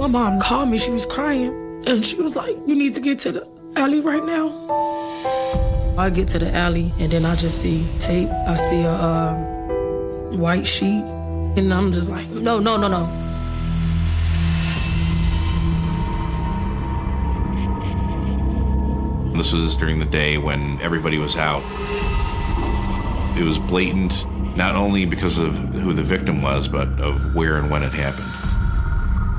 My mom called me, she was crying, and she was like, you need to get to the alley right now. I get to the alley, and then I just see tape. I see a white sheet, and I'm just like, no. This was during the day when everybody was out. It was blatant, not only because of who the victim was, but of where and when it happened.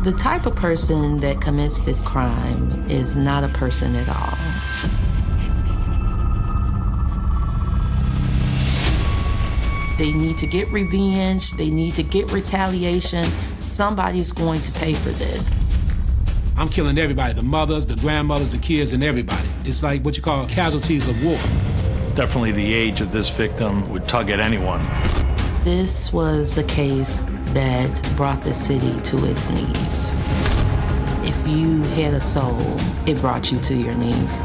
The type of person that commits this crime is not a person at all. They need to get revenge, they need to get retaliation. Somebody's going to pay for this. I'm killing everybody, the mothers, the grandmothers, the kids, and everybody. It's like what you call casualties of war. Definitely the age of this victim would tug at anyone. This was a case that brought the city to its knees. If you had a soul, it brought you to your knees.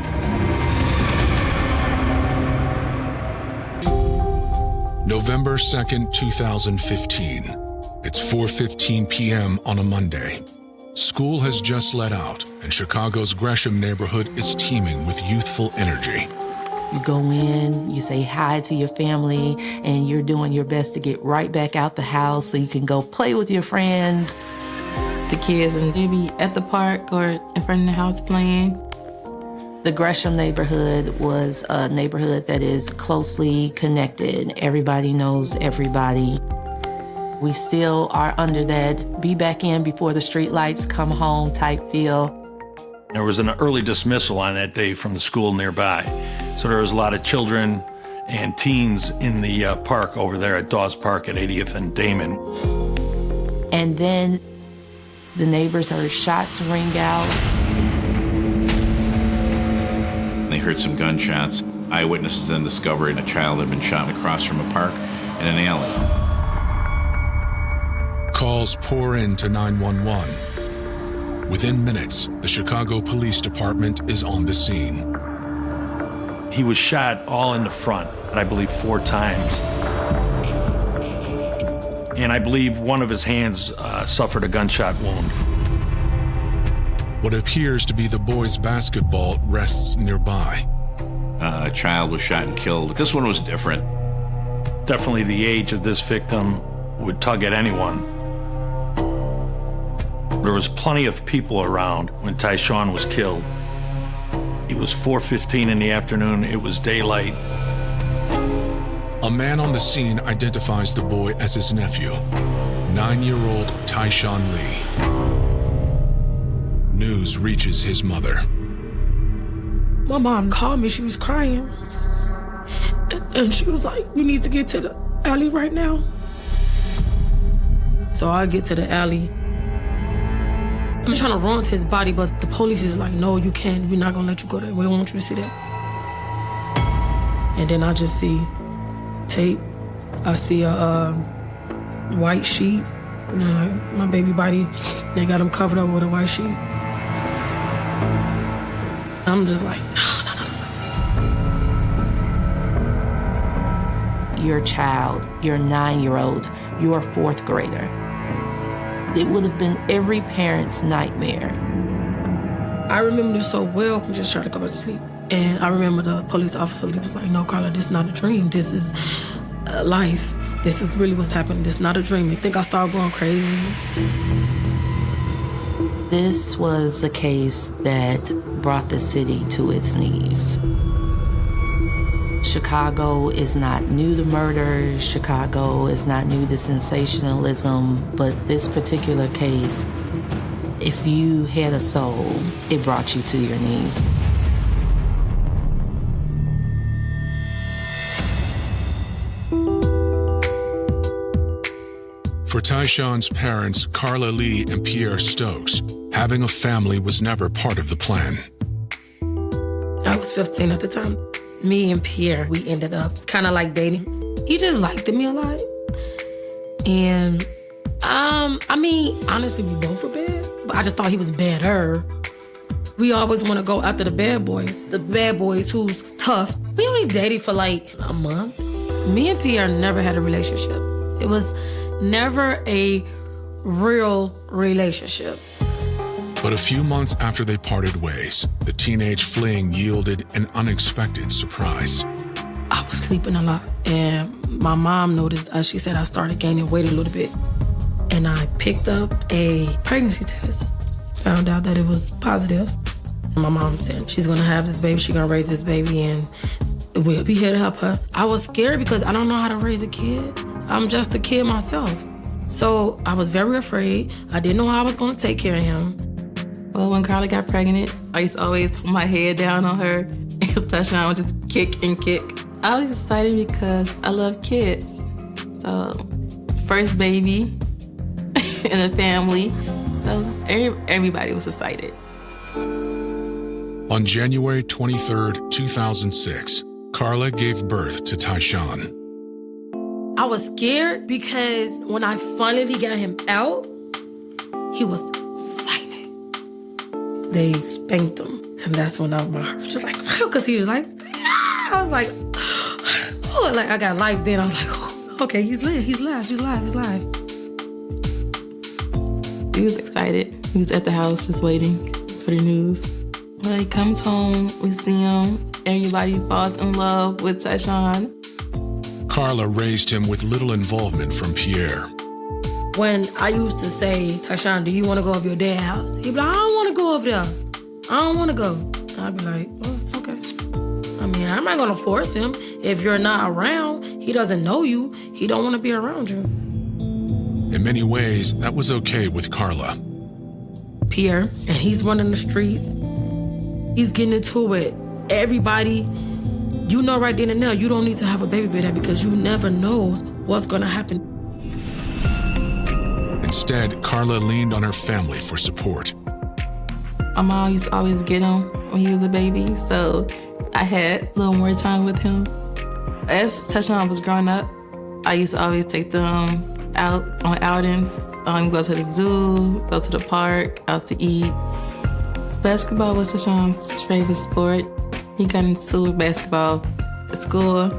November 2nd, 2015. It's 4:15 p.m. on a Monday. School has just let out, and Chicago's Gresham neighborhood is teeming with youthful energy. You go in, you say hi to your family, and you're doing your best to get right back out the house so you can go play with your friends. The kids and maybe at the park or in front of the house playing. The Gresham neighborhood was a neighborhood that is closely connected. Everybody knows everybody. We still are under that be back in before the street lights come home type feel. There was an early dismissal on that day from the school nearby. So there was a lot of children and teens in the park over there at Dawes Park at 80th and Damon. And then the neighbors heard shots ring out. They heard some gunshots. Eyewitnesses then discovered a child had been shot across from a park in an alley. Calls pour in to 911. Within minutes, the Chicago Police Department is on the scene. He was shot all in the front, I believe 4 times. And I believe one of his hands suffered a gunshot wound. What appears to be the boys' basketball rests nearby. A child was shot and killed. This one was different. Definitely the age of this victim would tug at anyone. There was plenty of people around when Tyshawn was killed. It was 4:15 in the afternoon. It was daylight. A man on the scene identifies the boy as his nephew, 9-year-old Tyshawn Lee. News reaches his mother. My mom called me, she was crying, and she was like, you need to get to the alley right now. So I get to the alley. I'm trying to run to his body, but the police is like, no, you can't. We're not gonna let you go there. We don't want you to see that. And then I just see tape. I see a white sheet. My baby body, they got him covered up with a white sheet. I'm just like, no. Your child, your 9-year-old, your 4th grader. It would have been every parent's nightmare. I remember this so well, I just tried to go to sleep. And I remember the police officer, he was like, no, Carla, this is not a dream. This is life. This is really what's happening. This is not a dream. You think I started going crazy? This was a case that brought the city to its knees. Chicago is not new to murder. Chicago is not new to sensationalism. But this particular case, if you had a soul, it brought you to your knees. For Tyshawn's parents, Carla Lee and Pierre Stokes, having a family was never part of the plan. I was 15 at the time. Me and Pierre, we ended up kind of like dating. He just liked me a lot. And, honestly, we both were bad, but I just thought he was better. We always want to go after the bad boys who's tough. We only dated for like a month. Me and Pierre never had a relationship. It was never a real relationship. But a few months after they parted ways, the teenage fling yielded an unexpected surprise. I was sleeping a lot, and my mom noticed, she said I started gaining weight a little bit. And I picked up a pregnancy test, found out that it was positive. My mom said she's gonna have this baby, she's gonna raise this baby, and we'll be here to help her. I was scared because I don't know how to raise a kid. I'm just a kid myself. So I was very afraid. I didn't know how I was gonna take care of him. Well, when Carla got pregnant, I used to always put my head down on her and Tyshawn would just kick and kick. I was excited because I love kids. So, first baby in the family. So everybody was excited. On January 23rd, 2006, Carla gave birth to Tyshawn. I was scared because when I finally got him out, he was silent. They spanked him, and that's when my heart was just like, because he was like, ah! I was like, oh, like I got life then. I was like, oh, okay, he's live. He was excited. He was at the house just waiting for the news. When he comes home, we see him. Everybody falls in love with Tyshawn. Carla raised him with little involvement from Pierre. When I used to say, Tyshawn, do you want to go over your dad's house? He'd be like, I don't want to go over there. I don't want to go. I'd be like, oh, okay. I mean, I'm not going to force him. If you're not around, he doesn't know you. He don't want to be around you. In many ways, that was okay with Carla. Pierre, and he's running the streets. He's getting into it. Everybody, you know right then and there, you don't need to have a baby there because you never know what's going to happen. Instead, Carla leaned on her family for support. My mom used to always get him when he was a baby, so I had a little more time with him. As Tyshawn was growing up, I used to always take them out on outings, go to the zoo, go to the park, out to eat. Basketball was Tyshawn's favorite sport. He got into basketball at school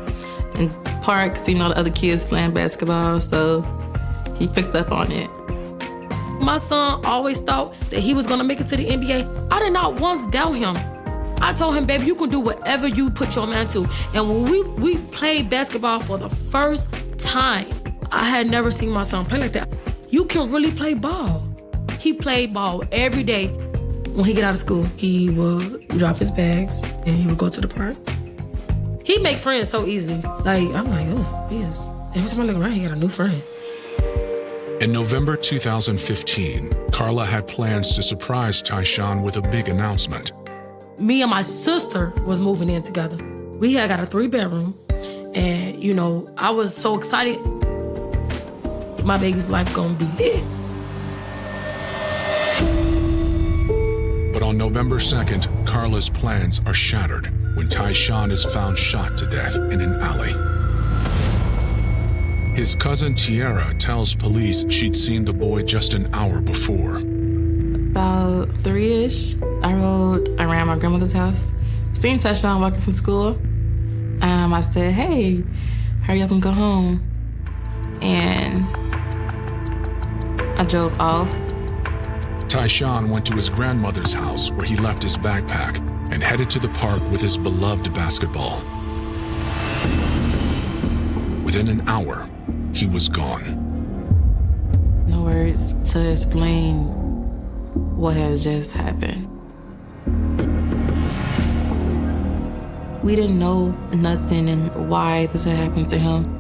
and parks, the other kids playing basketball, so he picked up on it. My son always thought that he was gonna make it to the NBA. I did not once doubt him. I told him, baby, you can do whatever you put your mind to. And when we played basketball for the first time, I had never seen my son play like that. You can really play ball. He played ball every day. When he get out of school, he would drop his bags and he would go to the park. He make friends so easily. I'm like, oh, Jesus. Every time I look around, he got a new friend. In November 2015, Carla had plans to surprise Tyshawn with a big announcement. Me and my sister was moving in together. We had got a 3-bedroom, and, I was so excited. My baby's life gonna be lit. But on November 2nd, Carla's plans are shattered when Tyshawn is found shot to death in an alley. His cousin Tiara tells police she'd seen the boy just an hour before. About 3-ish, I rode around my grandmother's house. Seen Tyshawn walking from school. I said, hey, hurry up and go home. And I drove off. Tyshawn went to his grandmother's house where he left his backpack and headed to the park with his beloved basketball. Within an hour, he was gone. No words to explain what has just happened. We didn't know nothing and why this had happened to him.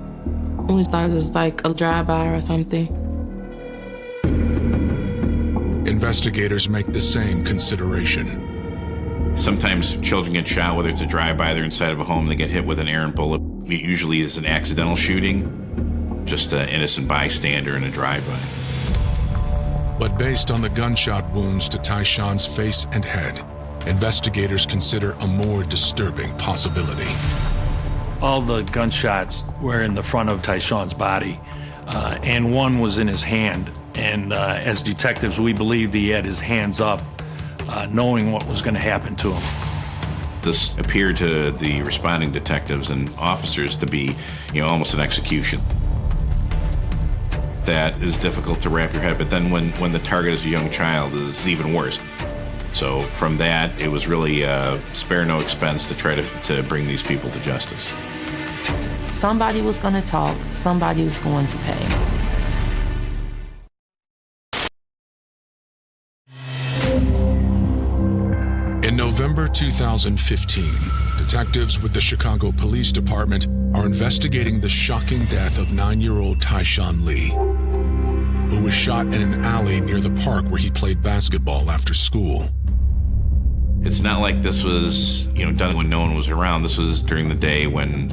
We thought it was just like a drive-by or something. Investigators make the same consideration. Sometimes children get shot, whether it's a drive-by, they're inside of a home, they get hit with an errant bullet. It usually is an accidental shooting, just an innocent bystander in a drive-by. But based on the gunshot wounds to Tyshawn's face and head, investigators consider a more disturbing possibility. All the gunshots were in the front of Tyshawn's body, and one was in his hand. And as detectives, we believed he had his hands up, knowing what was going to happen to him. This appeared to the responding detectives and officers to be, almost an execution. that is difficult to wrap your head. But then when the target is a young child, is even worse. So from that, it was really spare no expense to try to bring these people to justice. Somebody was going to talk, somebody was going to pay. In November 2015, detectives with the Chicago Police Department are investigating the shocking death of 9-year-old Tyshawn Lee, who was shot in an alley near the park where he played basketball after school. It's not like this was, done when no one was around. This was during the day when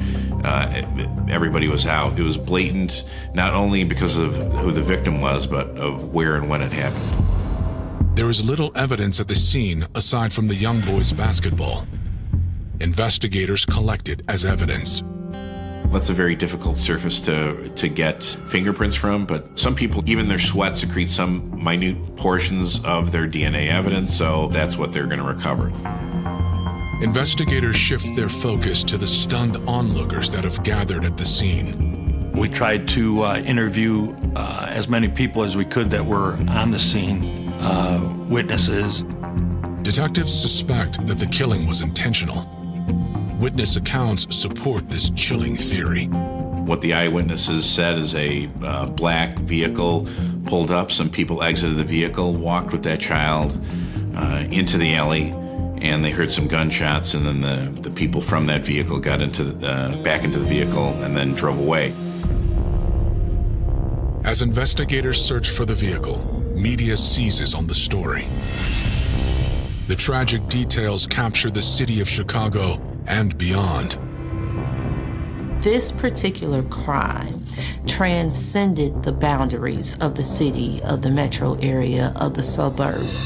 everybody was out. It was blatant, not only because of who the victim was, but of where and when it happened. There is little evidence at the scene aside from the young boy's basketball. Investigators collect it as evidence. That's a very difficult surface to get fingerprints from, but some people, even their sweat secretes some minute portions of their DNA evidence, so that's what they're going to recover. Investigators shift their focus to the stunned onlookers that have gathered at the scene. We tried to interview as many people as we could that were on the scene, witnesses. Detectives suspect that the killing was intentional. Witness accounts support this chilling theory. What the eyewitnesses said is a black vehicle pulled up. Some people exited the vehicle, walked with that child into the alley, and they heard some gunshots, and then the people from that vehicle got back into the vehicle and then drove away. As investigators search for the vehicle, media seizes on the story. The tragic details capture the city of Chicago and beyond. This particular crime transcended the boundaries of the city, of the metro area, of the suburbs,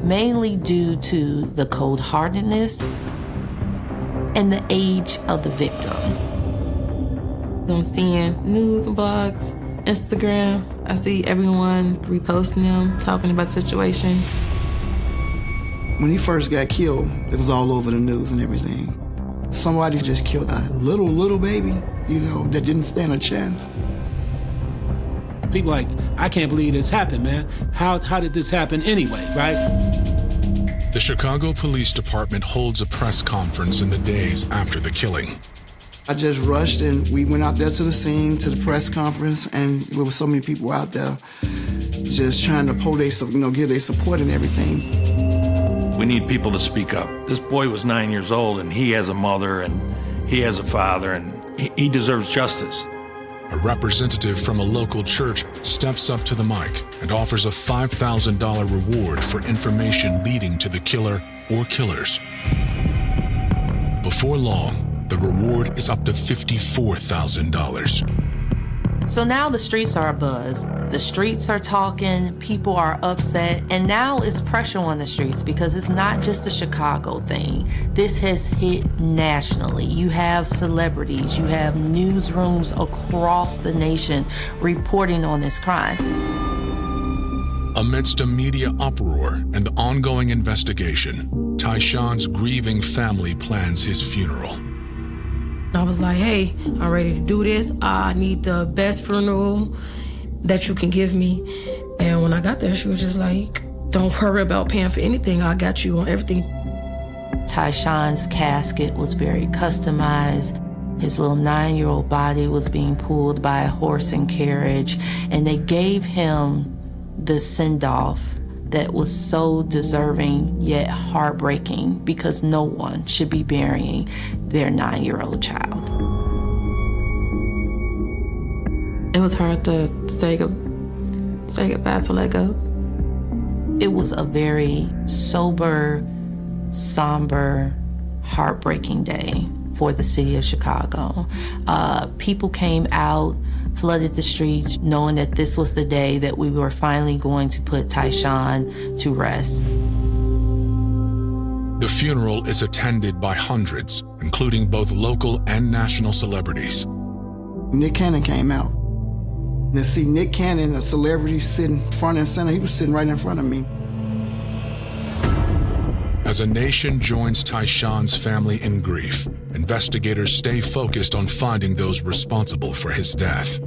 mainly due to the cold-heartedness and the age of the victim. I'm seeing news and blogs, Instagram. I see everyone reposting them, talking about the situation. When he first got killed, it was all over the news and everything. Somebody just killed a little baby, that didn't stand a chance. People like, I can't believe this happened, man. How did this happen anyway, right? The Chicago Police Department holds a press conference in the days after the killing. I just rushed and we went out there to the scene, to the press conference, and there were so many people out there just trying to give their support and everything. We need people to speak up. This boy was 9 years old, and he has a mother, and he has a father, and he deserves justice. A representative from a local church steps up to the mic and offers a $5,000 reward for information leading to the killer or killers. Before long, the reward is up to $54,000. So now the streets are abuzz. The streets are talking, people are upset, and now it's pressure on the streets because it's not just a Chicago thing. This has hit nationally. You have celebrities, you have newsrooms across the nation reporting on this crime. Amidst a media uproar and the ongoing investigation, Tyshawn's grieving family plans his funeral. I was like, hey, I'm ready to do this. I need the best funeral that you can give me. And when I got there, she was just like, don't worry about paying for anything. I got you on everything. Tyshawn's casket was very customized. His little 9-year-old body was being pulled by a horse and carriage, and they gave him the send-off that was so deserving yet heartbreaking because no one should be burying their 9-year-old child. It was hard to say goodbye, to let go. It was a very sober, somber, heartbreaking day for the city of Chicago. People came out, flooded the streets, knowing that this was the day that we were finally going to put Tyshawn to rest. The funeral is attended by hundreds, including both local and national celebrities. Nick Cannon came out. To see Nick Cannon, a celebrity, sitting front and center, he was sitting right in front of me. As a nation joins Tyshawn's family in grief, investigators stay focused on finding those responsible for his death.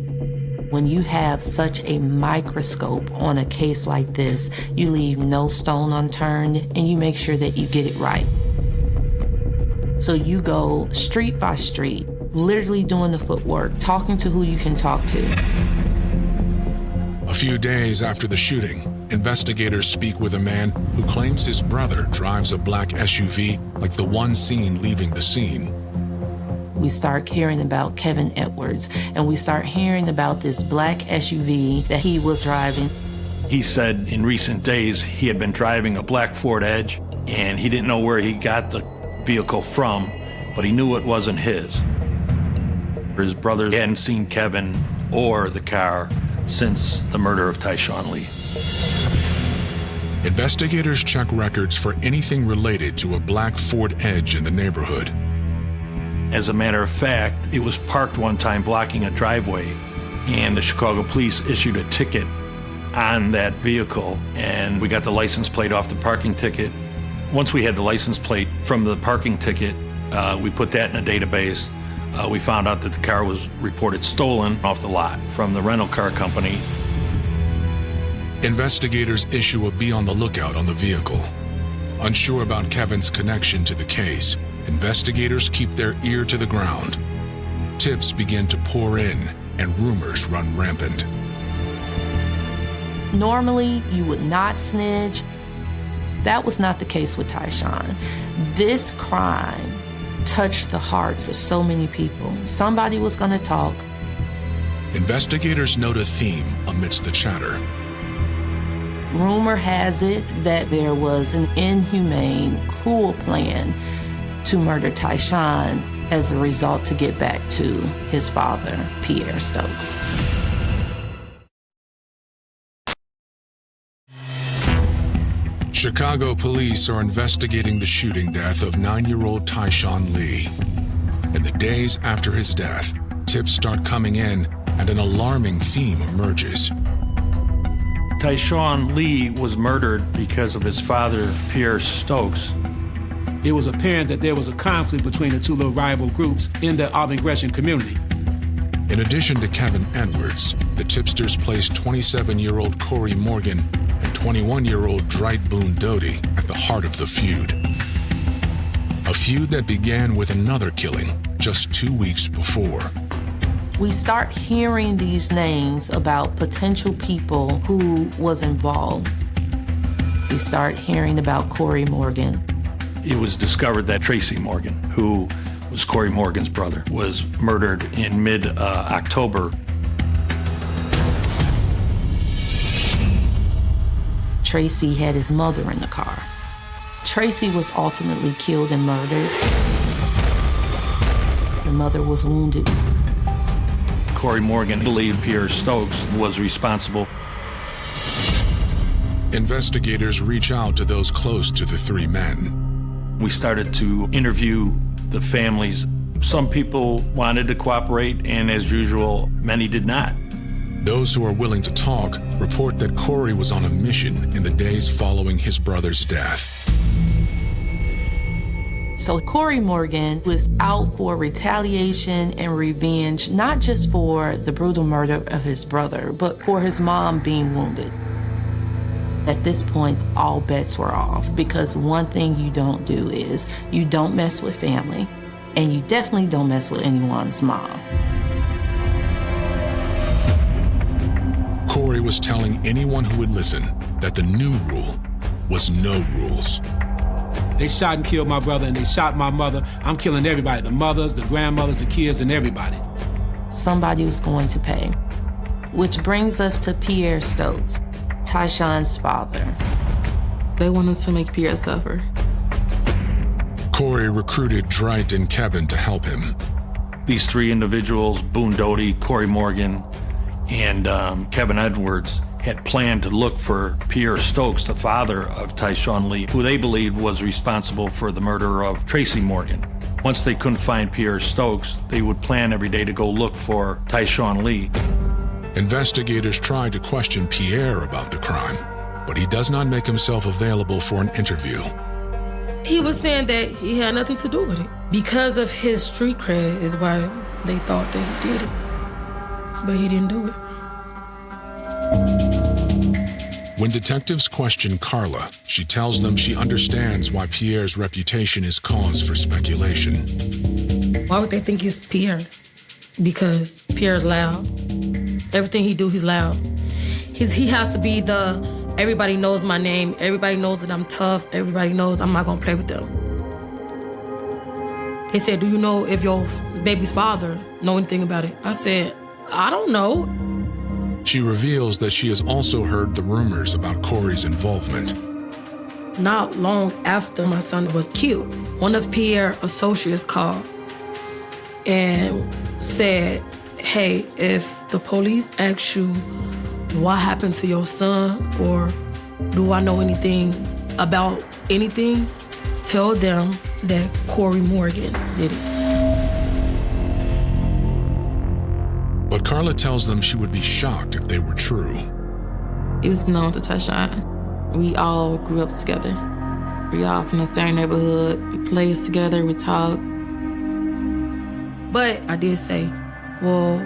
When you have such a microscope on a case like this, you leave no stone unturned and you make sure that you get it right. So you go street by street, literally doing the footwork, talking to who you can talk to. A few days after the shooting, investigators speak with a man who claims his brother drives a black SUV like the one seen leaving the scene. We start hearing about Kevin Edwards, and we start hearing about this black SUV that he was driving. He said in recent days he had been driving a black Ford Edge, and he didn't know where he got the vehicle from, but he knew it wasn't his. His brother hadn't seen Kevin or the car since the murder of Tyshawn Lee. Investigators check records for anything related to a black Ford Edge in the neighborhood. As a matter of fact, it was parked one time blocking a driveway, and the Chicago police issued a ticket on that vehicle, and we got the license plate off the parking ticket. Once we had the license plate from the parking ticket, we put that in a database. We found out that the car was reported stolen off the lot from the rental car company. Investigators issue a be on the lookout on the vehicle. Unsure about Kevin's connection to the case, investigators keep their ear to the ground. Tips begin to pour in and rumors run rampant. Normally, you would not snitch. That was not the case with Tyshawn. This crime touched the hearts of so many people. Somebody was going to talk. Investigators note a theme amidst the chatter. Rumor has it that there was an inhumane, cruel plan to murder Tyshawn as a result to get back to his father, Pierre Stokes. Chicago police are investigating the shooting death of 9-year-old Tyshawn Lee. In the days after his death, tips start coming in and an alarming theme emerges. Tyshawn Lee was murdered because of his father, Pierre Stokes. It was apparent that there was a conflict between the two little rival groups in the Auburn Gresham community. In addition to Kevin Edwards, the tipsters placed 27-year-old Corey Morgan and 21-year-old Dwight Boone Doty at the heart of the feud. A feud that began with another killing just 2 weeks before. We start hearing these names about potential people who was involved. We start hearing about Corey Morgan. It was discovered that Tracy Morgan, who was Corey Morgan's brother, was murdered in mid-October. Tracy had his mother in the car. Tracy was ultimately killed and murdered. The mother was wounded. Corey Morgan believed Pierre Stokes was responsible. Investigators reach out to those close to the three men. We started to interview the families. Some people wanted to cooperate, and as usual, many did not. Those who are willing to talk report that Corey was on a mission in the days following his brother's death. So Corey Morgan was out for retaliation and revenge, not just for the brutal murder of his brother, but for his mom being wounded. At this point, all bets were off, because one thing you don't do is you don't mess with family, and you definitely don't mess with anyone's mom. Corey was telling anyone who would listen that the new rule was no rules. They shot and killed my brother, and they shot my mother. I'm killing everybody, the mothers, the grandmothers, the kids, and everybody. Somebody was going to pay. Which brings us to Pierre Stokes, Tyshawn's father. They wanted to make Pierre suffer. Corey recruited Dwight and Kevin to help him. These three individuals, Boone Doty, Corey Morgan, and Kevin Edwards, had planned to look for Pierre Stokes, the father of Tyshawn Lee, who they believed was responsible for the murder of Tracy Morgan. Once they couldn't find Pierre Stokes, they would plan every day to go look for Tyshawn Lee. Investigators tried to question Pierre about the crime, but he does not make himself available for an interview. He was saying that he had nothing to do with it. Because of his street cred is why they thought that he did it. But he didn't do it. When detectives question Carla, she tells them she understands why Pierre's reputation is cause for speculation. Why would they think it's Pierre? Because Pierre's loud. Everything he do, he's loud. He has to be everybody knows my name, everybody knows that I'm tough, everybody knows I'm not gonna play with them. He said, do you know if your baby's father know anything about it? I said, I don't know. She reveals that she has also heard the rumors about Corey's involvement. Not long after my son was killed, one of Pierre's associates called and said, hey, if the police ask you what happened to your son or do I know anything about anything, tell them that Corey Morgan did it. But Carla tells them she would be shocked if they were true. He was known to Tyshawn. We all grew up together. We all from the same neighborhood. We played together, we talked. But I did say, well,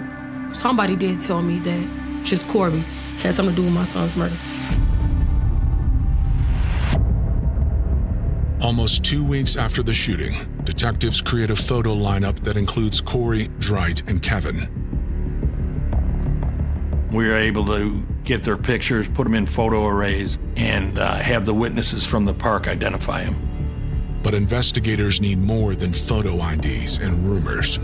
somebody did tell me that just Corey had something to do with my son's murder. Almost 2 weeks after the shooting, detectives create a photo lineup that includes Corey, Dwight, and Kevin. We were able to get their pictures, put them in photo arrays, and have the witnesses from the park identify them. But investigators need more than photo IDs and rumors.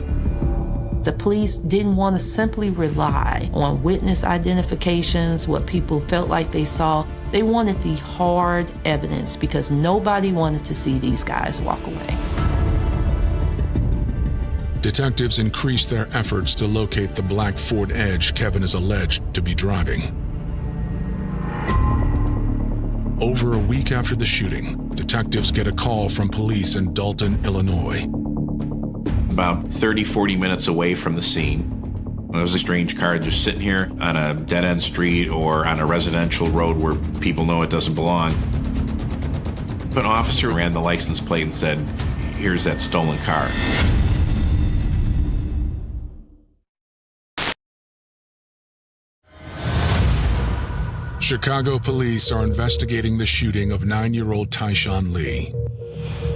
The police didn't want to simply rely on witness identifications, what people felt like they saw. They wanted the hard evidence because nobody wanted to see these guys walk away. Detectives increased their efforts to locate the black Ford Edge Kevin is alleged to be driving. Over a week after the shooting, detectives get a call from police in Dalton, Illinois. About 30, 40 minutes away from the scene, there was a strange car just sitting here on a dead-end street or on a residential road where people know it doesn't belong. But an officer ran the license plate and said, here's that stolen car. Chicago police are investigating the shooting of 9-year-old Tyshawn Lee.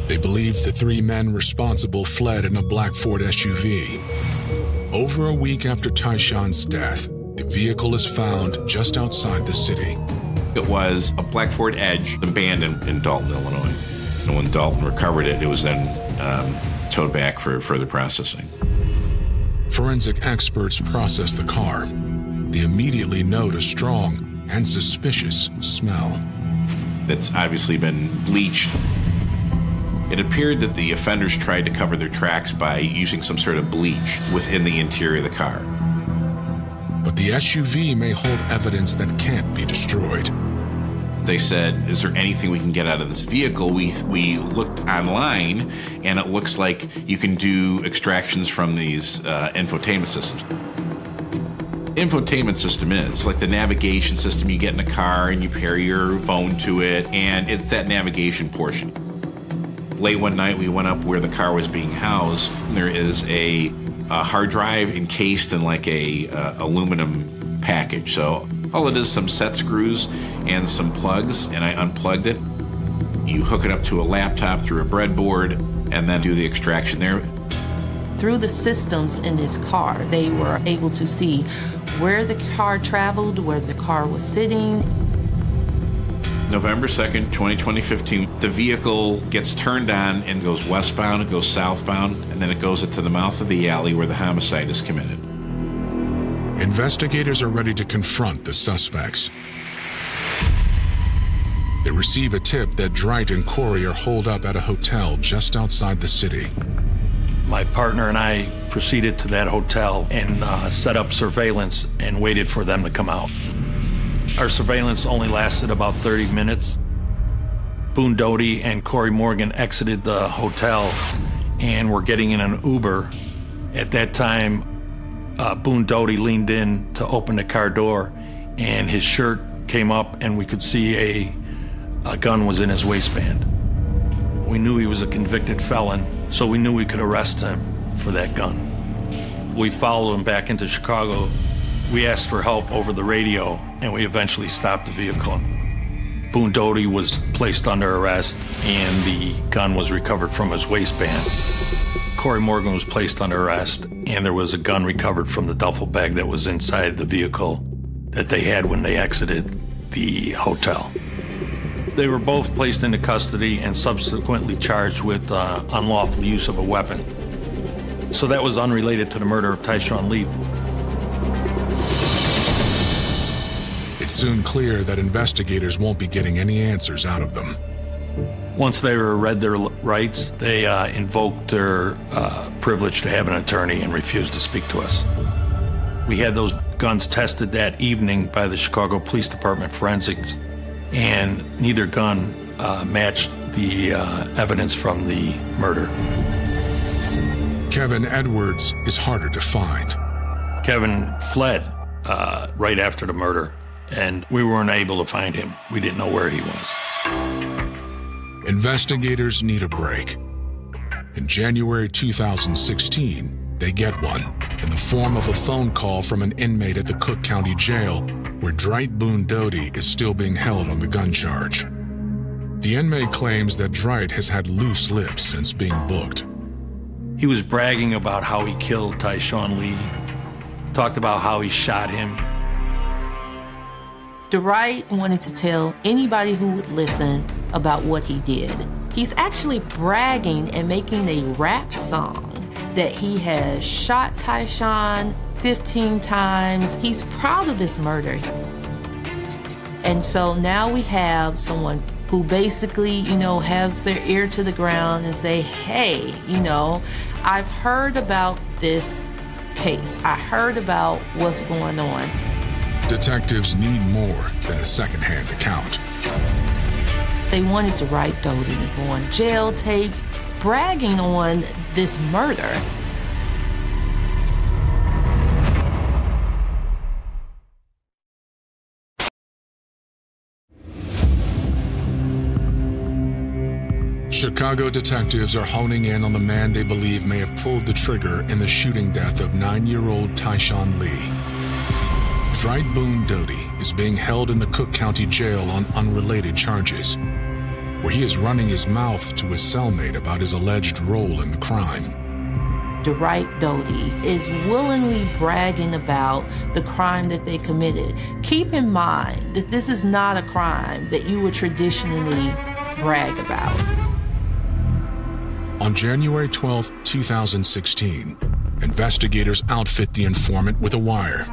They believe the 3 men responsible fled in a black Ford SUV. Over a week after Tyshawn's death, the vehicle is found just outside the city. It was a black Ford Edge abandoned in Dalton, Illinois. And when Dalton recovered it, it was then towed back for further processing. Forensic experts process the car. They immediately note a strong and suspicious smell. It's obviously been bleached. It appeared that the offenders tried to cover their tracks by using some sort of bleach within the interior of the car. But the SUV may hold evidence that can't be destroyed. They said, is there anything we can get out of this vehicle? We looked online, and it looks like you can do extractions from these infotainment systems. Infotainment system is like the navigation system you get in a car and you pair your phone to it, and it's that navigation portion. Late one night, we went up where the car was being housed. There is a hard drive encased in like a aluminum package. So all it is some set screws and some plugs, and I unplugged it. You hook it up to a laptop through a breadboard and then do the extraction there. Through the systems in this car, they were able to see where the car traveled, where the car was sitting. November 2nd, 2015, the vehicle gets turned on and goes westbound, it goes southbound, and then it goes into the mouth of the alley where the homicide is committed. Investigators are ready to confront the suspects. They receive a tip that Dwight and Corey are holed up at a hotel just outside the city. My partner and I proceeded to that hotel and set up surveillance and waited for them to come out. Our surveillance only lasted about 30 minutes. Boone Doty and Corey Morgan exited the hotel and were getting in an Uber. At that time, Boone Doty leaned in to open the car door, and his shirt came up and we could see a gun was in his waistband. We knew he was a convicted felon, so we knew we could arrest him for that gun. We followed him back into Chicago We asked for help over the radio, and we eventually stopped the vehicle. Boone Doty was placed under arrest, and the gun was recovered from his waistband. Corey Morgan was placed under arrest, and there was a gun recovered from the duffel bag that was inside the vehicle that they had when they exited the hotel. They were both placed into custody and subsequently charged with unlawful use of a weapon. So that was unrelated to the murder of Tyshawn Lee. It's soon clear that investigators won't be getting any answers out of them. Once they were read their rights, they invoked their privilege to have an attorney and refused to speak to us. We had those guns tested that evening by the Chicago Police Department forensics, and neither gun matched the evidence from the murder. Kevin Edwards is harder to find. Kevin fled right after the murder, and we weren't able to find him. We didn't know where he was. Investigators need a break. In January 2016, they get one in the form of a phone call from an inmate at the Cook County Jail, where Dwight Boone Doty is still being held on the gun charge. The inmate claims that Dwight has had loose lips since being booked. He was bragging about how he killed Tyshawn Lee, talked about how he shot him. Dwight wanted to tell anybody who would listen about what he did. He's actually bragging and making a rap song that he has shot Tyshawn 15 times. He's proud of this murder. And so now we have someone who basically, has their ear to the ground and say, hey, I've heard about this case. I heard about what's going on. Detectives need more than a secondhand account. They wanted to write Doty on jail tapes, bragging on this murder. Chicago detectives are honing in on the man they believe may have pulled the trigger in the shooting death of 9-year-old Tyshawn Lee. Dwight Boone Doty is being held in the Cook County Jail on unrelated charges, where he is running his mouth to his cellmate about his alleged role in the crime. Dwight Doty is willingly bragging about the crime that they committed. Keep in mind that this is not a crime that you would traditionally brag about. On January 12, 2016, investigators outfit the informant with a wire.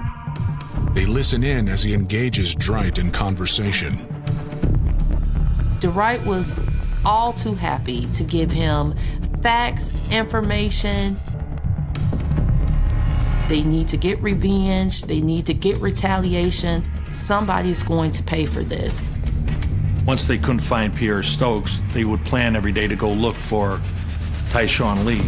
They listen in as he engages Dwight in conversation. Dwight was all too happy to give him facts, information. They need to get revenge. They need to get retaliation. Somebody's going to pay for this. Once they couldn't find Pierre Stokes, they would plan every day to go look for Tyshawn Lee.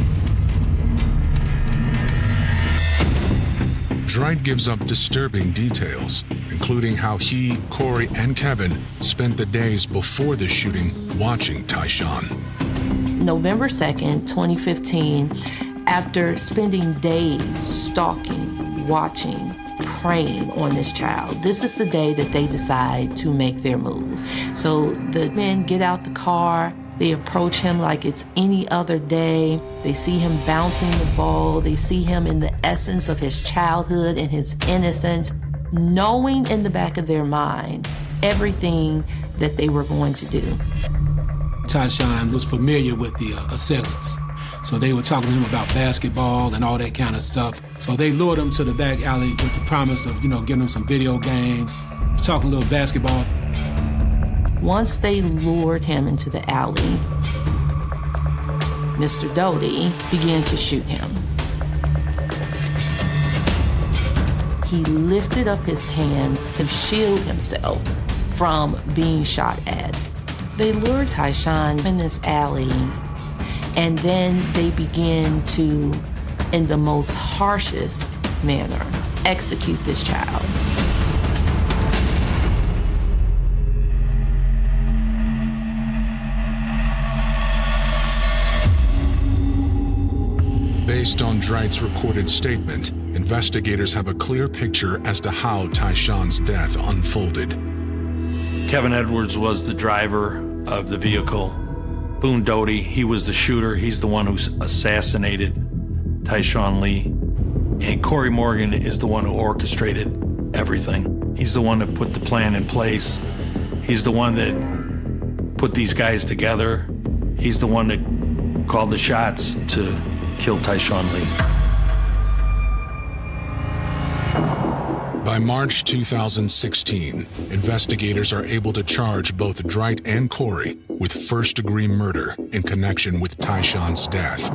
Dwight gives up disturbing details, including how he, Corey, and Kevin spent the days before the shooting watching Tyshawn. November 2nd, 2015, after spending days stalking, watching, preying on this child, this is the day that they decide to make their move. So the men get out the car. They approach him like it's any other day. They see him bouncing the ball. They see him in the essence of his childhood and his innocence, knowing in the back of their mind everything that they were going to do. Tyshawn was familiar with the assailants. So they were talking to him about basketball and all that kind of stuff. So they lured him to the back alley with the promise of, giving him some video games, talking a little basketball. Once they lured him into the alley, Mr. Doty began to shoot him. He lifted up his hands to shield himself from being shot at. They lured Tyshawn in this alley, and then they began to, in the most harshest manner, execute this child. Based on Dwight's recorded statement, investigators have a clear picture as to how Tyshawn's death unfolded. Kevin Edwards was the driver of the vehicle. Boone Doty, he was the shooter. He's the one who assassinated Tyshawn Lee. And Corey Morgan is the one who orchestrated everything. He's the one that put the plan in place. He's the one that put these guys together. He's the one that called the shots to kill Tyshawn Lee. By March 2016, investigators are able to charge both Dwight and Corey with first-degree murder in connection with Tyshawn's death.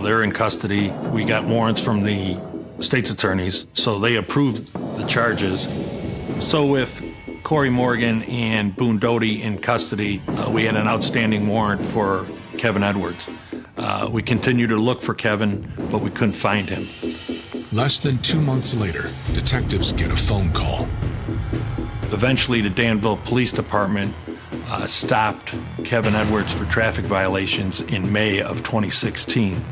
They're in custody. We got warrants from the state's attorneys, so they approved the charges. So with Corey Morgan and Boone Doty in custody, we had an outstanding warrant for Kevin Edwards. We continued to look for Kevin, but we couldn't find him. Less than 2 months later, detectives get a phone call. Eventually, the Danville Police Department stopped Kevin Edwards for traffic violations in May of 2016.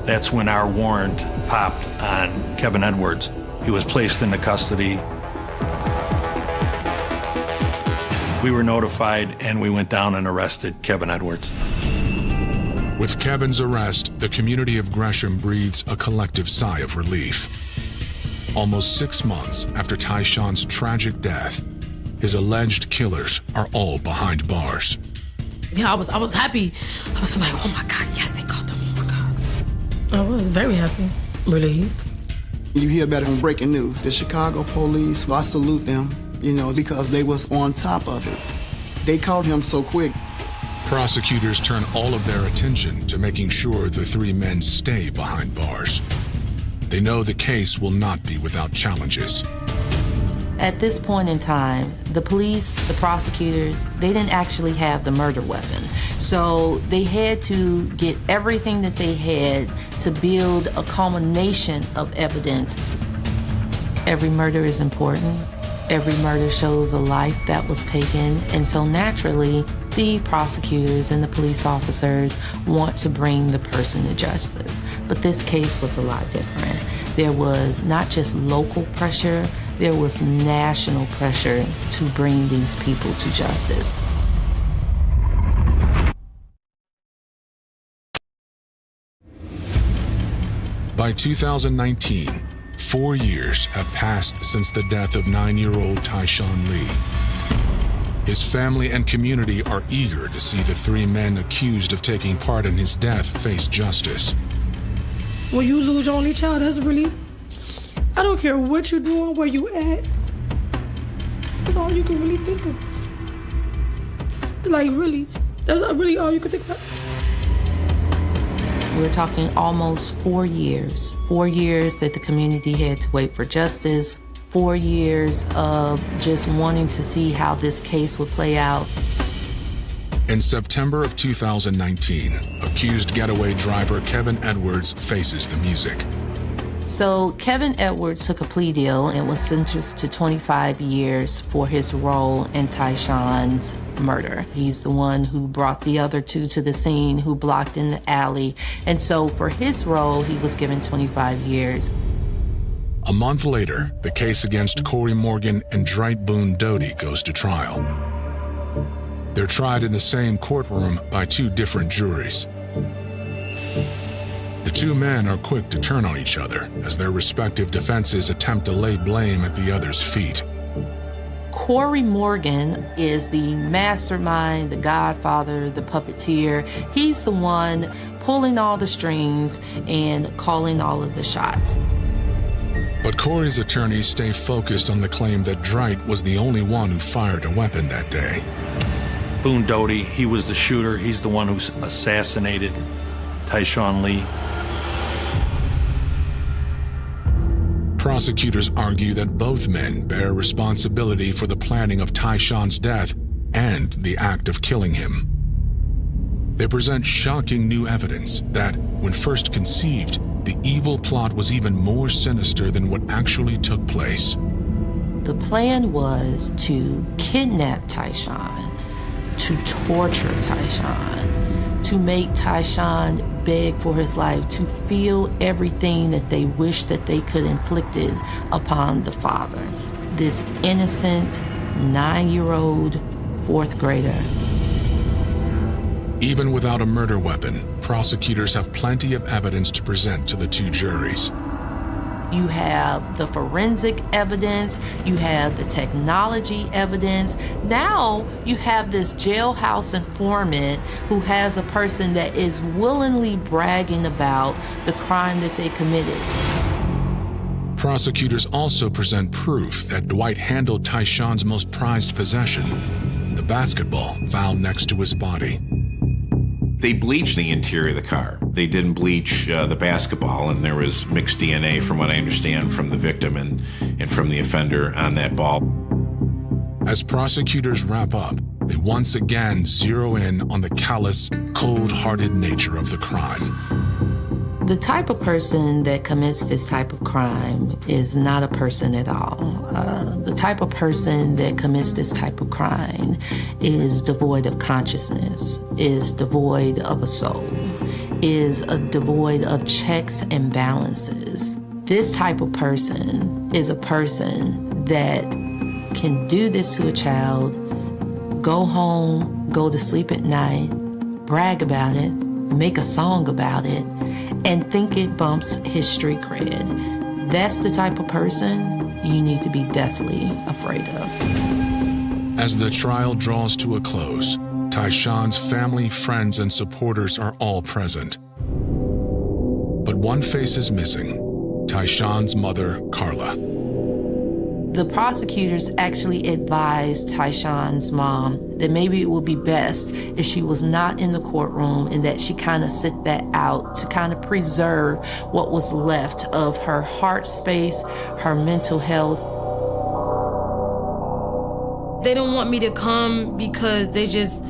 That's when our warrant popped on Kevin Edwards. He was placed into custody. We were notified, and we went down and arrested Kevin Edwards. With Kevin's arrest, the community of Gresham breathes a collective sigh of relief. Almost 6 months after Tyshawn's tragic death, his alleged killers are all behind bars. Yeah, I was happy. I was like, oh my God, yes, they caught them. Oh my God. I was very happy, relieved. You hear about it on breaking news. The Chicago police, well, I salute them, because they was on top of it. They caught him so quick. Prosecutors turn all of their attention to making sure the 3 men stay behind bars. They know the case will not be without challenges. At this point in time, the police, the prosecutors, they didn't actually have the murder weapon. So they had to get everything that they had to build a culmination of evidence. Every murder is important. Every murder shows a life that was taken. And so naturally, the prosecutors and the police officers want to bring the person to justice. But this case was a lot different. There was not just local pressure, there was national pressure to bring these people to justice. By 2019, 4 years have passed since the death of 9-year-old Tyshawn Lee. His family and community are eager to see the 3 men accused of taking part in his death face justice. When you lose your only child, that's really, I don't care what you're doing, where you at. That's all you can really think of. Like, really, that's really all you can think about. We're talking almost 4 years. 4 years that the community had to wait for justice. 4 years of just wanting to see how this case would play out. In September of 2019, accused getaway driver Kevin Edwards faces the music. So Kevin Edwards took a plea deal and was sentenced to 25 years for his role in Tyshawn's murder. He's the one who brought the other 2 to the scene, who blocked in the alley. And so for his role, he was given 25 years. A month later, the case against Corey Morgan and Dwight Boone Doty goes to trial. They're tried in the same courtroom by 2 different juries. The 2 men are quick to turn on each other as their respective defenses attempt to lay blame at the other's feet. Corey Morgan is the mastermind, the godfather, the puppeteer. He's the one pulling all the strings and calling all of the shots. But Corey's attorneys stay focused on the claim that Dwight was the only one who fired a weapon that day. Boone Doty, he was the shooter. He's the one who assassinated Tyshawn Lee. Prosecutors argue that both men bear responsibility for the planning of Tyshawn's death and the act of killing him. They present shocking new evidence that, when first conceived, the evil plot was even more sinister than what actually took place. The plan was to kidnap Tyshawn, to torture Tyshawn, to make Tyshawn beg for his life, to feel everything that they wish that they could inflict it upon the father. This innocent 9-year-old fourth grader. Even without a murder weapon, prosecutors have plenty of evidence to present to the two juries. You have the forensic evidence, you have the technology evidence. Now you have this jailhouse informant who has a person that is willingly bragging about the crime that they committed. Prosecutors also present proof that Dwight handled Tyshawn's most prized possession, the basketball found next to his body. They bleached the interior of the car. They didn't bleach the basketball, and there was mixed DNA, from what I understand, from the victim and from the offender on that ball. As prosecutors wrap up, they once again zero in on the callous, cold-hearted nature of the crime. The type of person that commits this type of crime is not a person at all. The type of person that commits this type of crime is devoid of consciousness, is devoid of a soul, is devoid of checks and balances. This type of person is a person that can do this to a child, go home, go to sleep at night, brag about it, make a song about it, and think it bumps his street cred. That's the type of person you need to be deathly afraid of. As the trial draws to a close, Tyshawn's family, friends, and supporters are all present. But one face is missing: Tyshawn's mother, Carla. The prosecutors actually advised Tyshawn's mom that maybe it would be best if she was not in the courtroom and that she kind of sit that out to kind of preserve what was left of her heart space, her mental health. They don't want me to come because they just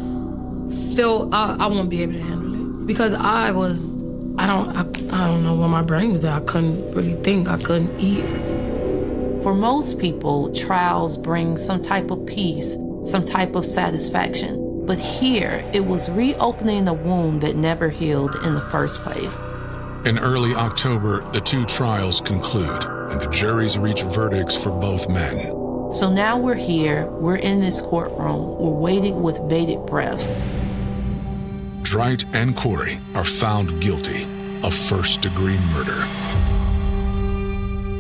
feel I won't be able to handle it. Because I don't know where my brain was at. I couldn't really think. I couldn't eat. For most people, trials bring some type of peace, some type of satisfaction. But here, it was reopening a wound that never healed in the first place. In early October, the two trials conclude, and the juries reach verdicts for both men. So now we're here, we're in this courtroom, we're waiting with bated breath. Dwight and Corey are found guilty of first-degree murder.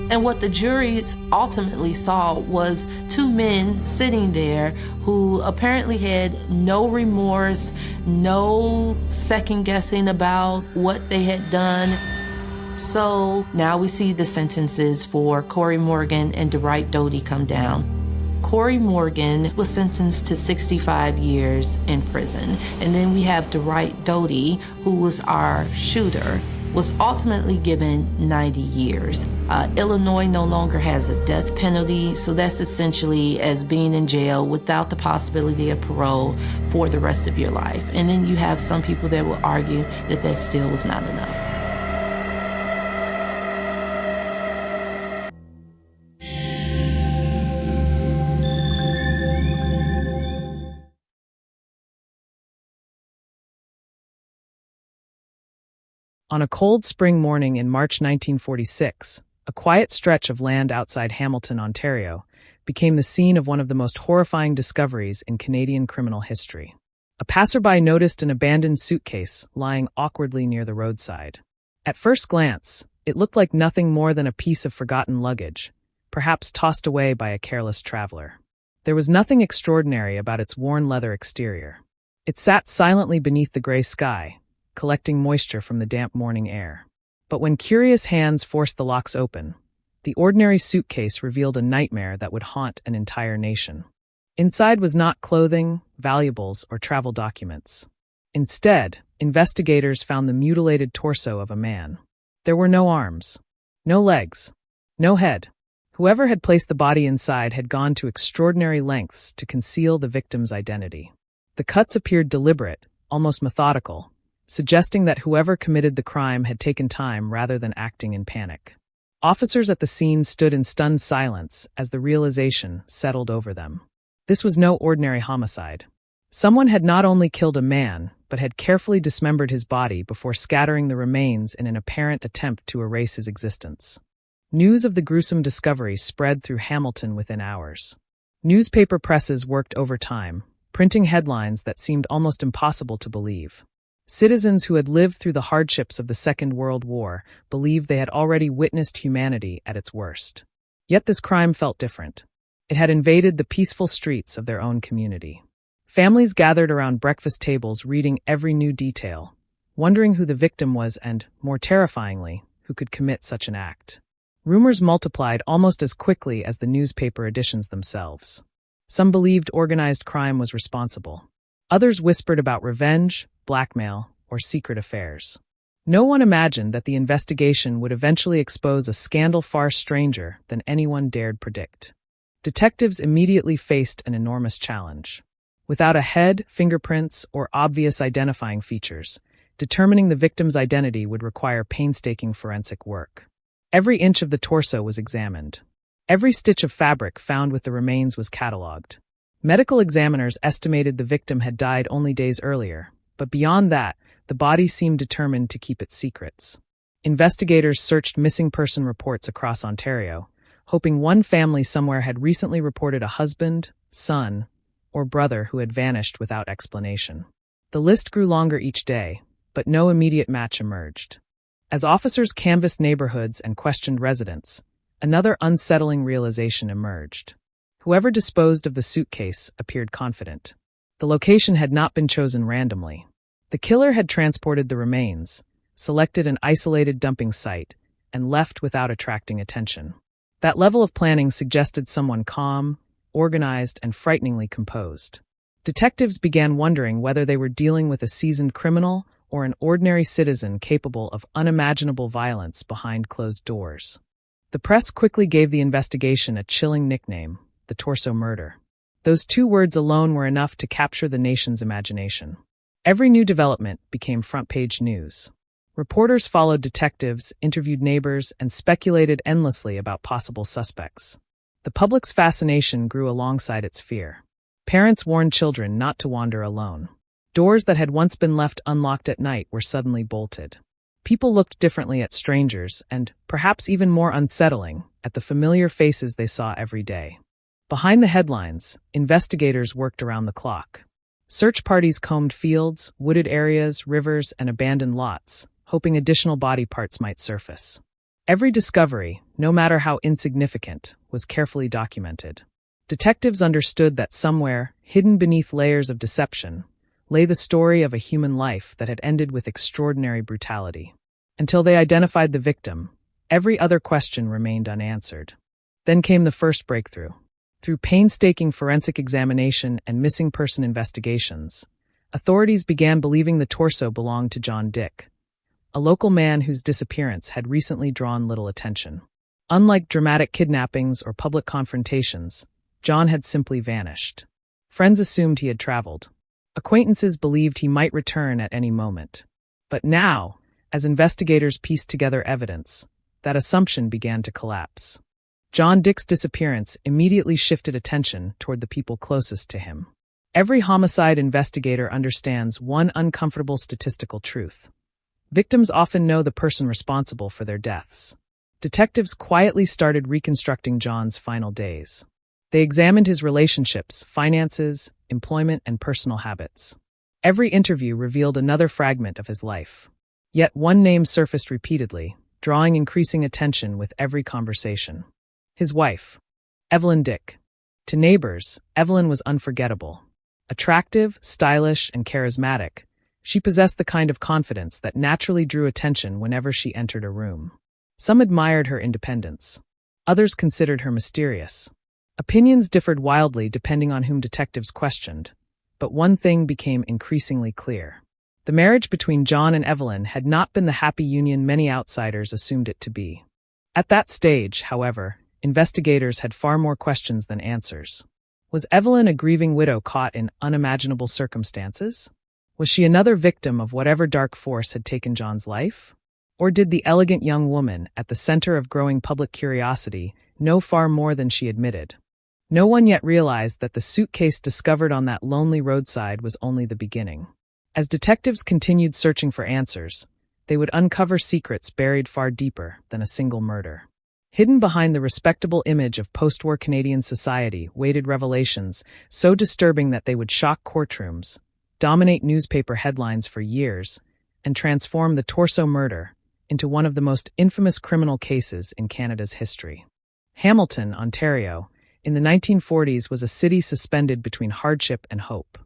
And what the jury ultimately saw was two men sitting there who apparently had no remorse, no second guessing about what they had done. So now we see the sentences for Corey Morgan and Dwight Doty come down. Corey Morgan was sentenced to 65 years in prison. And then we have Dwight Doty, who was our shooter, was ultimately given 90 years. Illinois no longer has a death penalty, so that's essentially as being in jail without the possibility of parole for the rest of your life. And then you have some people that will argue that that still was not enough. On a cold spring morning in March 1946, a quiet stretch of land outside Hamilton, Ontario, became the scene of one of the most horrifying discoveries in Canadian criminal history. A passerby noticed an abandoned suitcase lying awkwardly near the roadside. At first glance, it looked like nothing more than a piece of forgotten luggage, perhaps tossed away by a careless traveler. There was nothing extraordinary about its worn leather exterior. It sat silently beneath the gray sky, collecting moisture from the damp morning air. But when curious hands forced the locks open, the ordinary suitcase revealed a nightmare that would haunt an entire nation. Inside was not clothing, valuables, or travel documents. Instead, investigators found the mutilated torso of a man. There were no arms, no legs, no head. Whoever had placed the body inside had gone to extraordinary lengths to conceal the victim's identity. The cuts appeared deliberate, almost methodical, suggesting that whoever committed the crime had taken time rather than acting in panic. Officers at the scene stood in stunned silence as the realization settled over them. This was no ordinary homicide. Someone had not only killed a man, but had carefully dismembered his body before scattering the remains in an apparent attempt to erase his existence. News of the gruesome discovery spread through Hamilton within hours. Newspaper presses worked overtime, printing headlines that seemed almost impossible to believe. Citizens who had lived through the hardships of the Second World War believed they had already witnessed humanity at its worst. Yet this crime felt different. It had invaded the peaceful streets of their own community. Families gathered around breakfast tables reading every new detail, wondering who the victim was and, more terrifyingly, who could commit such an act. Rumors multiplied almost as quickly as the newspaper editions themselves. Some believed organized crime was responsible. Others whispered about revenge, blackmail, or secret affairs. No one imagined that the investigation would eventually expose a scandal far stranger than anyone dared predict. Detectives immediately faced an enormous challenge. Without a head, fingerprints, or obvious identifying features, determining the victim's identity would require painstaking forensic work. Every inch of the torso was examined. Every stitch of fabric found with the remains was catalogued. Medical examiners estimated the victim had died only days earlier, but beyond that, the body seemed determined to keep its secrets. Investigators searched missing person reports across Ontario, hoping one family somewhere had recently reported a husband, son, or brother who had vanished without explanation. The list grew longer each day, but no immediate match emerged. As officers canvassed neighborhoods and questioned residents, another unsettling realization emerged. Whoever disposed of the suitcase appeared confident. The location had not been chosen randomly. The killer had transported the remains, selected an isolated dumping site, and left without attracting attention. That level of planning suggested someone calm, organized, and frighteningly composed. Detectives began wondering whether they were dealing with a seasoned criminal or an ordinary citizen capable of unimaginable violence behind closed doors. The press quickly gave the investigation a chilling nickname, the torso murder. Those two words alone were enough to capture the nation's imagination. Every new development became front-page news. Reporters followed detectives, interviewed neighbors, and speculated endlessly about possible suspects. The public's fascination grew alongside its fear. Parents warned children not to wander alone. Doors that had once been left unlocked at night were suddenly bolted. People looked differently at strangers and, perhaps even more unsettling, at the familiar faces they saw every day. Behind the headlines, investigators worked around the clock. Search parties combed fields, wooded areas, rivers, and abandoned lots, hoping additional body parts might surface. Every discovery, no matter how insignificant, was carefully documented. Detectives understood that somewhere, hidden beneath layers of deception, lay the story of a human life that had ended with extraordinary brutality. Until they identified the victim, every other question remained unanswered. Then came the first breakthrough. Through painstaking forensic examination and missing person investigations, authorities began believing the torso belonged to John Dick, a local man whose disappearance had recently drawn little attention. Unlike dramatic kidnappings or public confrontations, John had simply vanished. Friends assumed he had traveled. Acquaintances believed he might return at any moment. But now, as investigators pieced together evidence, that assumption began to collapse. John Dick's disappearance immediately shifted attention toward the people closest to him. Every homicide investigator understands one uncomfortable statistical truth. Victims often know the person responsible for their deaths. Detectives quietly started reconstructing John's final days. They examined his relationships, finances, employment, and personal habits. Every interview revealed another fragment of his life. Yet one name surfaced repeatedly, drawing increasing attention with every conversation. His wife, Evelyn Dick. To neighbors, Evelyn was unforgettable. Attractive, stylish, and charismatic, she possessed the kind of confidence that naturally drew attention whenever she entered a room. Some admired her independence. Others considered her mysterious. Opinions differed wildly depending on whom detectives questioned, but one thing became increasingly clear. The marriage between John and Evelyn had not been the happy union many outsiders assumed it to be. At that stage, however, investigators had far more questions than answers. Was Evelyn a grieving widow caught in unimaginable circumstances? Was she another victim of whatever dark force had taken John's life? Or did the elegant young woman, at the center of growing public curiosity, know far more than she admitted? No one yet realized that the suitcase discovered on that lonely roadside was only the beginning. As detectives continued searching for answers, they would uncover secrets buried far deeper than a single murder. Hidden behind the respectable image of post-war Canadian society waited revelations so disturbing that they would shock courtrooms, dominate newspaper headlines for years, and transform the Torso murder into one of the most infamous criminal cases in Canada's history. Hamilton, Ontario, in the 1940s was a city suspended between hardship and hope.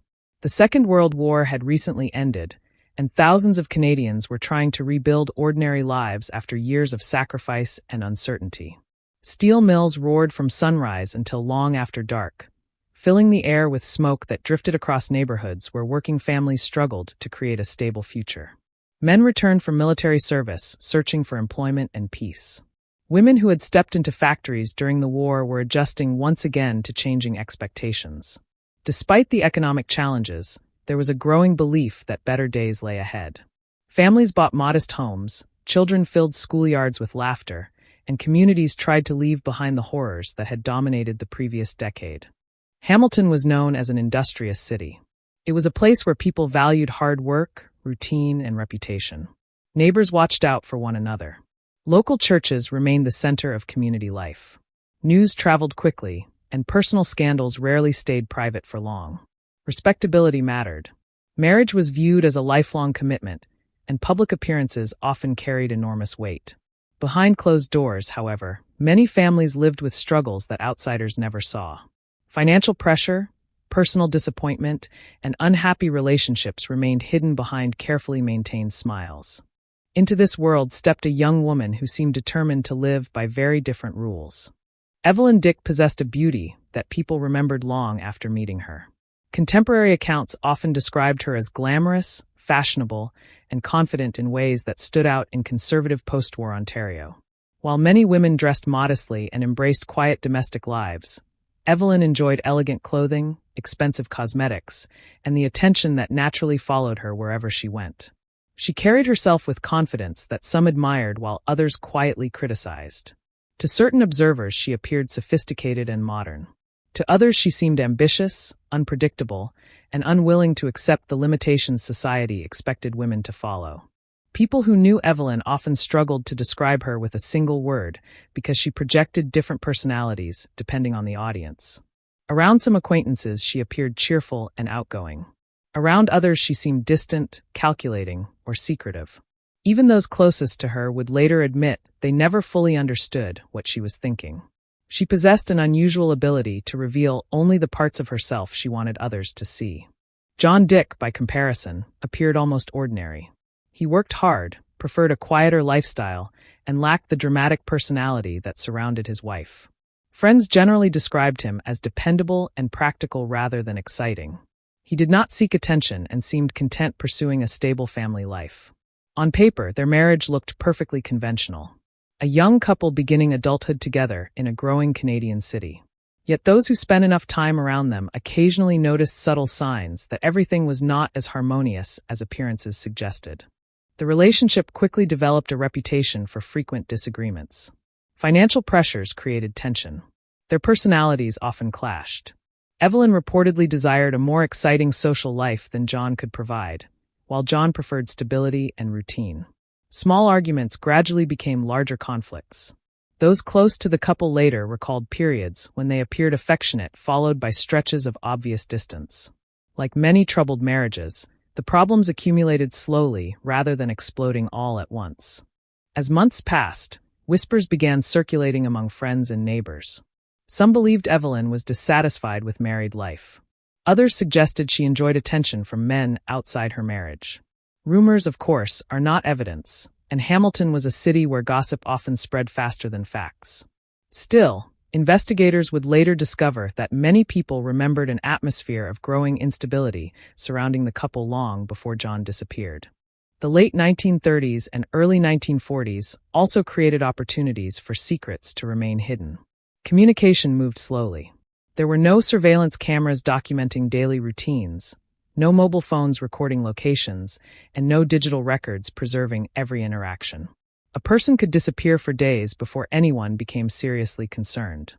The Second World War had recently ended, and thousands of Canadians were trying to rebuild ordinary lives after years of sacrifice and uncertainty. Steel mills roared from sunrise until long after dark, filling the air with smoke that drifted across neighborhoods where working families struggled to create a stable future. Men returned from military service, searching for employment and peace. Women who had stepped into factories during the war were adjusting once again to changing expectations. Despite the economic challenges, there was a growing belief that better days lay ahead. Families bought modest homes, children filled schoolyards with laughter, and communities tried to leave behind the horrors that had dominated the previous decade. Hamilton was known as an industrious city. It was a place where people valued hard work, routine, and reputation. Neighbors watched out for one another. Local churches remained the center of community life. News traveled quickly, and personal scandals rarely stayed private for long. Respectability mattered. Marriage was viewed as a lifelong commitment, and public appearances often carried enormous weight. Behind closed doors, however, many families lived with struggles that outsiders never saw. Financial pressure, personal disappointment, and unhappy relationships remained hidden behind carefully maintained smiles. Into this world stepped a young woman who seemed determined to live by very different rules. Evelyn Dick possessed a beauty that people remembered long after meeting her. Contemporary accounts often described her as glamorous, fashionable, and confident in ways that stood out in conservative post-war Ontario. While many women dressed modestly and embraced quiet domestic lives, Evelyn enjoyed elegant clothing, expensive cosmetics, and the attention that naturally followed her wherever she went. She carried herself with confidence that some admired while others quietly criticized. To certain observers, she appeared sophisticated and modern. To others, she seemed ambitious, unpredictable, and unwilling to accept the limitations society expected women to follow. People who knew Evelyn often struggled to describe her with a single word because she projected different personalities depending on the audience. Around some acquaintances, she appeared cheerful and outgoing. Around others, she seemed distant, calculating, or secretive. Even those closest to her would later admit they never fully understood what she was thinking. She possessed an unusual ability to reveal only the parts of herself she wanted others to see. John Dick, by comparison, appeared almost ordinary. He worked hard, preferred a quieter lifestyle, and lacked the dramatic personality that surrounded his wife. Friends generally described him as dependable and practical rather than exciting. He did not seek attention and seemed content pursuing a stable family life. On paper, their marriage looked perfectly conventional. A young couple beginning adulthood together in a growing Canadian city. Yet those who spent enough time around them occasionally noticed subtle signs that everything was not as harmonious as appearances suggested. The relationship quickly developed a reputation for frequent disagreements. Financial pressures created tension. Their personalities often clashed. Evelyn reportedly desired a more exciting social life than John could provide, while John preferred stability and routine. Small arguments gradually became larger conflicts. Those close to the couple later recalled periods when they appeared affectionate, followed by stretches of obvious distance. Like many troubled marriages, the problems accumulated slowly rather than exploding all at once. As months passed, whispers began circulating among friends and neighbors. Some believed Evelyn was dissatisfied with married life. Others suggested she enjoyed attention from men outside her marriage. Rumors, of course, are not evidence, and Hamilton was a city where gossip often spread faster than facts. Still, investigators would later discover that many people remembered an atmosphere of growing instability surrounding the couple long before John disappeared. The late 1930s and early 1940s also created opportunities for secrets to remain hidden. Communication moved slowly. There were no surveillance cameras documenting daily routines, no mobile phones recording locations, and no digital records preserving every interaction. A person could disappear for days before anyone became seriously concerned.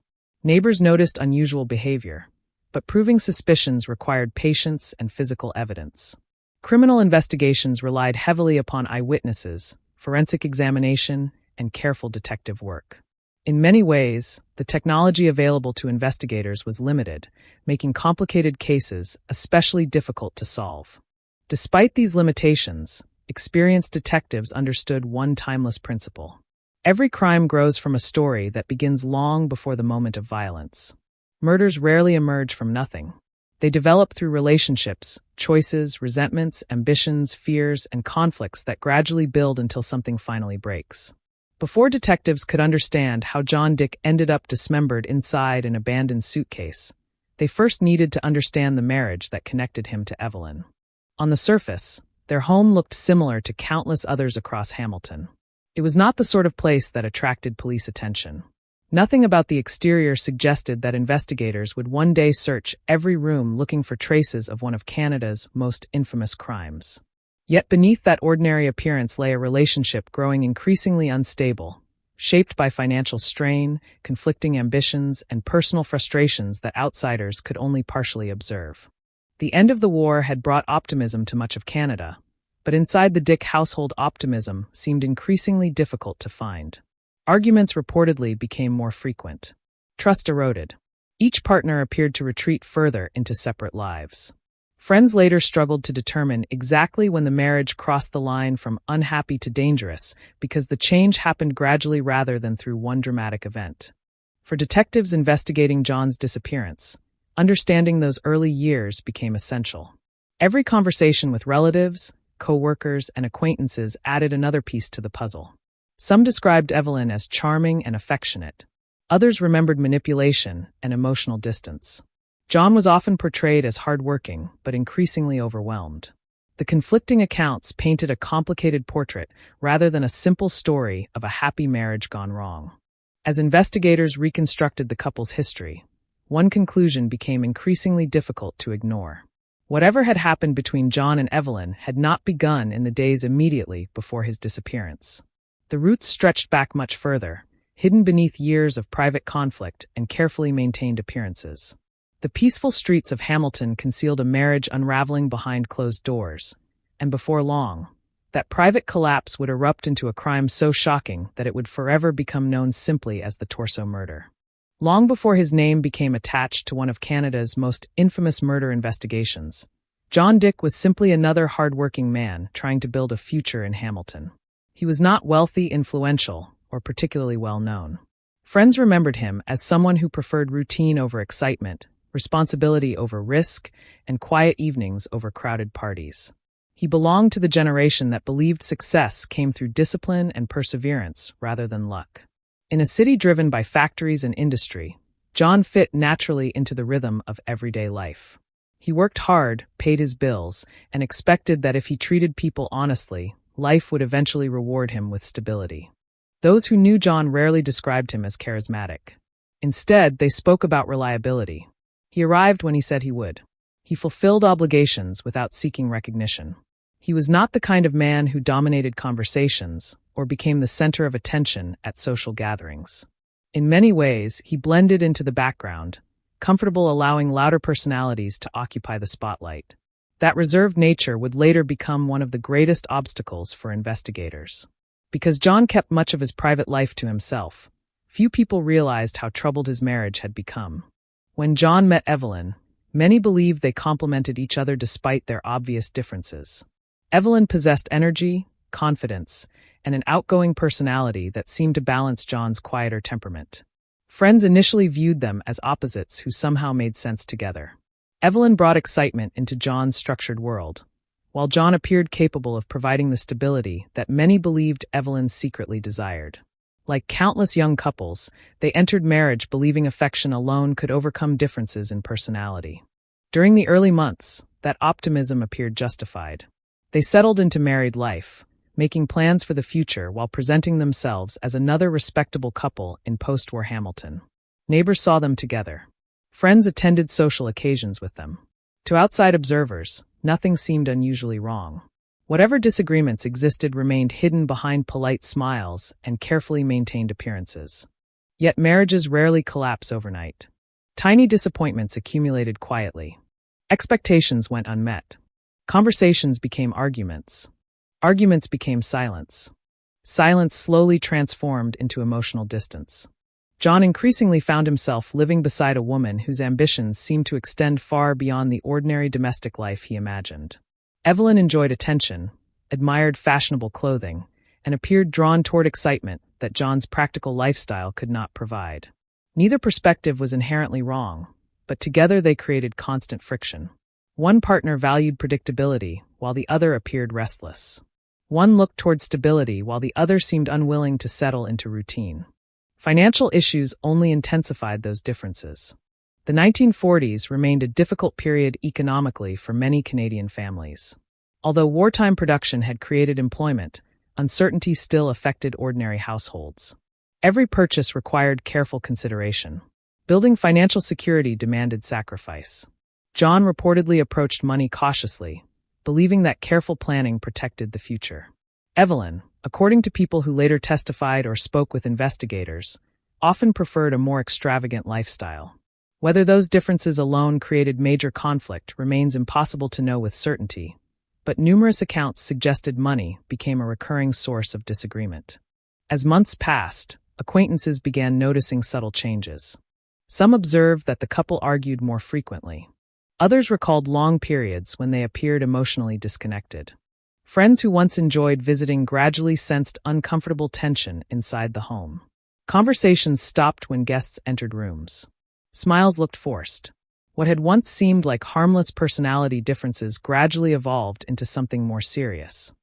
Neighbors noticed unusual behavior, but proving suspicions required patience and physical evidence. Criminal investigations relied heavily upon eyewitnesses, forensic examination, and careful detective work. In many ways, the technology available to investigators was limited, making complicated cases especially difficult to solve. Despite these limitations, experienced detectives understood one timeless principle. Every crime grows from a story that begins long before the moment of violence. Murders rarely emerge from nothing. They develop through relationships, choices, resentments, ambitions, fears, and conflicts that gradually build until something finally breaks. Before detectives could understand how John Dick ended up dismembered inside an abandoned suitcase, they first needed to understand the marriage that connected him to Evelyn. On the surface, their home looked similar to countless others across Hamilton. It was not the sort of place that attracted police attention. Nothing about the exterior suggested that investigators would one day search every room looking for traces of one of Canada's most infamous crimes. Yet beneath that ordinary appearance lay a relationship growing increasingly unstable, shaped by financial strain, conflicting ambitions, and personal frustrations that outsiders could only partially observe. The end of the war had brought optimism to much of Canada, but inside the Dick household optimism seemed increasingly difficult to find. Arguments reportedly became more frequent. Trust eroded. Each partner appeared to retreat further into separate lives. Friends later struggled to determine exactly when the marriage crossed the line from unhappy to dangerous, because the change happened gradually rather than through one dramatic event. For detectives investigating John's disappearance, understanding those early years became essential. Every conversation with relatives, co-workers, and acquaintances added another piece to the puzzle. Some described Evelyn as charming and affectionate. Others remembered manipulation and emotional distance. John was often portrayed as hardworking, but increasingly overwhelmed. The conflicting accounts painted a complicated portrait rather than a simple story of a happy marriage gone wrong. As investigators reconstructed the couple's history, one conclusion became increasingly difficult to ignore. Whatever had happened between John and Evelyn had not begun in the days immediately before his disappearance. The roots stretched back much further, hidden beneath years of private conflict and carefully maintained appearances. The peaceful streets of Hamilton concealed a marriage unraveling behind closed doors, and before long, that private collapse would erupt into a crime so shocking that it would forever become known simply as the Torso murder. Long before his name became attached to one of Canada's most infamous murder investigations, John Dick was simply another hard-working man trying to build a future in Hamilton. He was not wealthy, influential, or particularly well-known. Friends remembered him as someone who preferred routine over excitement, responsibility over risk, and quiet evenings over crowded parties. He belonged to the generation that believed success came through discipline and perseverance rather than luck. In a city driven by factories and industry, John fit naturally into the rhythm of everyday life. He worked hard, paid his bills, and expected that if he treated people honestly, life would eventually reward him with stability. Those who knew John rarely described him as charismatic. Instead, they spoke about reliability. He arrived when he said he would. He fulfilled obligations without seeking recognition. He was not the kind of man who dominated conversations or became the center of attention at social gatherings. In many ways, he blended into the background, comfortable allowing louder personalities to occupy the spotlight. That reserved nature would later become one of the greatest obstacles for investigators. Because John kept much of his private life to himself, few people realized how troubled his marriage had become. When John met Evelyn, many believed they complemented each other despite their obvious differences. Evelyn possessed energy, confidence, and an outgoing personality that seemed to balance John's quieter temperament. Friends initially viewed them as opposites who somehow made sense together. Evelyn brought excitement into John's structured world, while John appeared capable of providing the stability that many believed Evelyn secretly desired. Like countless young couples, they entered marriage believing affection alone could overcome differences in personality. During the early months, that optimism appeared justified. They settled into married life, making plans for the future while presenting themselves as another respectable couple in post-war Hamilton. Neighbors saw them together. Friends attended social occasions with them. To outside observers, nothing seemed unusually wrong. Whatever disagreements existed remained hidden behind polite smiles and carefully maintained appearances. Yet marriages rarely collapse overnight. Tiny disappointments accumulated quietly. Expectations went unmet. Conversations became arguments. Arguments became silence. Silence slowly transformed into emotional distance. John increasingly found himself living beside a woman whose ambitions seemed to extend far beyond the ordinary domestic life he imagined. Evelyn enjoyed attention, admired fashionable clothing, and appeared drawn toward excitement that John's practical lifestyle could not provide. Neither perspective was inherently wrong, but together they created constant friction. One partner valued predictability, while the other appeared restless. One looked toward stability, while the other seemed unwilling to settle into routine. Financial issues only intensified those differences. The 1940s remained a difficult period economically for many Canadian families. Although wartime production had created employment, uncertainty still affected ordinary households. Every purchase required careful consideration. Building financial security demanded sacrifice. John reportedly approached money cautiously, believing that careful planning protected the future. Evelyn, according to people who later testified or spoke with investigators, often preferred a more extravagant lifestyle. Whether those differences alone created major conflict remains impossible to know with certainty, but numerous accounts suggested money became a recurring source of disagreement. As months passed, acquaintances began noticing subtle changes. Some observed that the couple argued more frequently. Others recalled long periods when they appeared emotionally disconnected. Friends who once enjoyed visiting gradually sensed uncomfortable tension inside the home. Conversations stopped when guests entered rooms. Smiles looked forced. What had once seemed like harmless personality differences gradually evolved into something more serious.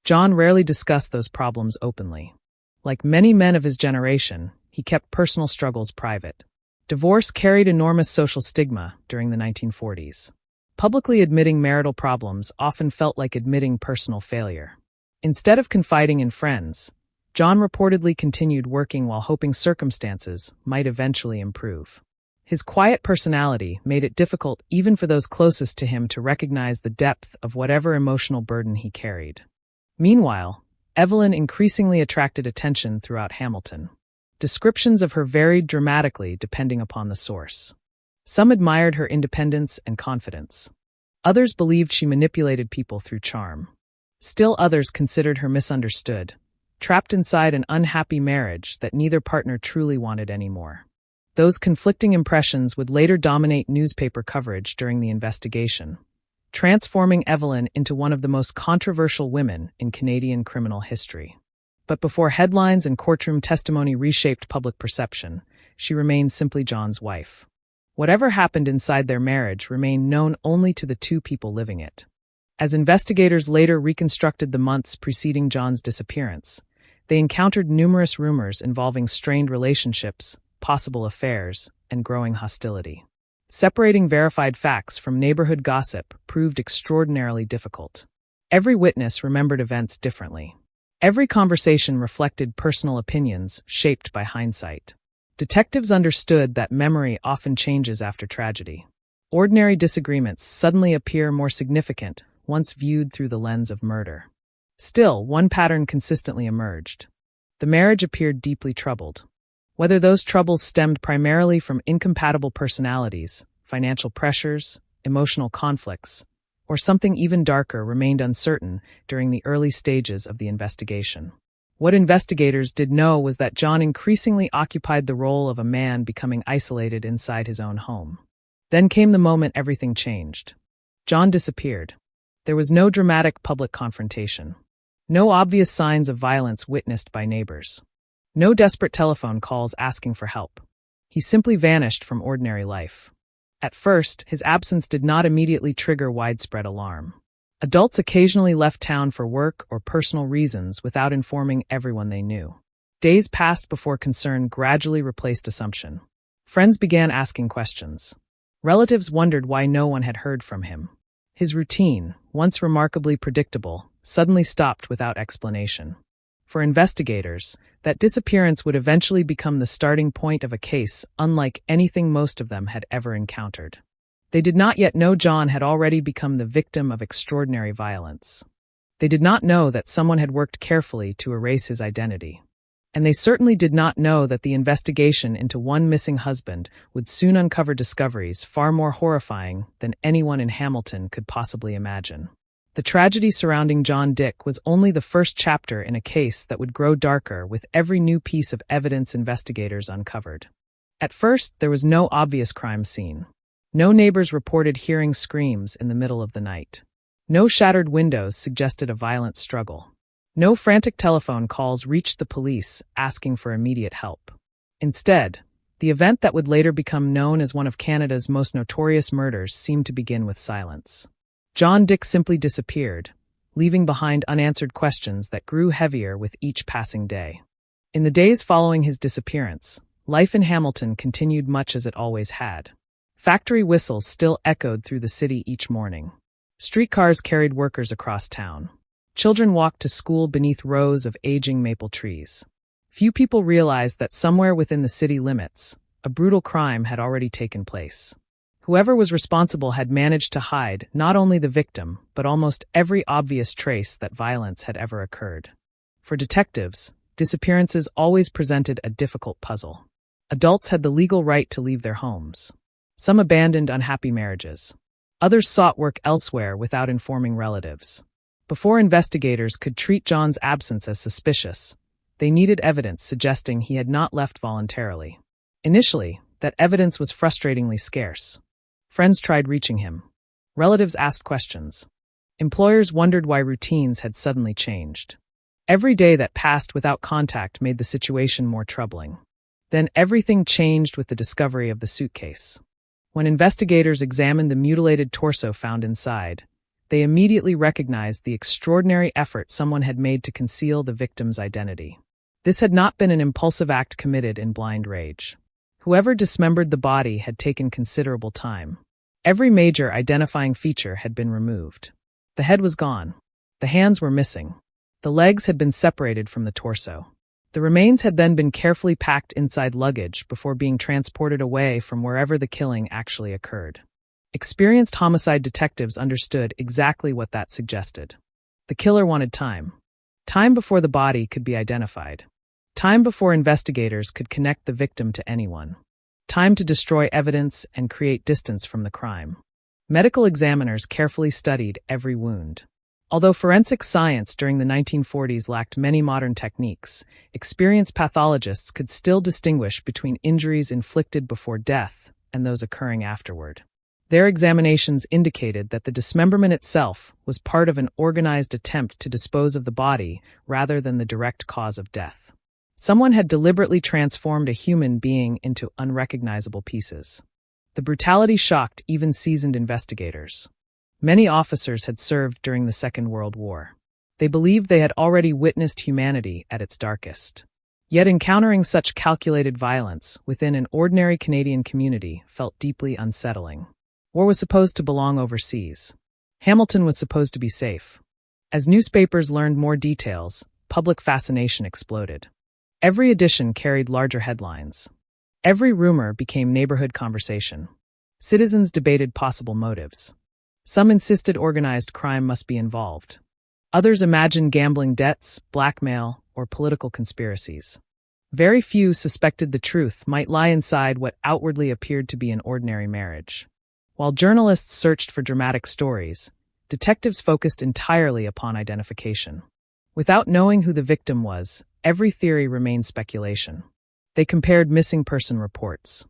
John rarely discussed those problems openly. Like many men of his generation, he kept personal struggles private. Divorce carried enormous social stigma during the 1940s. Publicly admitting marital problems often felt like admitting personal failure. Instead of confiding in friends, John reportedly continued working while hoping circumstances might eventually improve. His quiet personality made it difficult even for those closest to him to recognize the depth of whatever emotional burden he carried. Meanwhile, Evelyn increasingly attracted attention throughout Hamilton. Descriptions of her varied dramatically depending upon the source. Some admired her independence and confidence. Others believed she manipulated people through charm. Still others considered her misunderstood, trapped inside an unhappy marriage that neither partner truly wanted anymore. Those conflicting impressions would later dominate newspaper coverage during the investigation, transforming Evelyn into one of the most controversial women in Canadian criminal history. But before headlines and courtroom testimony reshaped public perception, she remained simply John's wife. Whatever happened inside their marriage remained known only to the two people living it. As investigators later reconstructed the months preceding John's disappearance, they encountered numerous rumors involving strained relationships, possible affairs, and growing hostility. Separating verified facts from neighborhood gossip proved extraordinarily difficult. Every witness remembered events differently. Every conversation reflected personal opinions shaped by hindsight. Detectives understood that memory often changes after tragedy. Ordinary disagreements suddenly appear more significant once viewed through the lens of murder. Still, one pattern consistently emerged. The marriage appeared deeply troubled. Whether those troubles stemmed primarily from incompatible personalities, financial pressures, emotional conflicts, or something even darker remained uncertain during the early stages of the investigation. What investigators did know was that John increasingly occupied the role of a man becoming isolated inside his own home. Then came the moment everything changed. John disappeared. There was no dramatic public confrontation. No obvious signs of violence witnessed by neighbors. No desperate telephone calls asking for help. He simply vanished from ordinary life. At first, his absence did not immediately trigger widespread alarm. Adults occasionally left town for work or personal reasons without informing everyone they knew. Days passed before concern gradually replaced assumption. Friends began asking questions. Relatives wondered why no one had heard from him. His routine, once remarkably predictable, suddenly stopped without explanation. For investigators, that disappearance would eventually become the starting point of a case unlike anything most of them had ever encountered. They did not yet know John had already become the victim of extraordinary violence. They did not know that someone had worked carefully to erase his identity. And they certainly did not know that the investigation into one missing husband would soon uncover discoveries far more horrifying than anyone in Hamilton could possibly imagine. The tragedy surrounding John Dick was only the first chapter in a case that would grow darker with every new piece of evidence investigators uncovered. At first, there was no obvious crime scene. No neighbors reported hearing screams in the middle of the night. No shattered windows suggested a violent struggle. No frantic telephone calls reached the police asking for immediate help. Instead, the event that would later become known as one of Canada's most notorious murders seemed to begin with silence. John Dick simply disappeared, leaving behind unanswered questions that grew heavier with each passing day. In the days following his disappearance, life in Hamilton continued much as it always had. Factory whistles still echoed through the city each morning. Streetcars carried workers across town. Children walked to school beneath rows of aging maple trees. Few people realized that somewhere within the city limits, a brutal crime had already taken place. Whoever was responsible had managed to hide not only the victim, but almost every obvious trace that violence had ever occurred. For detectives, disappearances always presented a difficult puzzle. Adults had the legal right to leave their homes. Some abandoned unhappy marriages. Others sought work elsewhere without informing relatives. Before investigators could treat John's absence as suspicious, they needed evidence suggesting he had not left voluntarily. Initially, that evidence was frustratingly scarce. Friends tried reaching him. Relatives asked questions. Employers wondered why routines had suddenly changed. Every day that passed without contact made the situation more troubling. Then everything changed with the discovery of the suitcase. When investigators examined the mutilated torso found inside, they immediately recognized the extraordinary effort someone had made to conceal the victim's identity. This had not been an impulsive act committed in blind rage. Whoever dismembered the body had taken considerable time. Every major identifying feature had been removed. The head was gone. The hands were missing. The legs had been separated from the torso. The remains had then been carefully packed inside luggage before being transported away from wherever the killing actually occurred. Experienced homicide detectives understood exactly what that suggested. The killer wanted time. Time before the body could be identified. Time before investigators could connect the victim to anyone. Time to destroy evidence and create distance from the crime. Medical examiners carefully studied every wound. Although forensic science during the 1940s lacked many modern techniques, experienced pathologists could still distinguish between injuries inflicted before death and those occurring afterward. Their examinations indicated that the dismemberment itself was part of an organized attempt to dispose of the body rather than the direct cause of death. Someone had deliberately transformed a human being into unrecognizable pieces. The brutality shocked even seasoned investigators. Many officers had served during the Second World War. They believed they had already witnessed humanity at its darkest. Yet encountering such calculated violence within an ordinary Canadian community felt deeply unsettling. War was supposed to belong overseas. Hamilton was supposed to be safe. As newspapers learned more details, public fascination exploded. Every edition carried larger headlines. Every rumor became neighborhood conversation. Citizens debated possible motives. Some insisted organized crime must be involved. Others imagined gambling debts, blackmail, or political conspiracies. Very few suspected the truth might lie inside what outwardly appeared to be an ordinary marriage. While journalists searched for dramatic stories, detectives focused entirely upon identification. Without knowing who the victim was, every theory remained speculation. They compared missing person reports.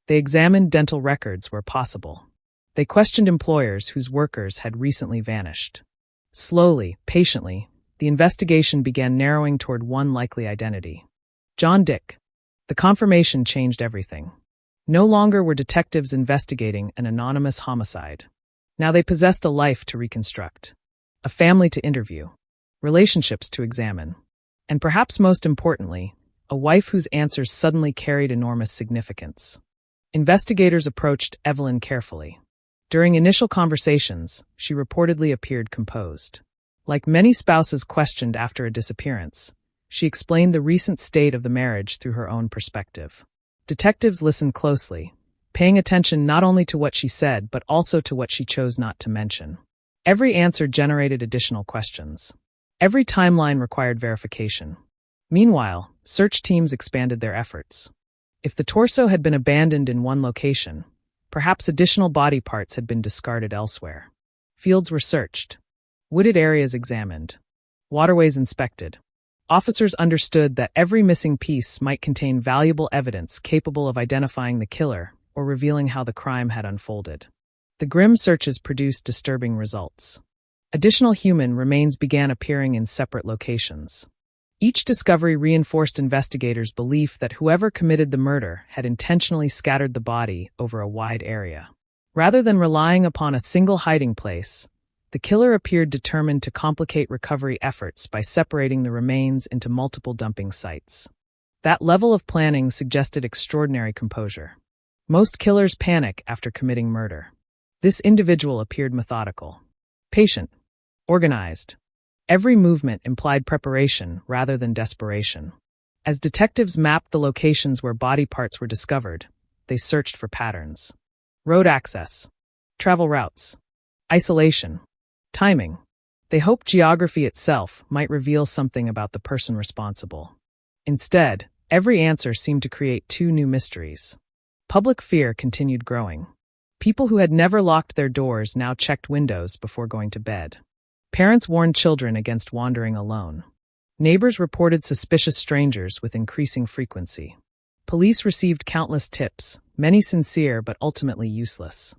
They examined dental records where possible. They questioned employers whose workers had recently vanished. Slowly, patiently, the investigation began narrowing toward one likely identity. John Dick. The confirmation changed everything. No longer were detectives investigating an anonymous homicide. Now they possessed a life to reconstruct, a family to interview, relationships to examine, and perhaps most importantly, a wife whose answers suddenly carried enormous significance. Investigators approached Evelyn carefully. During initial conversations, she reportedly appeared composed. Like many spouses questioned after a disappearance, she explained the recent state of the marriage through her own perspective. Detectives listened closely, paying attention not only to what she said but also to what she chose not to mention. Every answer generated additional questions. Every timeline required verification. Meanwhile, search teams expanded their efforts. If the torso had been abandoned in one location, perhaps additional body parts had been discarded elsewhere. Fields were searched, wooded areas examined, waterways inspected. Officers understood that every missing piece might contain valuable evidence capable of identifying the killer or revealing how the crime had unfolded. The grim searches produced disturbing results. Additional human remains began appearing in separate locations. Each discovery reinforced investigators' belief that whoever committed the murder had intentionally scattered the body over a wide area. Rather than relying upon a single hiding place, the killer appeared determined to complicate recovery efforts by separating the remains into multiple dumping sites. That level of planning suggested extraordinary composure. Most killers panic after committing murder. This individual appeared methodical, patient, organized. Every movement implied preparation rather than desperation. As detectives mapped the locations where body parts were discovered, they searched for patterns. Road access, travel routes, isolation, timing. They hoped geography itself might reveal something about the person responsible. Instead, every answer seemed to create two new mysteries. Public fear continued growing. People who had never locked their doors now checked windows before going to bed. Parents warned children against wandering alone. Neighbors reported suspicious strangers with increasing frequency. Police received countless tips, many sincere but ultimately useless.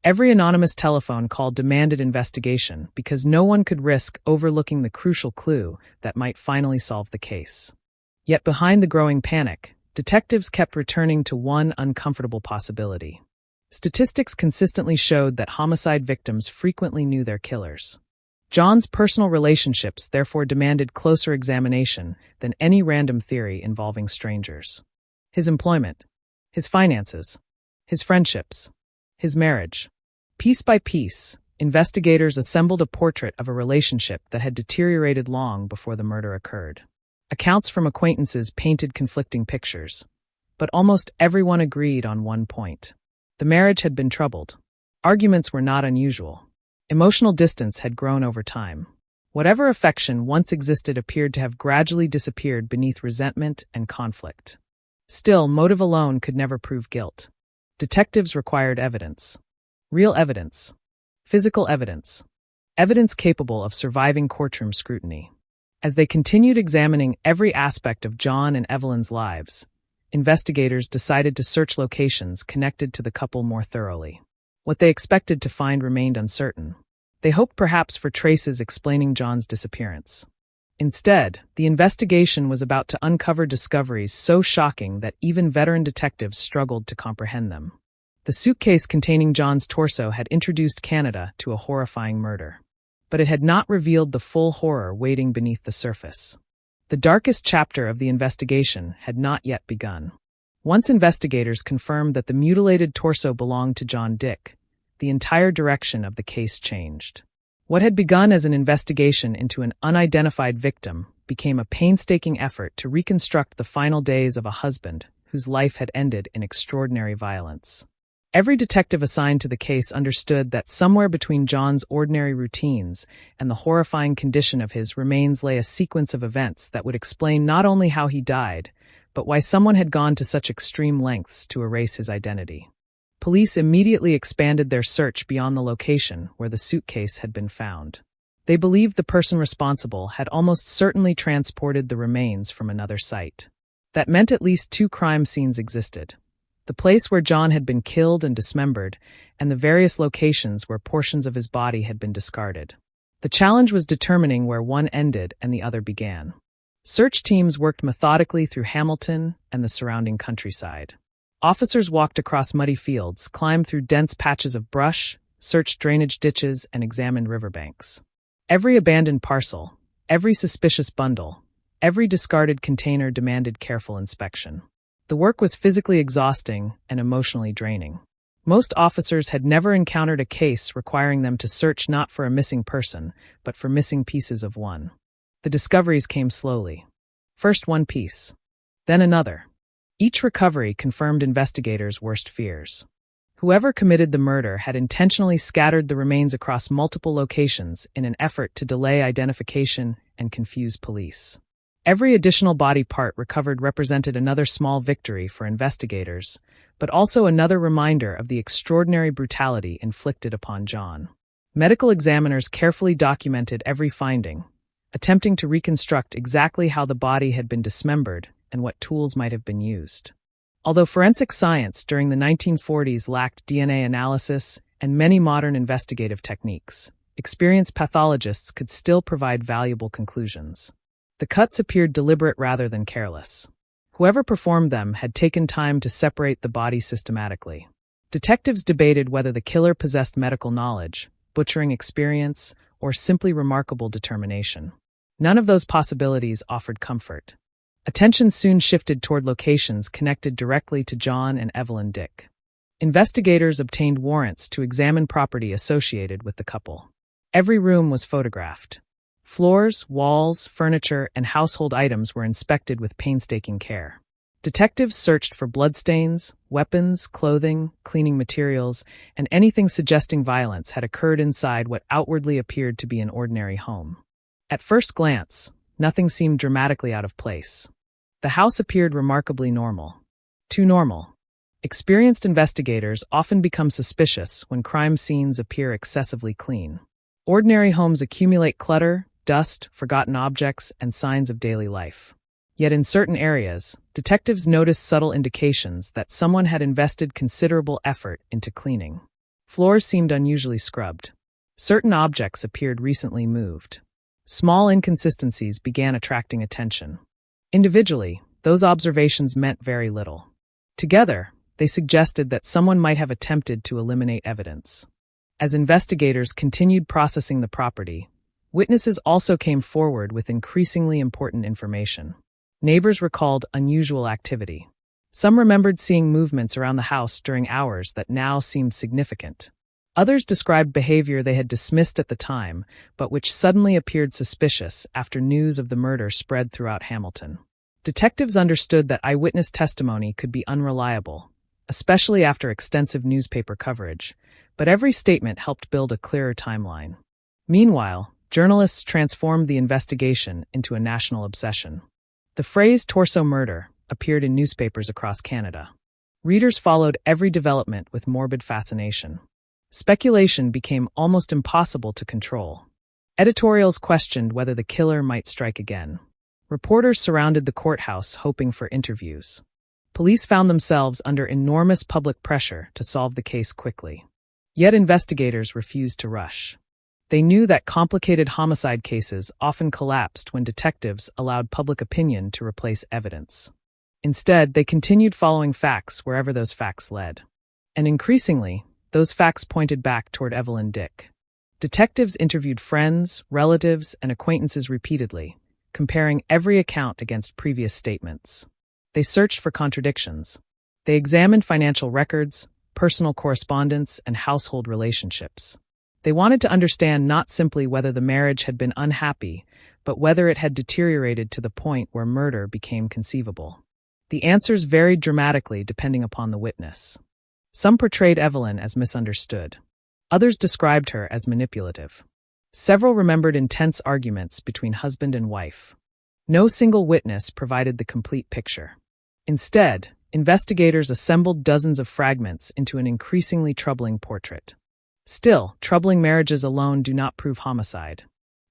Every anonymous telephone call demanded investigation because no one could risk overlooking the crucial clue that might finally solve the case. Yet behind the growing panic, detectives kept returning to one uncomfortable possibility. Statistics consistently showed that homicide victims frequently knew their killers. John's personal relationships therefore demanded closer examination than any random theory involving strangers. His employment, his finances, his friendships, his marriage. Piece by piece, investigators assembled a portrait of a relationship that had deteriorated long before the murder occurred. Accounts from acquaintances painted conflicting pictures, but almost everyone agreed on one point. The marriage had been troubled. Arguments were not unusual. Emotional distance had grown over time. Whatever affection once existed appeared to have gradually disappeared beneath resentment and conflict. Still, motive alone could never prove guilt. Detectives required evidence. Real evidence. Physical evidence. Evidence capable of surviving courtroom scrutiny. As they continued examining every aspect of John and Evelyn's lives, investigators decided to search locations connected to the couple more thoroughly. What they expected to find remained uncertain. They hoped perhaps for traces explaining John's disappearance. Instead, the investigation was about to uncover discoveries so shocking that even veteran detectives struggled to comprehend them. The suitcase containing John's torso had introduced Canada to a horrifying murder. But it had not revealed the full horror waiting beneath the surface. The darkest chapter of the investigation had not yet begun. Once investigators confirmed that the mutilated torso belonged to John Dick, the entire direction of the case changed. What had begun as an investigation into an unidentified victim became a painstaking effort to reconstruct the final days of a husband whose life had ended in extraordinary violence. Every detective assigned to the case understood that somewhere between John's ordinary routines and the horrifying condition of his remains lay a sequence of events that would explain not only how he died, but why someone had gone to such extreme lengths to erase his identity. Police immediately expanded their search beyond the location where the suitcase had been found. They believed the person responsible had almost certainly transported the remains from another site. That meant at least two crime scenes existed: the place where John had been killed and dismembered, and the various locations where portions of his body had been discarded. The challenge was determining where one ended and the other began. Search teams worked methodically through Hamilton and the surrounding countryside. Officers walked across muddy fields, climbed through dense patches of brush, searched drainage ditches, and examined riverbanks. Every abandoned parcel, every suspicious bundle, every discarded container demanded careful inspection. The work was physically exhausting and emotionally draining. Most officers had never encountered a case requiring them to search not for a missing person, but for missing pieces of one. The discoveries came slowly. First one piece, then another. Each recovery confirmed investigators' worst fears. Whoever committed the murder had intentionally scattered the remains across multiple locations in an effort to delay identification and confuse police. Every additional body part recovered represented another small victory for investigators, but also another reminder of the extraordinary brutality inflicted upon John. Medical examiners carefully documented every finding, attempting to reconstruct exactly how the body had been dismembered and what tools might have been used. Although forensic science during the 1940s lacked DNA analysis and many modern investigative techniques, experienced pathologists could still provide valuable conclusions. The cuts appeared deliberate rather than careless. Whoever performed them had taken time to separate the body systematically. Detectives debated whether the killer possessed medical knowledge, butchering experience, or simply remarkable determination. None of those possibilities offered comfort. Attention soon shifted toward locations connected directly to John and Evelyn Dick. Investigators obtained warrants to examine property associated with the couple. Every room was photographed. Floors, walls, furniture, and household items were inspected with painstaking care. Detectives searched for bloodstains, weapons, clothing, cleaning materials, and anything suggesting violence had occurred inside what outwardly appeared to be an ordinary home. At first glance, nothing seemed dramatically out of place. The house appeared remarkably normal. Too normal. Experienced investigators often become suspicious when crime scenes appear excessively clean. Ordinary homes accumulate clutter, dust, forgotten objects, and signs of daily life. Yet in certain areas, detectives noticed subtle indications that someone had invested considerable effort into cleaning. Floors seemed unusually scrubbed. Certain objects appeared recently moved. Small inconsistencies began attracting attention. Individually, those observations meant very little. Together, they suggested that someone might have attempted to eliminate evidence. As investigators continued processing the property, witnesses also came forward with increasingly important information. Neighbors recalled unusual activity. Some remembered seeing movements around the house during hours that now seemed significant. Others described behavior they had dismissed at the time, but which suddenly appeared suspicious after news of the murder spread throughout Hamilton. Detectives understood that eyewitness testimony could be unreliable, especially after extensive newspaper coverage, but every statement helped build a clearer timeline. Meanwhile, journalists transformed the investigation into a national obsession. The phrase torso murder appeared in newspapers across Canada. Readers followed every development with morbid fascination. Speculation became almost impossible to control. Editorials questioned whether the killer might strike again. Reporters surrounded the courthouse hoping for interviews. Police found themselves under enormous public pressure to solve the case quickly. Yet investigators refused to rush. They knew that complicated homicide cases often collapsed when detectives allowed public opinion to replace evidence. Instead, they continued following facts wherever those facts led. And increasingly, those facts pointed back toward Evelyn Dick. Detectives interviewed friends, relatives, and acquaintances repeatedly, comparing every account against previous statements. They searched for contradictions. They examined financial records, personal correspondence, and household relationships. They wanted to understand not simply whether the marriage had been unhappy, but whether it had deteriorated to the point where murder became conceivable. The answers varied dramatically depending upon the witness. Some portrayed Evelyn as misunderstood. Others described her as manipulative. Several remembered intense arguments between husband and wife. No single witness provided the complete picture. Instead, investigators assembled dozens of fragments into an increasingly troubling portrait. Still, troubling marriages alone do not prove homicide.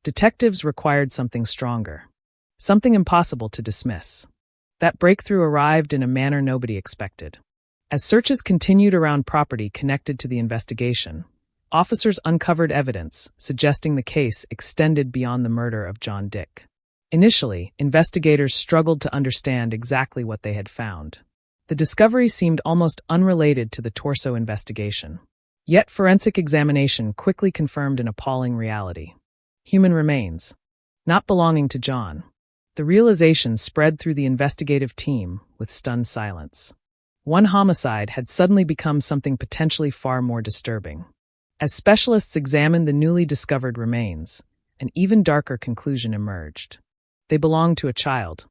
Detectives required something stronger, something impossible to dismiss. That breakthrough arrived in a manner nobody expected. As searches continued around property connected to the investigation, officers uncovered evidence suggesting the case extended beyond the murder of John Dick. Initially, investigators struggled to understand exactly what they had found. The discovery seemed almost unrelated to the torso investigation. Yet forensic examination quickly confirmed an appalling reality. Human remains, not belonging to John. The realization spread through the investigative team with stunned silence. One homicide had suddenly become something potentially far more disturbing. As specialists examined the newly discovered remains, an even darker conclusion emerged. They belonged to a child.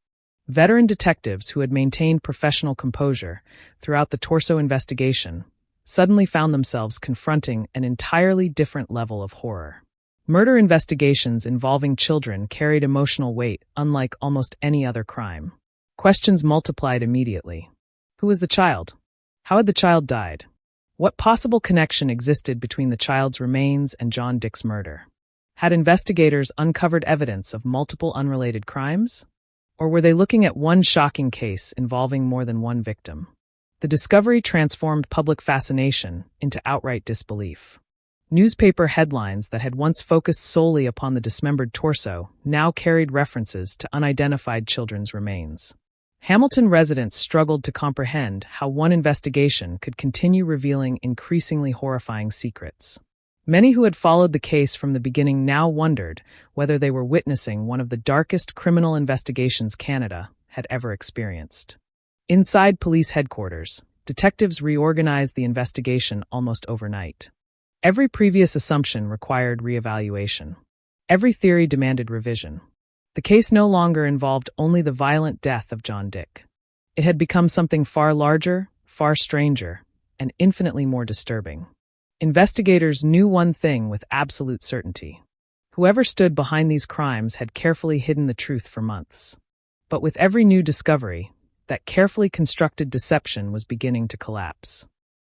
Veteran detectives who had maintained professional composure throughout the torso investigation suddenly found themselves confronting an entirely different level of horror. Murder investigations involving children carried emotional weight, unlike almost any other crime. Questions multiplied immediately. Who was the child? How had the child died? What possible connection existed between the child's remains and John Dick's murder? Had investigators uncovered evidence of multiple unrelated crimes? Or were they looking at one shocking case involving more than one victim? The discovery transformed public fascination into outright disbelief. Newspaper headlines that had once focused solely upon the dismembered torso now carried references to unidentified children's remains. Hamilton residents struggled to comprehend how one investigation could continue revealing increasingly horrifying secrets. Many who had followed the case from the beginning now wondered whether they were witnessing one of the darkest criminal investigations Canada had ever experienced. Inside police headquarters, detectives reorganized the investigation almost overnight. Every previous assumption required reevaluation. Every theory demanded revision. The case no longer involved only the violent death of John Dick. It had become something far larger, far stranger, and infinitely more disturbing. Investigators knew one thing with absolute certainty. Whoever stood behind these crimes had carefully hidden the truth for months. But with every new discovery, that carefully constructed deception was beginning to collapse.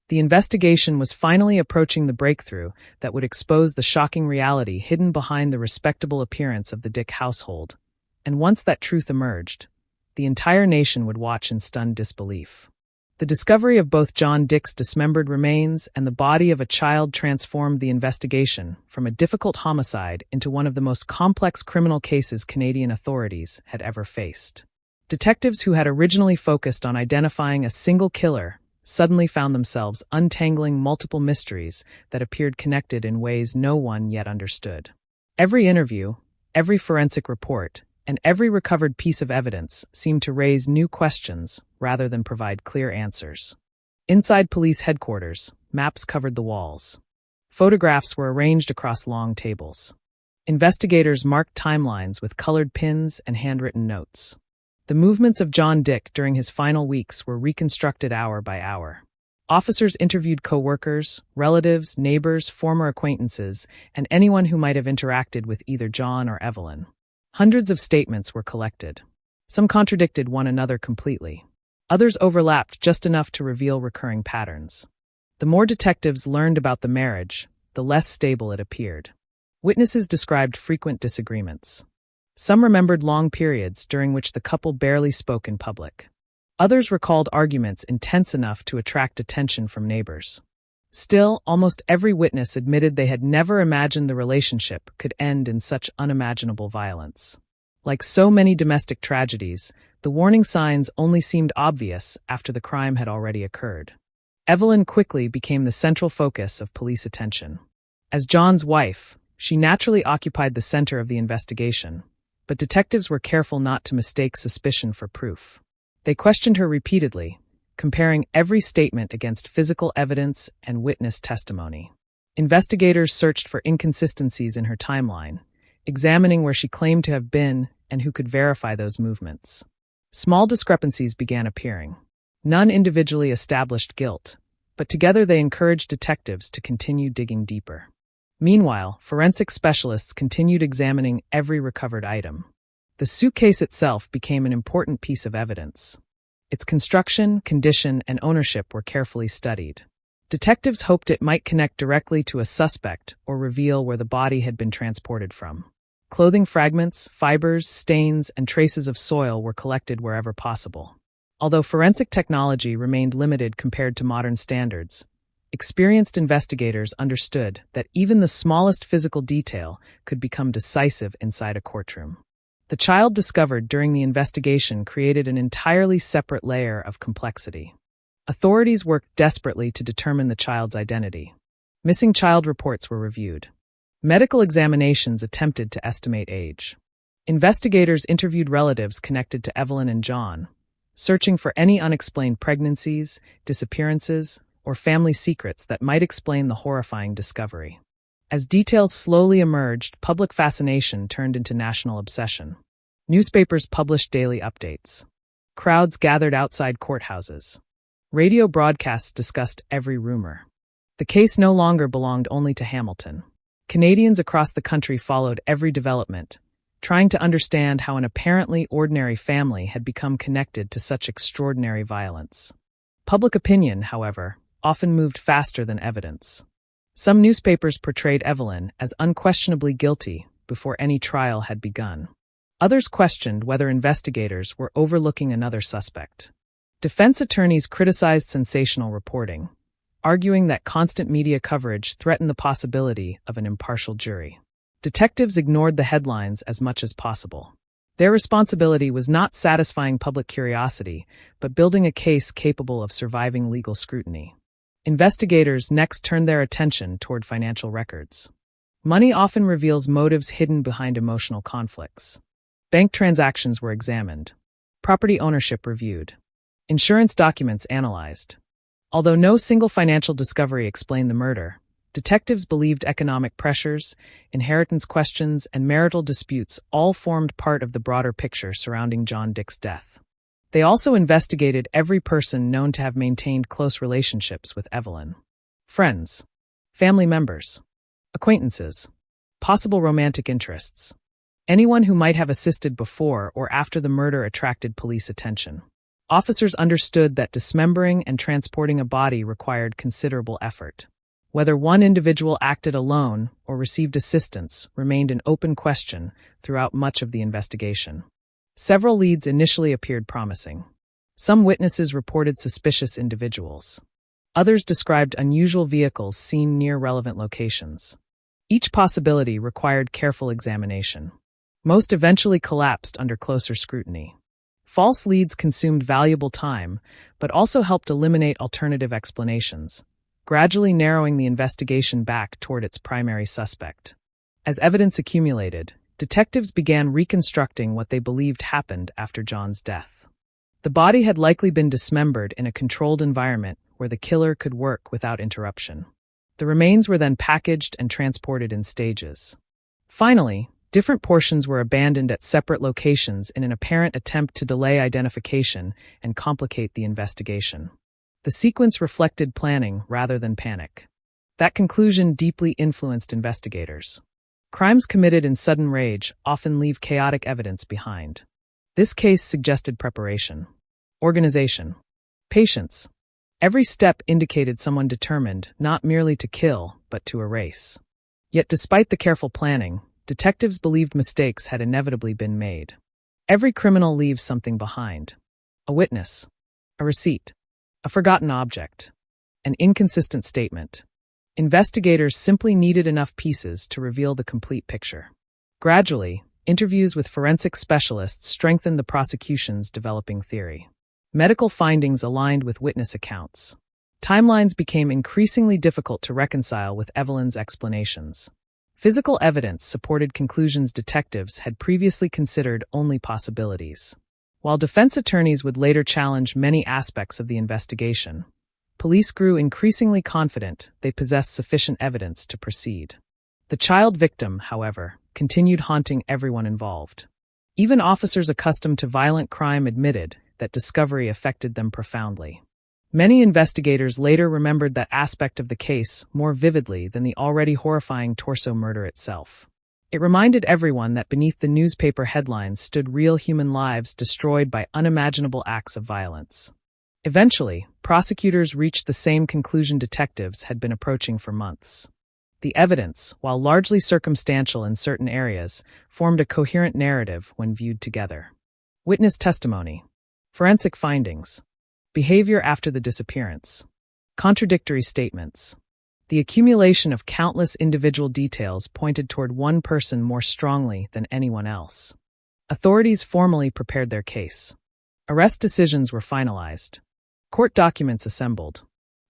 The investigation was finally approaching the breakthrough that would expose the shocking reality hidden behind the respectable appearance of the Dick household. And once that truth emerged, the entire nation would watch in stunned disbelief. The discovery of both John Dick's dismembered remains and the body of a child transformed the investigation from a difficult homicide into one of the most complex criminal cases Canadian authorities had ever faced. Detectives who had originally focused on identifying a single killer suddenly found themselves untangling multiple mysteries that appeared connected in ways no one yet understood. Every interview, every forensic report, and every recovered piece of evidence seemed to raise new questions rather than provide clear answers. Inside police headquarters, maps covered the walls. Photographs were arranged across long tables. Investigators marked timelines with colored pins and handwritten notes. The movements of John Dick during his final weeks were reconstructed hour by hour. Officers interviewed co-workers, relatives, neighbors, former acquaintances, and anyone who might have interacted with either John or Evelyn. Hundreds of statements were collected. Some contradicted one another completely. Others overlapped just enough to reveal recurring patterns. The more detectives learned about the marriage, the less stable it appeared. Witnesses described frequent disagreements. Some remembered long periods during which the couple barely spoke in public. Others recalled arguments intense enough to attract attention from neighbors. Still, almost every witness admitted they had never imagined the relationship could end in such unimaginable violence. Like so many domestic tragedies, the warning signs only seemed obvious after the crime had already occurred. Evelyn quickly became the central focus of police attention. As John's wife, she naturally occupied the center of the investigation, but detectives were careful not to mistake suspicion for proof. They questioned her repeatedly, comparing every statement against physical evidence and witness testimony. Investigators searched for inconsistencies in her timeline, examining where she claimed to have been and who could verify those movements. Small discrepancies began appearing. None individually established guilt, but together they encouraged detectives to continue digging deeper. Meanwhile, forensic specialists continued examining every recovered item. The suitcase itself became an important piece of evidence. Its construction, condition, and ownership were carefully studied. Detectives hoped it might connect directly to a suspect or reveal where the body had been transported from. Clothing fragments, fibers, stains, and traces of soil were collected wherever possible. Although forensic technology remained limited compared to modern standards, experienced investigators understood that even the smallest physical detail could become decisive inside a courtroom. The child discovered during the investigation created an entirely separate layer of complexity. Authorities worked desperately to determine the child's identity. Missing child reports were reviewed. Medical examinations attempted to estimate age. Investigators interviewed relatives connected to Evelyn and John, searching for any unexplained pregnancies, disappearances, or family secrets that might explain the horrifying discovery. As details slowly emerged, public fascination turned into national obsession. Newspapers published daily updates. Crowds gathered outside courthouses. Radio broadcasts discussed every rumor. The case no longer belonged only to Hamilton. Canadians across the country followed every development, trying to understand how an apparently ordinary family had become connected to such extraordinary violence. Public opinion, however, often moved faster than evidence. Some newspapers portrayed Evelyn as unquestionably guilty before any trial had begun. Others questioned whether investigators were overlooking another suspect. Defense attorneys criticized sensational reporting, arguing that constant media coverage threatened the possibility of an impartial jury. Detectives ignored the headlines as much as possible. Their responsibility was not satisfying public curiosity, but building a case capable of surviving legal scrutiny. Investigators next turned their attention toward financial records. Money often reveals motives hidden behind emotional conflicts. Bank transactions were examined. Property ownership reviewed. Insurance documents analyzed. Although no single financial discovery explained the murder, detectives believed economic pressures, inheritance questions, and marital disputes all formed part of the broader picture surrounding John Dick's death. They also investigated every person known to have maintained close relationships with Evelyn. Friends, family members, acquaintances, possible romantic interests. Anyone who might have assisted before or after the murder attracted police attention. Officers understood that dismembering and transporting a body required considerable effort. Whether one individual acted alone or received assistance remained an open question throughout much of the investigation. Several leads initially appeared promising. Some witnesses reported suspicious individuals. Others described unusual vehicles seen near relevant locations. Each possibility required careful examination. Most eventually collapsed under closer scrutiny. False leads consumed valuable time, but also helped eliminate alternative explanations, gradually narrowing the investigation back toward its primary suspect. As evidence accumulated, detectives began reconstructing what they believed happened after John's death. The body had likely been dismembered in a controlled environment where the killer could work without interruption. The remains were then packaged and transported in stages. Finally, different portions were abandoned at separate locations in an apparent attempt to delay identification and complicate the investigation. The sequence reflected planning rather than panic. That conclusion deeply influenced investigators. Crimes committed in sudden rage often leave chaotic evidence behind. This case suggested preparation, organization, patience. Every step indicated someone determined not merely to kill, but to erase. Yet despite the careful planning, detectives believed mistakes had inevitably been made. Every criminal leaves something behind. A witness, a receipt, a forgotten object, an inconsistent statement. Investigators simply needed enough pieces to reveal the complete picture. Gradually, interviews with forensic specialists strengthened the prosecution's developing theory. Medical findings aligned with witness accounts. Timelines became increasingly difficult to reconcile with Evelyn's explanations. Physical evidence supported conclusions detectives had previously considered only possibilities. While defense attorneys would later challenge many aspects of the investigation, police grew increasingly confident they possessed sufficient evidence to proceed. The child victim, however, continued haunting everyone involved. Even officers accustomed to violent crime admitted that discovery affected them profoundly. Many investigators later remembered that aspect of the case more vividly than the already horrifying torso murder itself. It reminded everyone that beneath the newspaper headlines stood real human lives destroyed by unimaginable acts of violence. Eventually, prosecutors reached the same conclusion detectives had been approaching for months. The evidence, while largely circumstantial in certain areas, formed a coherent narrative when viewed together. Witness testimony, forensic findings, behavior after the disappearance, contradictory statements. The accumulation of countless individual details pointed toward one person more strongly than anyone else. Authorities formally prepared their case. Arrest decisions were finalized. Court documents assembled.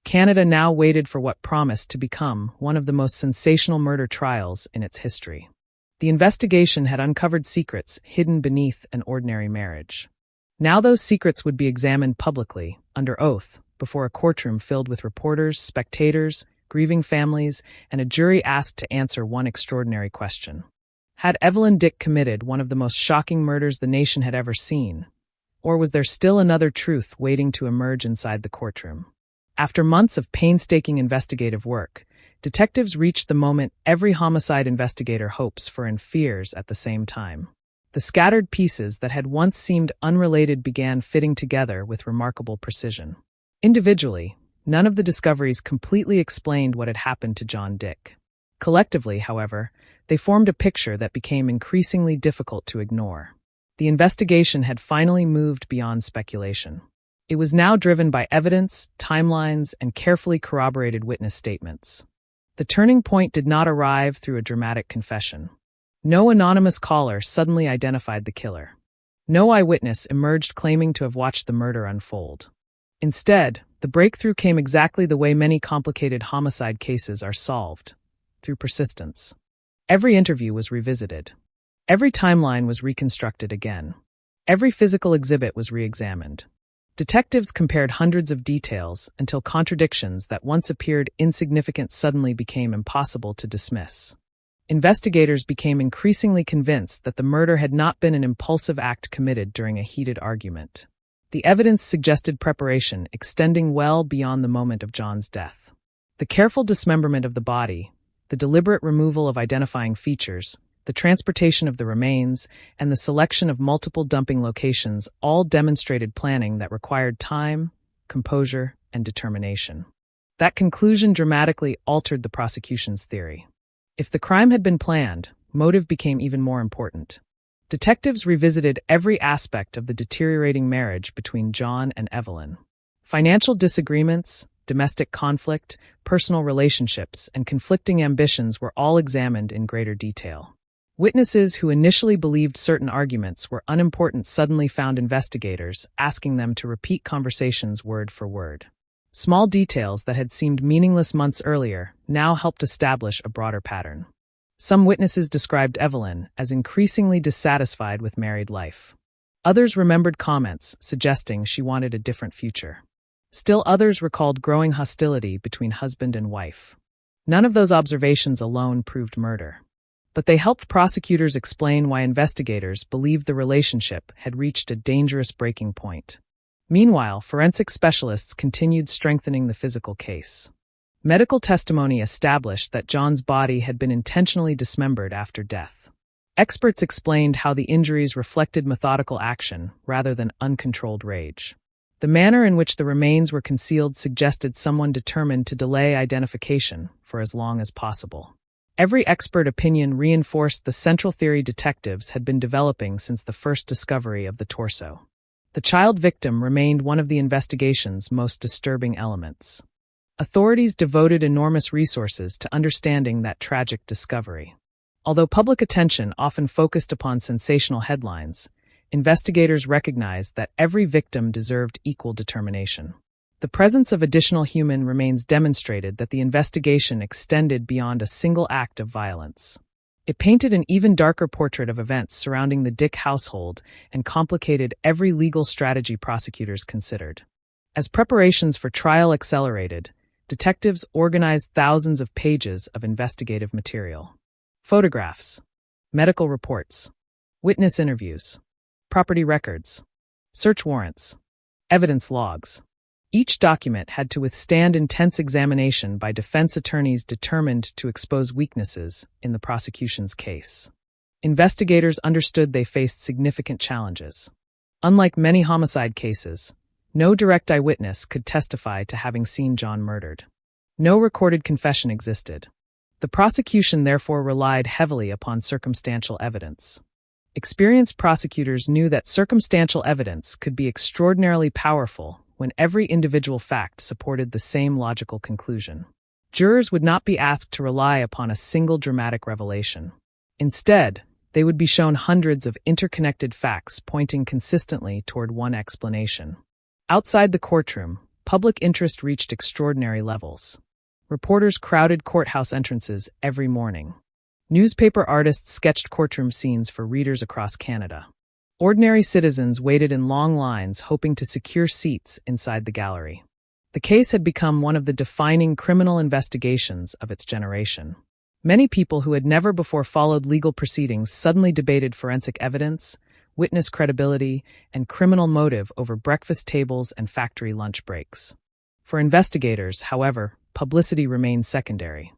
Canada now waited for what promised to become one of the most sensational murder trials in its history. The investigation had uncovered secrets hidden beneath an ordinary marriage. Now those secrets would be examined publicly, under oath, before a courtroom filled with reporters, spectators, grieving families, and a jury asked to answer one extraordinary question. Had Evelyn Dick committed one of the most shocking murders the nation had ever seen? Or was there still another truth waiting to emerge inside the courtroom? After months of painstaking investigative work, detectives reached the moment every homicide investigator hopes for and fears at the same time. The scattered pieces that had once seemed unrelated began fitting together with remarkable precision. Individually, none of the discoveries completely explained what had happened to John Dick. Collectively, however, they formed a picture that became increasingly difficult to ignore. The investigation had finally moved beyond speculation. It was now driven by evidence, timelines, and carefully corroborated witness statements. The turning point did not arrive through a dramatic confession. No anonymous caller suddenly identified the killer. No eyewitness emerged claiming to have watched the murder unfold. Instead, the breakthrough came exactly the way many complicated homicide cases are solved, through persistence. Every interview was revisited. Every timeline was reconstructed again. Every physical exhibit was re-examined. Detectives compared hundreds of details until contradictions that once appeared insignificant suddenly became impossible to dismiss. Investigators became increasingly convinced that the murder had not been an impulsive act committed during a heated argument. The evidence suggested preparation extending well beyond the moment of John's death. The careful dismemberment of the body, the deliberate removal of identifying features, the transportation of the remains, and the selection of multiple dumping locations all demonstrated planning that required time, composure, and determination. That conclusion dramatically altered the prosecution's theory. If the crime had been planned, motive became even more important. Detectives revisited every aspect of the deteriorating marriage between John and Evelyn. Financial disagreements, domestic conflict, personal relationships, and conflicting ambitions were all examined in greater detail. Witnesses who initially believed certain arguments were unimportant suddenly found investigators asking them to repeat conversations word for word. Small details that had seemed meaningless months earlier now helped establish a broader pattern. Some witnesses described Evelyn as increasingly dissatisfied with married life. Others remembered comments suggesting she wanted a different future. Still others recalled growing hostility between husband and wife. None of those observations alone proved murder, but they helped prosecutors explain why investigators believed the relationship had reached a dangerous breaking point. Meanwhile, forensic specialists continued strengthening the physical case. Medical testimony established that John's body had been intentionally dismembered after death. Experts explained how the injuries reflected methodical action rather than uncontrolled rage. The manner in which the remains were concealed suggested someone determined to delay identification for as long as possible. Every expert opinion reinforced the central theory detectives had been developing since the first discovery of the torso. The child victim remained one of the investigation's most disturbing elements. Authorities devoted enormous resources to understanding that tragic discovery. Although public attention often focused upon sensational headlines, investigators recognized that every victim deserved equal determination. The presence of additional human remains demonstrated that the investigation extended beyond a single act of violence. It painted an even darker portrait of events surrounding the Dick household and complicated every legal strategy prosecutors considered. As preparations for trial accelerated, detectives organized thousands of pages of investigative material. Photographs, medical reports, witness interviews, property records, search warrants, evidence logs. Each document had to withstand intense examination by defense attorneys determined to expose weaknesses in the prosecution's case. Investigators understood they faced significant challenges. Unlike many homicide cases, no direct eyewitness could testify to having seen John murdered. No recorded confession existed. The prosecution therefore relied heavily upon circumstantial evidence. Experienced prosecutors knew that circumstantial evidence could be extraordinarily powerful when every individual fact supported the same logical conclusion. Jurors would not be asked to rely upon a single dramatic revelation. Instead, they would be shown hundreds of interconnected facts pointing consistently toward one explanation. Outside the courtroom, public interest reached extraordinary levels. Reporters crowded courthouse entrances every morning. Newspaper artists sketched courtroom scenes for readers across Canada. Ordinary citizens waited in long lines hoping to secure seats inside the gallery. The case had become one of the defining criminal investigations of its generation. Many people who had never before followed legal proceedings suddenly debated forensic evidence, witness credibility, and criminal motive over breakfast tables and factory lunch breaks. For investigators, however, publicity remained secondary.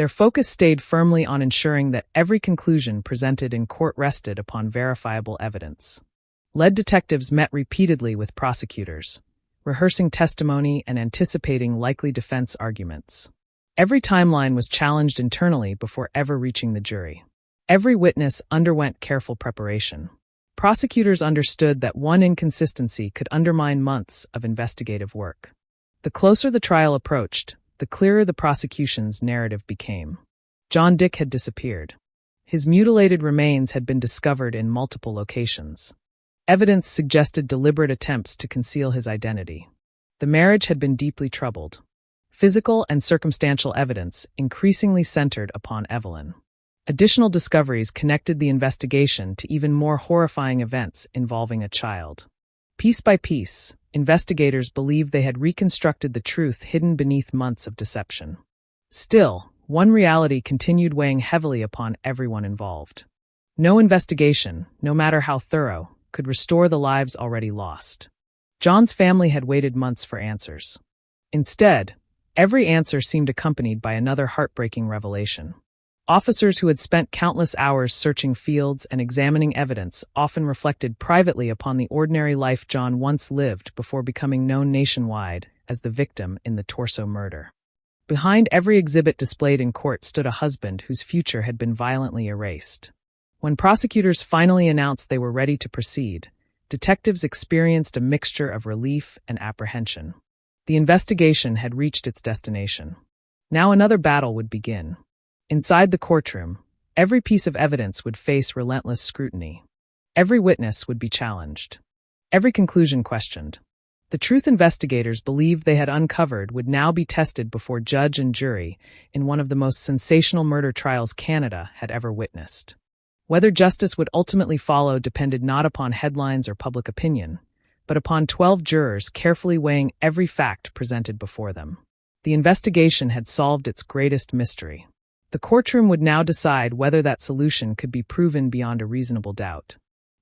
Their focus stayed firmly on ensuring that every conclusion presented in court rested upon verifiable evidence. Lead detectives met repeatedly with prosecutors, rehearsing testimony and anticipating likely defense arguments. Every timeline was challenged internally before ever reaching the jury. Every witness underwent careful preparation. Prosecutors understood that one inconsistency could undermine months of investigative work. The closer the trial approached, the clearer the prosecution's narrative became. John Dick had disappeared. His mutilated remains had been discovered in multiple locations. Evidence suggested deliberate attempts to conceal his identity. The marriage had been deeply troubled. Physical and circumstantial evidence increasingly centered upon Evelyn. Additional discoveries connected the investigation to even more horrifying events involving a child. Piece by piece, investigators believed they had reconstructed the truth hidden beneath months of deception. Still, one reality continued weighing heavily upon everyone involved. No investigation, no matter how thorough, could restore the lives already lost. John's family had waited months for answers. Instead, every answer seemed accompanied by another heartbreaking revelation. Officers who had spent countless hours searching fields and examining evidence often reflected privately upon the ordinary life John once lived before becoming known nationwide as the victim in the Torso murder. Behind every exhibit displayed in court stood a husband whose future had been violently erased. When prosecutors finally announced they were ready to proceed, detectives experienced a mixture of relief and apprehension. The investigation had reached its destination. Now another battle would begin. Inside the courtroom, every piece of evidence would face relentless scrutiny. Every witness would be challenged. Every conclusion questioned. The truth investigators believed they had uncovered would now be tested before judge and jury in one of the most sensational murder trials Canada had ever witnessed. Whether justice would ultimately follow depended not upon headlines or public opinion, but upon 12 jurors carefully weighing every fact presented before them. The investigation had solved its greatest mystery. The courtroom would now decide whether that solution could be proven beyond a reasonable doubt.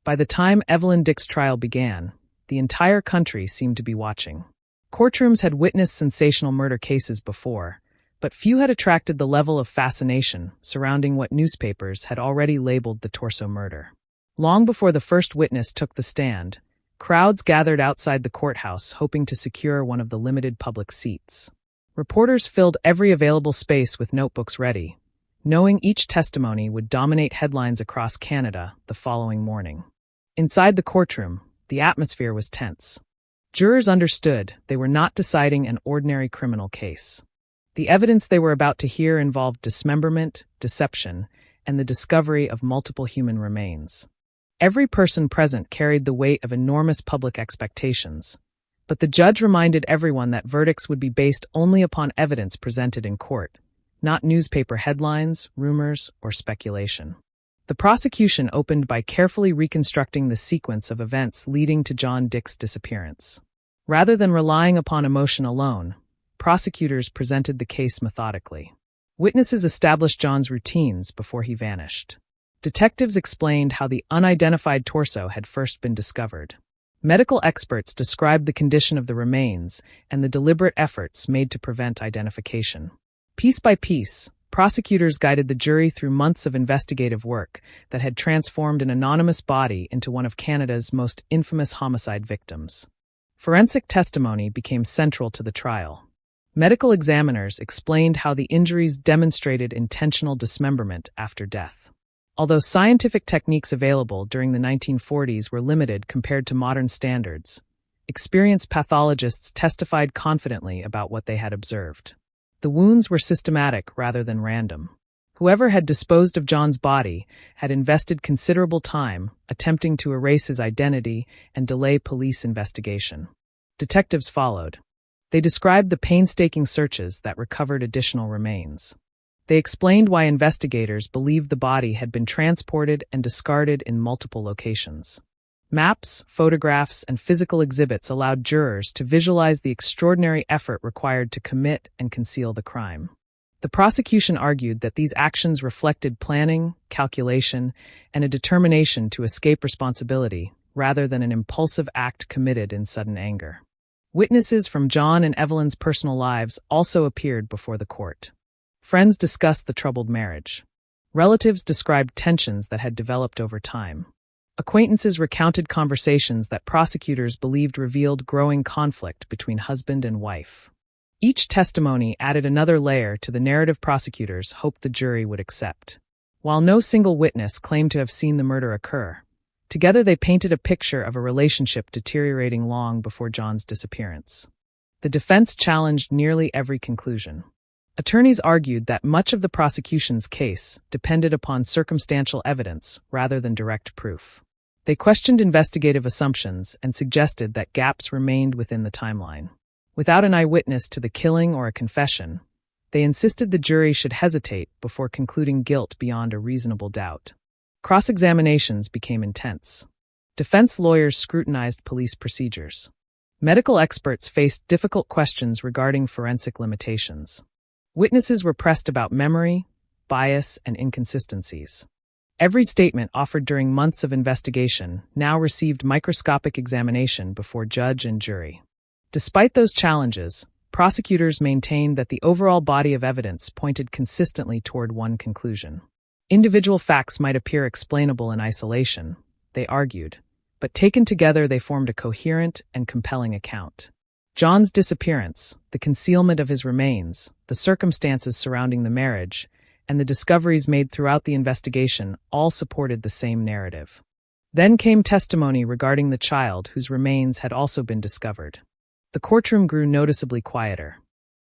By the time Evelyn Dick's trial began, the entire country seemed to be watching. Courtrooms had witnessed sensational murder cases before, but few had attracted the level of fascination surrounding what newspapers had already labeled the Torso murder. Long before the first witness took the stand, crowds gathered outside the courthouse hoping to secure one of the limited public seats. Reporters filled every available space with notebooks ready, knowing each testimony would dominate headlines across Canada the following morning. Inside the courtroom, the atmosphere was tense. Jurors understood they were not deciding an ordinary criminal case. The evidence they were about to hear involved dismemberment, deception, and the discovery of multiple human remains. Every person present carried the weight of enormous public expectations. But the judge reminded everyone that verdicts would be based only upon evidence presented in court, not newspaper headlines, rumors, or speculation. The prosecution opened by carefully reconstructing the sequence of events leading to John Dick's disappearance. Rather than relying upon emotion alone, prosecutors presented the case methodically. Witnesses established John's routines before he vanished. Detectives explained how the unidentified torso had first been discovered. Medical experts described the condition of the remains and the deliberate efforts made to prevent identification. Piece by piece, prosecutors guided the jury through months of investigative work that had transformed an anonymous body into one of Canada's most infamous homicide victims. Forensic testimony became central to the trial. Medical examiners explained how the injuries demonstrated intentional dismemberment after death. Although scientific techniques available during the 1940s were limited compared to modern standards, experienced pathologists testified confidently about what they had observed. The wounds were systematic rather than random. Whoever had disposed of John's body had invested considerable time attempting to erase his identity and delay police investigation. Detectives followed. They described the painstaking searches that recovered additional remains. They explained why investigators believed the body had been transported and discarded in multiple locations. Maps, photographs, and physical exhibits allowed jurors to visualize the extraordinary effort required to commit and conceal the crime. The prosecution argued that these actions reflected planning, calculation, and a determination to escape responsibility rather than an impulsive act committed in sudden anger. Witnesses from John and Evelyn's personal lives also appeared before the court. Friends discussed the troubled marriage. Relatives described tensions that had developed over time. Acquaintances recounted conversations that prosecutors believed revealed growing conflict between husband and wife. Each testimony added another layer to the narrative prosecutors hoped the jury would accept. While no single witness claimed to have seen the murder occur, together they painted a picture of a relationship deteriorating long before John's disappearance. The defense challenged nearly every conclusion. Attorneys argued that much of the prosecution's case depended upon circumstantial evidence rather than direct proof. They questioned investigative assumptions and suggested that gaps remained within the timeline. Without an eyewitness to the killing or a confession, they insisted the jury should hesitate before concluding guilt beyond a reasonable doubt. Cross-examinations became intense. Defense lawyers scrutinized police procedures. Medical experts faced difficult questions regarding forensic limitations. Witnesses were pressed about memory, bias, and inconsistencies. Every statement offered during months of investigation now received microscopic examination before judge and jury. Despite those challenges, prosecutors maintained that the overall body of evidence pointed consistently toward one conclusion. Individual facts might appear explainable in isolation, they argued, but taken together they formed a coherent and compelling account. John's disappearance, the concealment of his remains, the circumstances surrounding the marriage, and the discoveries made throughout the investigation all supported the same narrative. Then came testimony regarding the child whose remains had also been discovered. The courtroom grew noticeably quieter.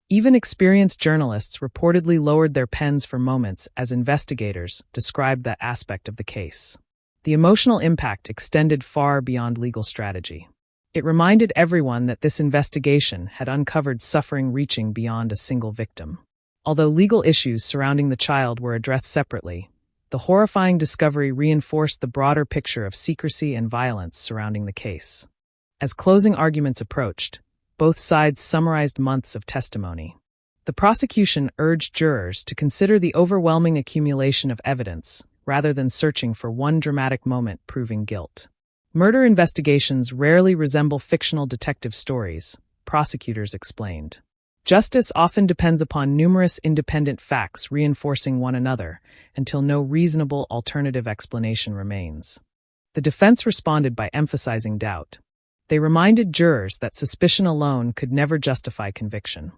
Even experienced journalists reportedly lowered their pens for moments as investigators described that aspect of the case. The emotional impact extended far beyond legal strategy. It reminded everyone that this investigation had uncovered suffering reaching beyond a single victim. Although legal issues surrounding the child were addressed separately, the horrifying discovery reinforced the broader picture of secrecy and violence surrounding the case. As closing arguments approached, both sides summarized months of testimony. The prosecution urged jurors to consider the overwhelming accumulation of evidence rather than searching for one dramatic moment proving guilt. Murder investigations rarely resemble fictional detective stories, prosecutors explained. Justice often depends upon numerous independent facts reinforcing one another until no reasonable alternative explanation remains. The defense responded by emphasizing doubt. They reminded jurors that suspicion alone could never justify conviction.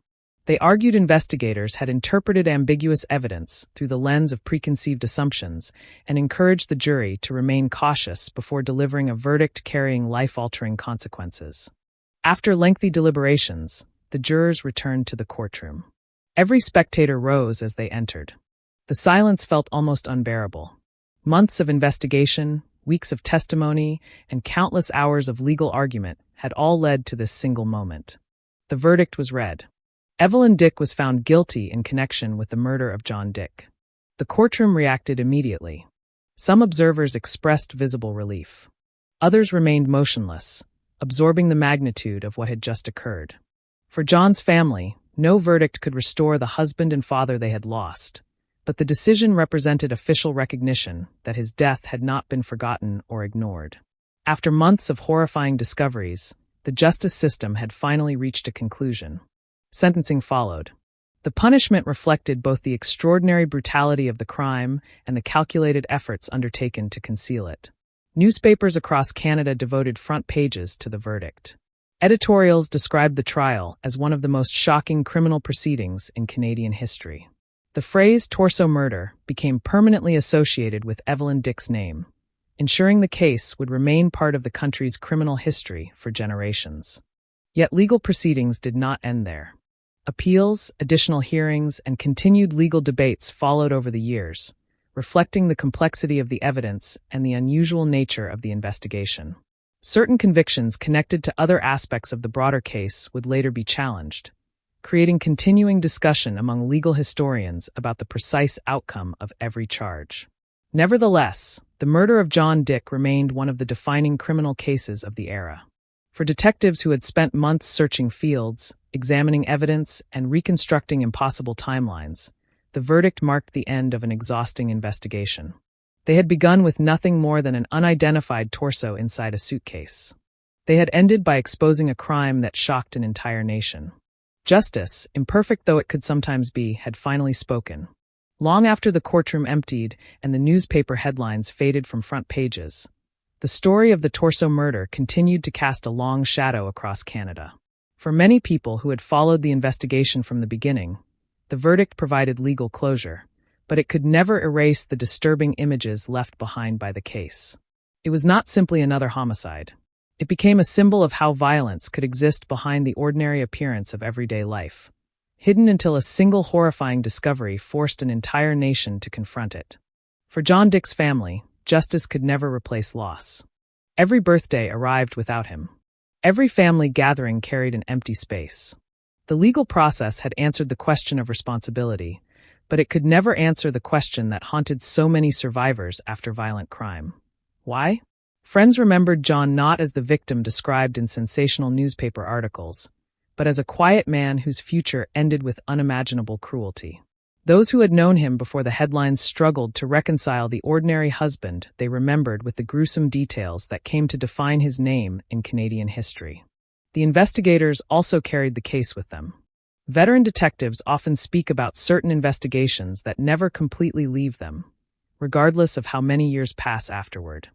They argued investigators had interpreted ambiguous evidence through the lens of preconceived assumptions and encouraged the jury to remain cautious before delivering a verdict carrying life-altering consequences. After lengthy deliberations, the jurors returned to the courtroom. Every spectator rose as they entered. The silence felt almost unbearable. Months of investigation, weeks of testimony, and countless hours of legal argument had all led to this single moment. The verdict was read. Evelyn Dick was found guilty in connection with the murder of John Dick. The courtroom reacted immediately. Some observers expressed visible relief. Others remained motionless, absorbing the magnitude of what had just occurred. For John's family, no verdict could restore the husband and father they had lost, but the decision represented official recognition that his death had not been forgotten or ignored. After months of horrifying discoveries, the justice system had finally reached a conclusion. Sentencing followed. The punishment reflected both the extraordinary brutality of the crime and the calculated efforts undertaken to conceal it. Newspapers across Canada devoted front pages to the verdict. Editorials described the trial as one of the most shocking criminal proceedings in Canadian history. The phrase torso murder became permanently associated with Evelyn Dick's name, ensuring the case would remain part of the country's criminal history for generations. Yet legal proceedings did not end there. Appeals, additional hearings, and continued legal debates followed over the years, reflecting the complexity of the evidence and the unusual nature of the investigation. Certain convictions connected to other aspects of the broader case would later be challenged, creating continuing discussion among legal historians about the precise outcome of every charge. Nevertheless, the murder of John Dick remained one of the defining criminal cases of the era. For detectives who had spent months searching fields, examining evidence, and reconstructing impossible timelines, the verdict marked the end of an exhausting investigation. They had begun with nothing more than an unidentified torso inside a suitcase. They had ended by exposing a crime that shocked an entire nation. Justice, imperfect though it could sometimes be, had finally spoken. Long after the courtroom emptied and the newspaper headlines faded from front pages, the story of the Torso murder continued to cast a long shadow across Canada. For many people who had followed the investigation from the beginning, the verdict provided legal closure, but it could never erase the disturbing images left behind by the case. It was not simply another homicide. It became a symbol of how violence could exist behind the ordinary appearance of everyday life, hidden until a single horrifying discovery forced an entire nation to confront it. For John Dick's family, justice could never replace loss. Every birthday arrived without him. Every family gathering carried an empty space. The legal process had answered the question of responsibility, but it could never answer the question that haunted so many survivors after violent crime. Why? Friends remembered John not as the victim described in sensational newspaper articles, but as a quiet man whose future ended with unimaginable cruelty. Those who had known him before the headlines struggled to reconcile the ordinary husband they remembered with the gruesome details that came to define his name in Canadian history. The investigators also carried the case with them. Veteran detectives often speak about certain investigations that never completely leave them, regardless of how many years pass afterward.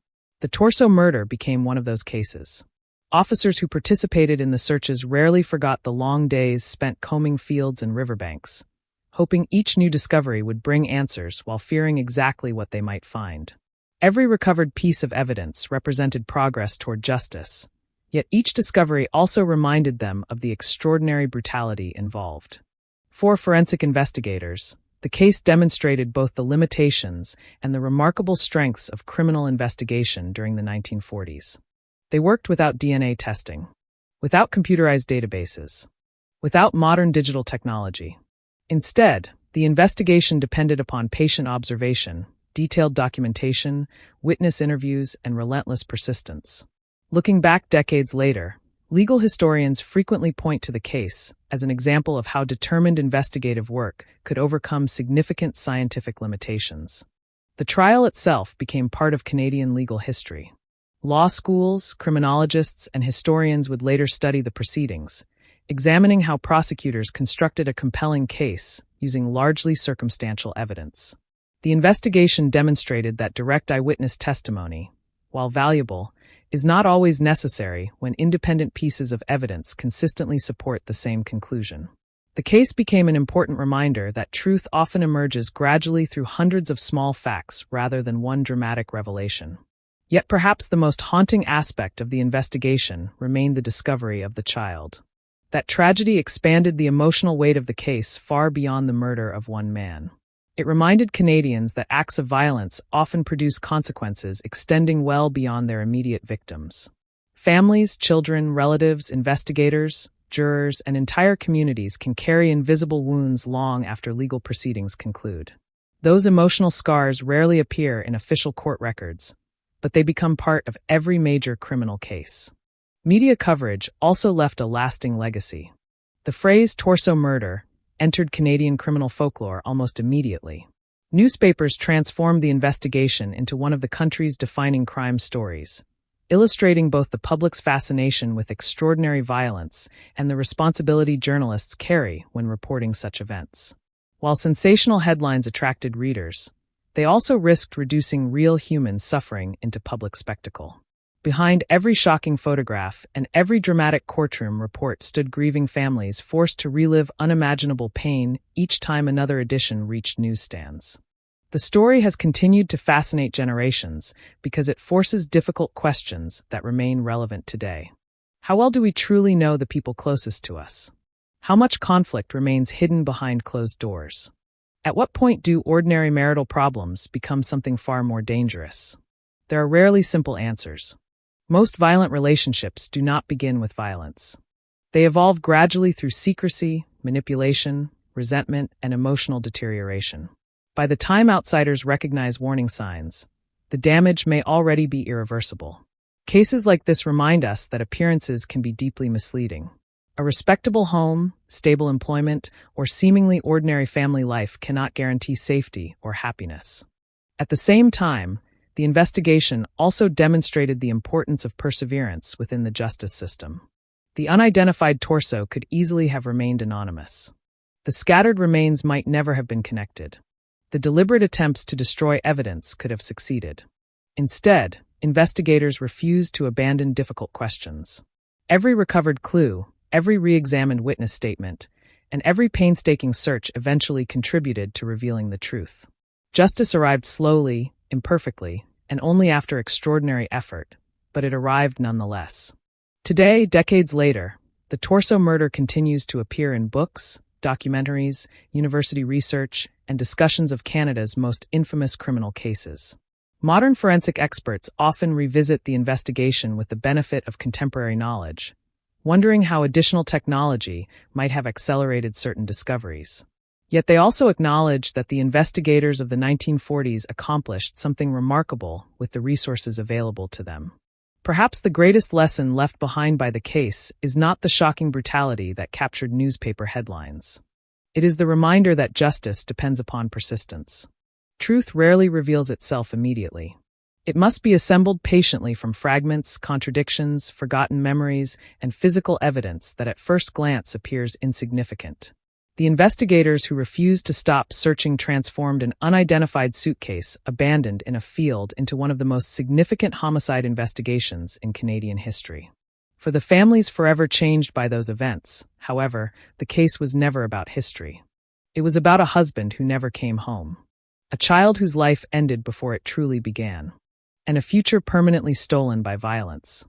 The Torso murder became one of those cases. Officers who participated in the searches rarely forgot the long days spent combing fields and riverbanks, hoping each new discovery would bring answers while fearing exactly what they might find. Every recovered piece of evidence represented progress toward justice, yet each discovery also reminded them of the extraordinary brutality involved. For forensic investigators, the case demonstrated both the limitations and the remarkable strengths of criminal investigation during the 1940s. They worked without DNA testing, without computerized databases, without modern digital technology. Instead, the investigation depended upon patient observation, detailed documentation, witness interviews, and relentless persistence. Looking back decades later, legal historians frequently point to the case as an example of how determined investigative work could overcome significant scientific limitations. The trial itself became part of Canadian legal history. Law schools, criminologists, and historians would later study the proceedings, examining how prosecutors constructed a compelling case using largely circumstantial evidence. The investigation demonstrated that direct eyewitness testimony, while valuable, is not always necessary when independent pieces of evidence consistently support the same conclusion. The case became an important reminder that truth often emerges gradually through hundreds of small facts rather than one dramatic revelation. Yet perhaps the most haunting aspect of the investigation remained the discovery of the child. That tragedy expanded the emotional weight of the case far beyond the murder of one man. It reminded Canadians that acts of violence often produce consequences extending well beyond their immediate victims. Families, children, relatives, investigators, jurors, and entire communities can carry invisible wounds long after legal proceedings conclude. Those emotional scars rarely appear in official court records, but they become part of every major criminal case. Media coverage also left a lasting legacy. The phrase "torso murder" entered Canadian criminal folklore almost immediately. Newspapers transformed the investigation into one of the country's defining crime stories, illustrating both the public's fascination with extraordinary violence and the responsibility journalists carry when reporting such events. While sensational headlines attracted readers, they also risked reducing real human suffering into public spectacle. Behind every shocking photograph and every dramatic courtroom report stood grieving families forced to relive unimaginable pain each time another edition reached newsstands. The story has continued to fascinate generations because it forces difficult questions that remain relevant today. How well do we truly know the people closest to us? How much conflict remains hidden behind closed doors? At what point do ordinary marital problems become something far more dangerous? There are rarely simple answers. Most violent relationships do not begin with violence. They evolve gradually through secrecy, manipulation, resentment, and emotional deterioration. By the time outsiders recognize warning signs, the damage may already be irreversible. Cases like this remind us that appearances can be deeply misleading. A respectable home, stable employment, or seemingly ordinary family life cannot guarantee safety or happiness. At the same time, the investigation also demonstrated the importance of perseverance within the justice system. The unidentified torso could easily have remained anonymous. The scattered remains might never have been connected. The deliberate attempts to destroy evidence could have succeeded. Instead, investigators refused to abandon difficult questions. Every recovered clue, every re-examined witness statement, and every painstaking search eventually contributed to revealing the truth. Justice arrived slowly, imperfectly, and only after extraordinary effort, but it arrived nonetheless. Today, decades later, the torso murder continues to appear in books, documentaries, university research, and discussions of Canada's most infamous criminal cases. Modern forensic experts often revisit the investigation with the benefit of contemporary knowledge, wondering how additional technology might have accelerated certain discoveries. Yet they also acknowledge that the investigators of the 1940s accomplished something remarkable with the resources available to them. Perhaps the greatest lesson left behind by the case is not the shocking brutality that captured newspaper headlines. It is the reminder that justice depends upon persistence. Truth rarely reveals itself immediately. It must be assembled patiently from fragments, contradictions, forgotten memories, and physical evidence that at first glance appears insignificant. The investigators who refused to stop searching transformed an unidentified suitcase abandoned in a field into one of the most significant homicide investigations in Canadian history. For the families forever changed by those events, however, the case was never about history. It was about a husband who never came home, a child whose life ended before it truly began, and a future permanently stolen by violence.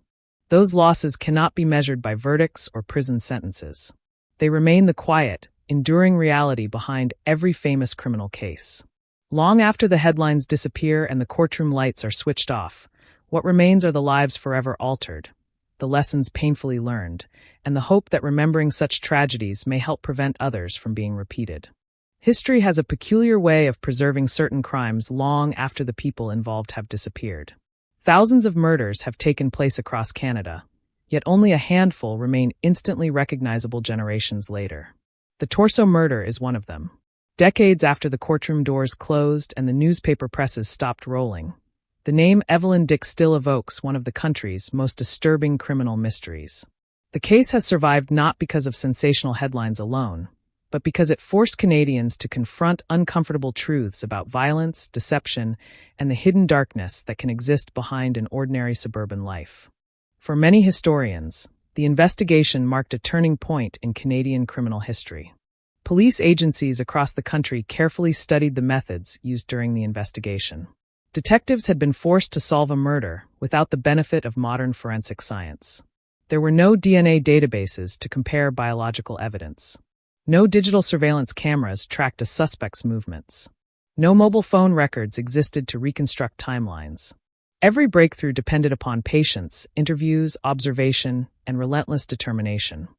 Those losses cannot be measured by verdicts or prison sentences. They remain the quiet, enduring reality behind every famous criminal case. Long after the headlines disappear and the courtroom lights are switched off, what remains are the lives forever altered, the lessons painfully learned, and the hope that remembering such tragedies may help prevent others from being repeated. History has a peculiar way of preserving certain crimes long after the people involved have disappeared. Thousands of murders have taken place across Canada, yet only a handful remain instantly recognizable generations later. The torso murder is one of them. Decades after the courtroom doors closed and the newspaper presses stopped rolling, the name Evelyn Dick still evokes one of the country's most disturbing criminal mysteries. The case has survived not because of sensational headlines alone, but because it forced Canadians to confront uncomfortable truths about violence, deception, and the hidden darkness that can exist behind an ordinary suburban life. For many historians, the investigation marked a turning point in Canadian criminal history. Police agencies across the country carefully studied the methods used during the investigation. Detectives had been forced to solve a murder without the benefit of modern forensic science. There were no DNA databases to compare biological evidence. No digital surveillance cameras tracked a suspect's movements. No mobile phone records existed to reconstruct timelines. Every breakthrough depended upon patience, interviews, observation, and relentless determination.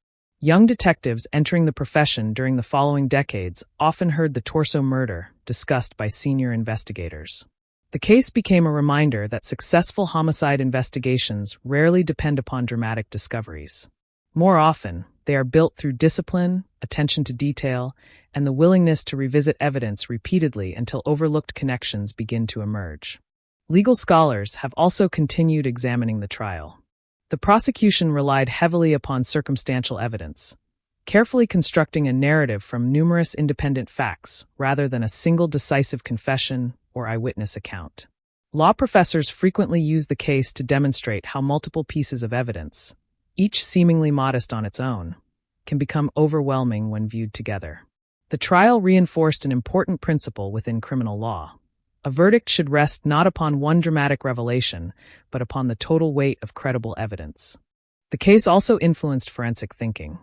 Young detectives entering the profession during the following decades often heard the torso murder discussed by senior investigators. The case became a reminder that successful homicide investigations rarely depend upon dramatic discoveries. More often, they are built through discipline, attention to detail, and the willingness to revisit evidence repeatedly until overlooked connections begin to emerge. Legal scholars have also continued examining the trial. The prosecution relied heavily upon circumstantial evidence, carefully constructing a narrative from numerous independent facts rather than a single decisive confession or eyewitness account. Law professors frequently use the case to demonstrate how multiple pieces of evidence, each seemingly modest on its own, can become overwhelming when viewed together. The trial reinforced an important principle within criminal law. A verdict should rest not upon one dramatic revelation, but upon the total weight of credible evidence. The case also influenced forensic thinking.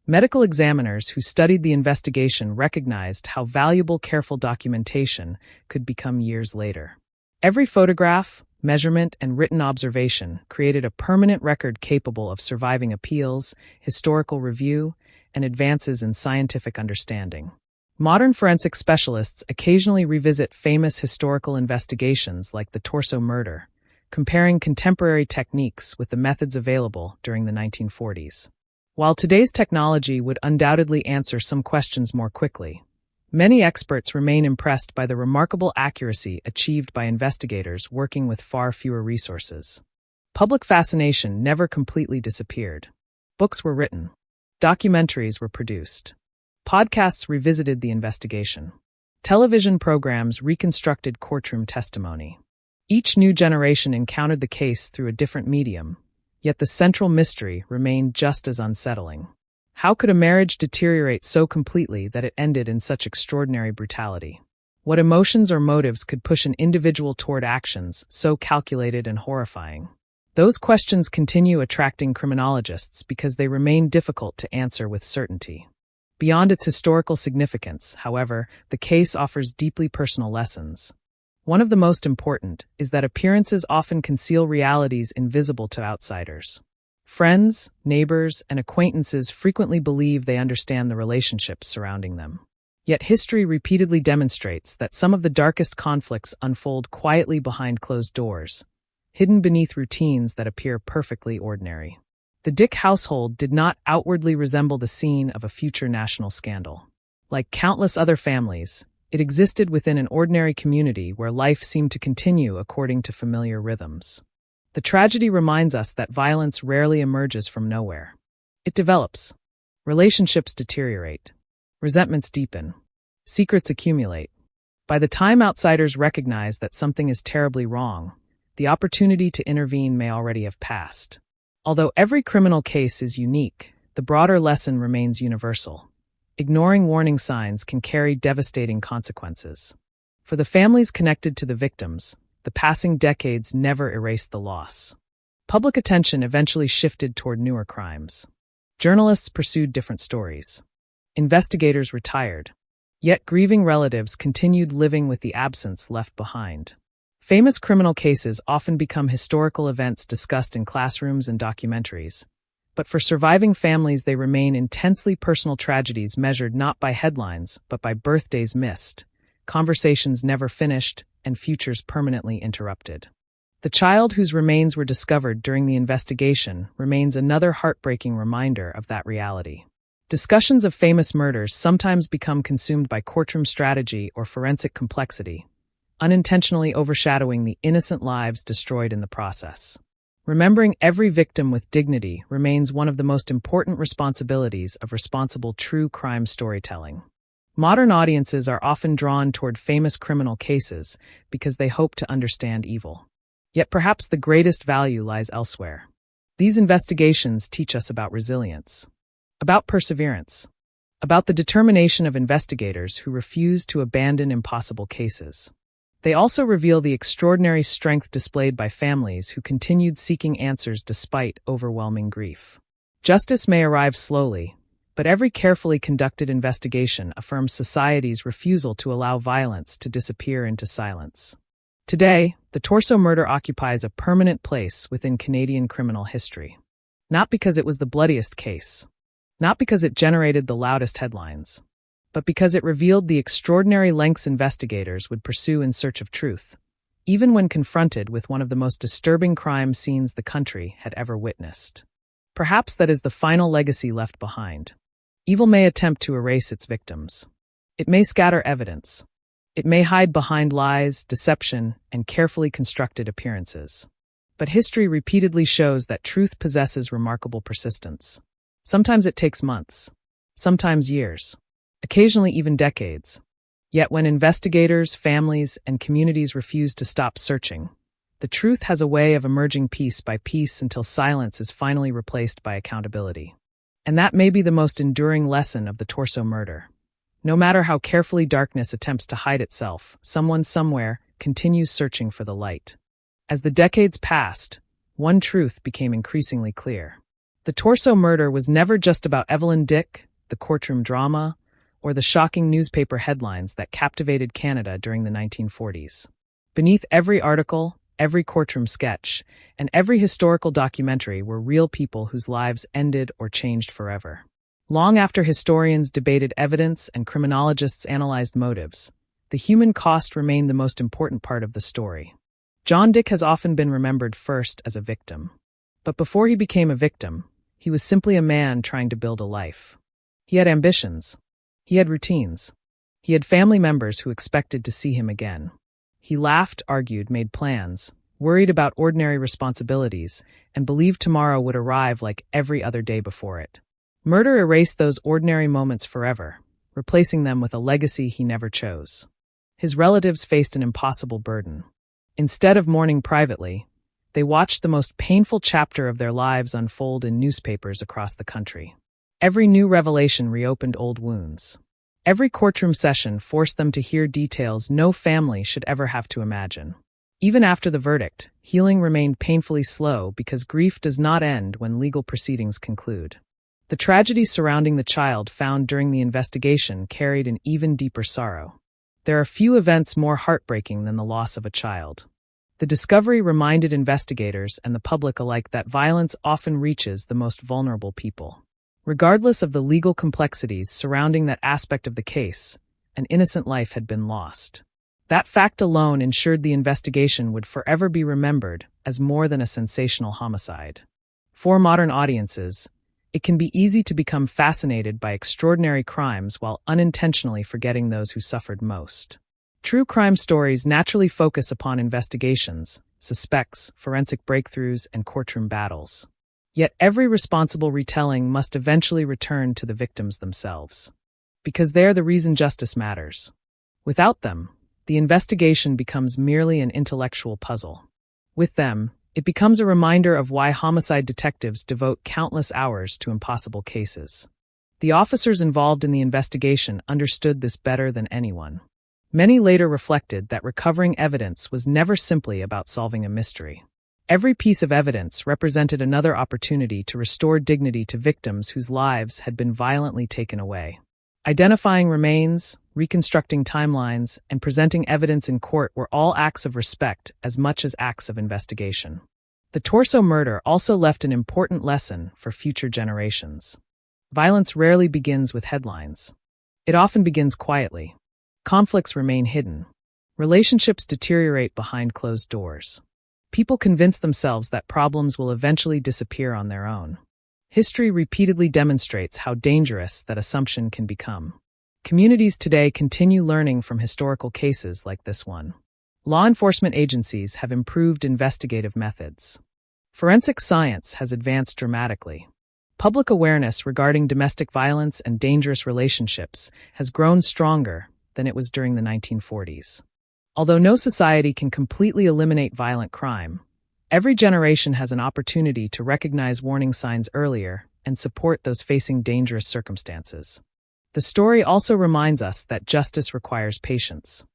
Medical examiners who studied the investigation recognized how valuable careful documentation could become years later. Every photograph, measurement, and written observation created a permanent record capable of surviving appeals, historical review, and advances in scientific understanding. Modern forensic specialists occasionally revisit famous historical investigations like the torso murder, comparing contemporary techniques with the methods available during the 1940s. While today's technology would undoubtedly answer some questions more quickly, many experts remain impressed by the remarkable accuracy achieved by investigators working with far fewer resources. Public fascination never completely disappeared, Books were written. Documentaries were produced. Podcasts revisited the investigation. Television programs reconstructed courtroom testimony. Each new generation encountered the case through a different medium, yet the central mystery remained just as unsettling. How could a marriage deteriorate so completely that it ended in such extraordinary brutality? What emotions or motives could push an individual toward actions so calculated and horrifying? Those questions continue attracting criminologists because they remain difficult to answer with certainty. Beyond its historical significance, however, the case offers deeply personal lessons. One of the most important is that appearances often conceal realities invisible to outsiders. Friends, neighbors, and acquaintances frequently believe they understand the relationships surrounding them. Yet history repeatedly demonstrates that some of the darkest conflicts unfold quietly behind closed doors, hidden beneath routines that appear perfectly ordinary. The Dick household did not outwardly resemble the scene of a future national scandal. Like countless other families, it existed within an ordinary community where life seemed to continue according to familiar rhythms. The tragedy reminds us that violence rarely emerges from nowhere. It develops. Relationships deteriorate. Resentments deepen. Secrets accumulate. By the time outsiders recognize that something is terribly wrong, the opportunity to intervene may already have passed. Although every criminal case is unique, the broader lesson remains universal. Ignoring warning signs can carry devastating consequences. For the families connected to the victims, the passing decades never erased the loss. Public attention eventually shifted toward newer crimes. Journalists pursued different stories. Investigators retired. Yet grieving relatives continued living with the absence left behind. Famous criminal cases often become historical events discussed in classrooms and documentaries. But for surviving families, they remain intensely personal tragedies measured not by headlines, but by birthdays missed, conversations never finished, and futures permanently interrupted. The child whose remains were discovered during the investigation remains another heartbreaking reminder of that reality. Discussions of famous murders sometimes become consumed by courtroom strategy or forensic complexity, unintentionally overshadowing the innocent lives destroyed in the process. Remembering every victim with dignity remains one of the most important responsibilities of responsible true crime storytelling. Modern audiences are often drawn toward famous criminal cases because they hope to understand evil. Yet perhaps the greatest value lies elsewhere. These investigations teach us about resilience, about perseverance, about the determination of investigators who refuse to abandon impossible cases. They also reveal the extraordinary strength displayed by families who continued seeking answers despite overwhelming grief. Justice may arrive slowly, but every carefully conducted investigation affirms society's refusal to allow violence to disappear into silence. Today, the Torso murder occupies a permanent place within Canadian criminal history. Not because it was the bloodiest case, not because it generated the loudest headlines, but because it revealed the extraordinary lengths investigators would pursue in search of truth, even when confronted with one of the most disturbing crime scenes the country had ever witnessed. Perhaps that is the final legacy left behind. Evil may attempt to erase its victims. It may scatter evidence. It may hide behind lies, deception, and carefully constructed appearances. But history repeatedly shows that truth possesses remarkable persistence. Sometimes it takes months, sometimes years, occasionally even decades. Yet when investigators, families, and communities refuse to stop searching, the truth has a way of emerging piece by piece until silence is finally replaced by accountability. And that may be the most enduring lesson of the Torso murder. No matter how carefully darkness attempts to hide itself, someone somewhere continues searching for the light. As the decades passed, one truth became increasingly clear. The Torso murder was never just about Evelyn Dick, the courtroom drama, or the shocking newspaper headlines that captivated Canada during the 1940s. Beneath every article, every courtroom sketch, and every historical documentary were real people whose lives ended or changed forever. Long after historians debated evidence and criminologists analyzed motives, the human cost remained the most important part of the story. John Dick has often been remembered first as a victim. But before he became a victim, he was simply a man trying to build a life. He had ambitions. He had routines. He had family members who expected to see him again. He laughed, argued, made plans, worried about ordinary responsibilities, and believed tomorrow would arrive like every other day before it. Murder erased those ordinary moments forever, replacing them with a legacy he never chose. His relatives faced an impossible burden. Instead of mourning privately, they watched the most painful chapter of their lives unfold in newspapers across the country. Every new revelation reopened old wounds. Every courtroom session forced them to hear details no family should ever have to imagine. Even after the verdict, healing remained painfully slow because grief does not end when legal proceedings conclude. The tragedy surrounding the child found during the investigation carried an even deeper sorrow. There are few events more heartbreaking than the loss of a child. The discovery reminded investigators and the public alike that violence often reaches the most vulnerable people. Regardless of the legal complexities surrounding that aspect of the case, an innocent life had been lost. That fact alone ensured the investigation would forever be remembered as more than a sensational homicide. For modern audiences, it can be easy to become fascinated by extraordinary crimes while unintentionally forgetting those who suffered most. True crime stories naturally focus upon investigations, suspects, forensic breakthroughs, and courtroom battles. Yet every responsible retelling must eventually return to the victims themselves. Because they're the reason justice matters. Without them, the investigation becomes merely an intellectual puzzle. With them, it becomes a reminder of why homicide detectives devote countless hours to impossible cases. The officers involved in the investigation understood this better than anyone. Many later reflected that recovering evidence was never simply about solving a mystery. Every piece of evidence represented another opportunity to restore dignity to victims whose lives had been violently taken away. Identifying remains, reconstructing timelines, and presenting evidence in court were all acts of respect as much as acts of investigation. The Torso murder also left an important lesson for future generations. Violence rarely begins with headlines. It often begins quietly. Conflicts remain hidden. Relationships deteriorate behind closed doors. People convince themselves that problems will eventually disappear on their own. History repeatedly demonstrates how dangerous that assumption can become. Communities today continue learning from historical cases like this one. Law enforcement agencies have improved investigative methods. Forensic science has advanced dramatically. Public awareness regarding domestic violence and dangerous relationships has grown stronger than it was during the 1940s. Although no society can completely eliminate violent crime, every generation has an opportunity to recognize warning signs earlier and support those facing dangerous circumstances. The story also reminds us that justice requires patience.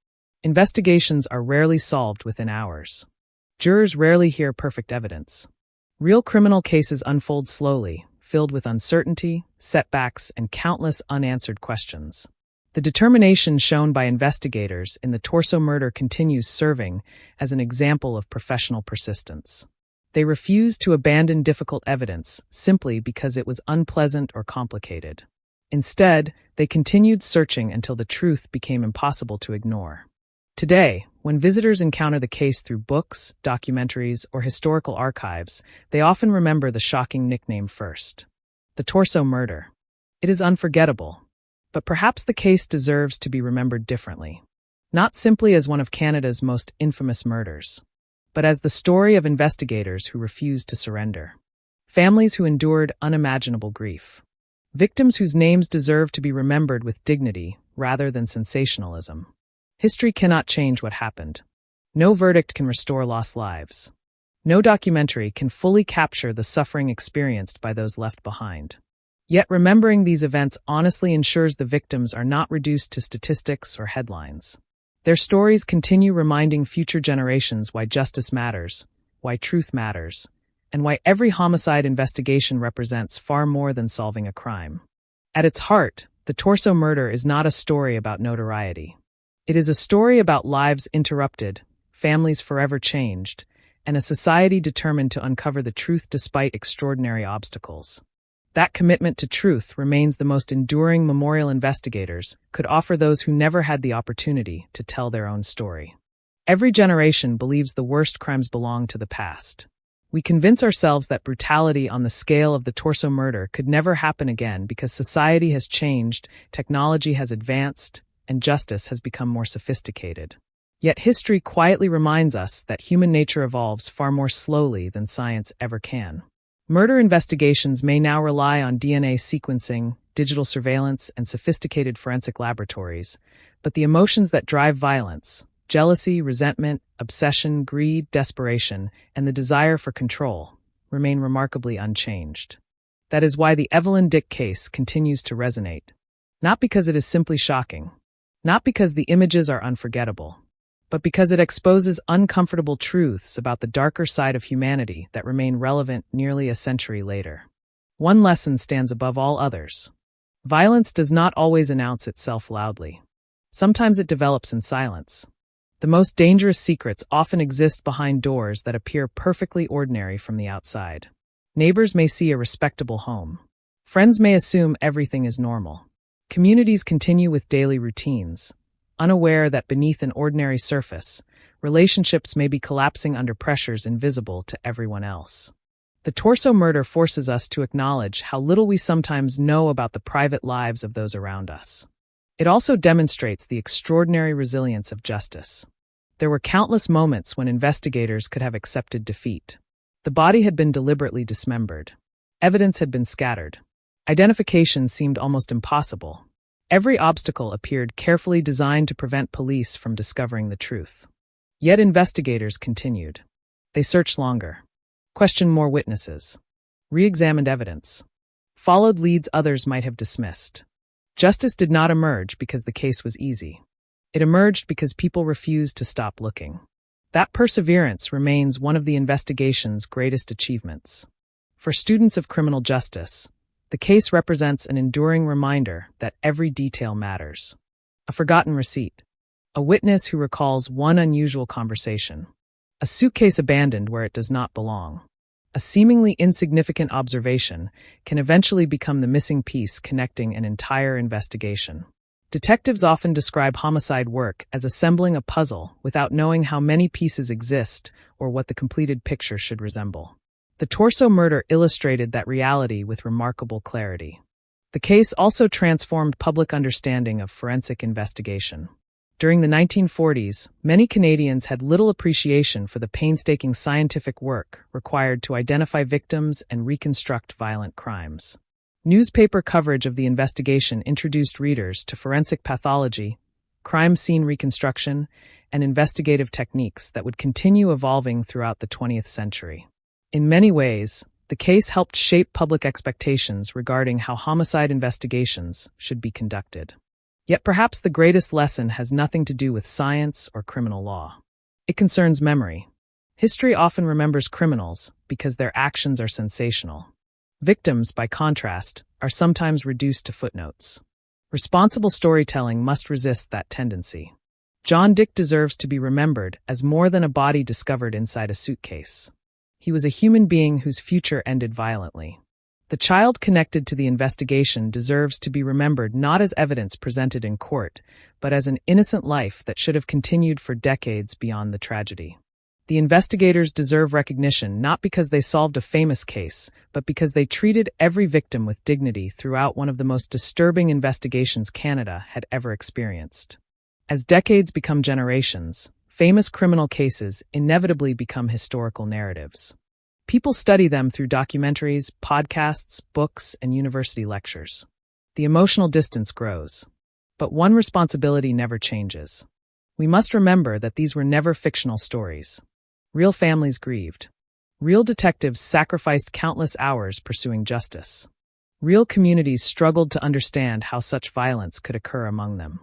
Investigations are rarely solved within hours. Jurors rarely hear perfect evidence. Real criminal cases unfold slowly, filled with uncertainty, setbacks, and countless unanswered questions. The determination shown by investigators in the Torso murder continues serving as an example of professional persistence. They refused to abandon difficult evidence simply because it was unpleasant or complicated. Instead, they continued searching until the truth became impossible to ignore. Today, when visitors encounter the case through books, documentaries, or historical archives, they often remember the shocking nickname first: the Torso murder. It is unforgettable. But perhaps the case deserves to be remembered differently. Not simply as one of Canada's most infamous murders, but as the story of investigators who refused to surrender. Families who endured unimaginable grief. Victims whose names deserve to be remembered with dignity rather than sensationalism. History cannot change what happened. No verdict can restore lost lives. No documentary can fully capture the suffering experienced by those left behind. Yet remembering these events honestly ensures the victims are not reduced to statistics or headlines. Their stories continue reminding future generations why justice matters, why truth matters, and why every homicide investigation represents far more than solving a crime. At its heart, the Torso murder is not a story about notoriety. It is a story about lives interrupted, families forever changed, and a society determined to uncover the truth despite extraordinary obstacles. That commitment to truth remains the most enduring memorial investigators could offer those who never had the opportunity to tell their own story. Every generation believes the worst crimes belong to the past. We convince ourselves that brutality on the scale of the Torso murder could never happen again because society has changed, technology has advanced, and justice has become more sophisticated. Yet history quietly reminds us that human nature evolves far more slowly than science ever can. Murder investigations may now rely on DNA sequencing, digital surveillance, and sophisticated forensic laboratories, but the emotions that drive violence, jealousy, resentment, obsession, greed, desperation, and the desire for control, remain remarkably unchanged. That is why the Evelyn Dick case continues to resonate. Not because it is simply shocking, not because the images are unforgettable, but because it exposes uncomfortable truths about the darker side of humanity that remain relevant nearly a century later. One lesson stands above all others. Violence does not always announce itself loudly. Sometimes it develops in silence. The most dangerous secrets often exist behind doors that appear perfectly ordinary from the outside. Neighbors may see a respectable home. Friends may assume everything is normal. Communities continue with daily routines, unaware that beneath an ordinary surface, relationships may be collapsing under pressures invisible to everyone else. The Torso murder forces us to acknowledge how little we sometimes know about the private lives of those around us. It also demonstrates the extraordinary resilience of justice. There were countless moments when investigators could have accepted defeat. The body had been deliberately dismembered. Evidence had been scattered. Identification seemed almost impossible. Every obstacle appeared carefully designed to prevent police from discovering the truth. Yet investigators continued. They searched longer, questioned more witnesses, re-examined evidence, followed leads others might have dismissed. Justice did not emerge because the case was easy. It emerged because people refused to stop looking. That perseverance remains one of the investigation's greatest achievements. For students of criminal justice, the case represents an enduring reminder that every detail matters. A forgotten receipt, a witness who recalls one unusual conversation, a suitcase abandoned where it does not belong, a seemingly insignificant observation can eventually become the missing piece connecting an entire investigation. Detectives often describe homicide work as assembling a puzzle without knowing how many pieces exist or what the completed picture should resemble. The Torso murder illustrated that reality with remarkable clarity. The case also transformed public understanding of forensic investigation. During the 1940s, many Canadians had little appreciation for the painstaking scientific work required to identify victims and reconstruct violent crimes. Newspaper coverage of the investigation introduced readers to forensic pathology, crime scene reconstruction, and investigative techniques that would continue evolving throughout the 20th century. In many ways, the case helped shape public expectations regarding how homicide investigations should be conducted. Yet perhaps the greatest lesson has nothing to do with science or criminal law. It concerns memory. History often remembers criminals because their actions are sensational. Victims, by contrast, are sometimes reduced to footnotes. Responsible storytelling must resist that tendency. John Dick deserves to be remembered as more than a body discovered inside a suitcase. He was a human being whose future ended violently. The child connected to the investigation deserves to be remembered not as evidence presented in court, but as an innocent life that should have continued for decades beyond the tragedy. The investigators deserve recognition not because they solved a famous case, but because they treated every victim with dignity throughout one of the most disturbing investigations Canada had ever experienced. As decades become generations, famous criminal cases inevitably become historical narratives. People study them through documentaries, podcasts, books, and university lectures. The emotional distance grows. But one responsibility never changes. We must remember that these were never fictional stories. Real families grieved. Real detectives sacrificed countless hours pursuing justice. Real communities struggled to understand how such violence could occur among them.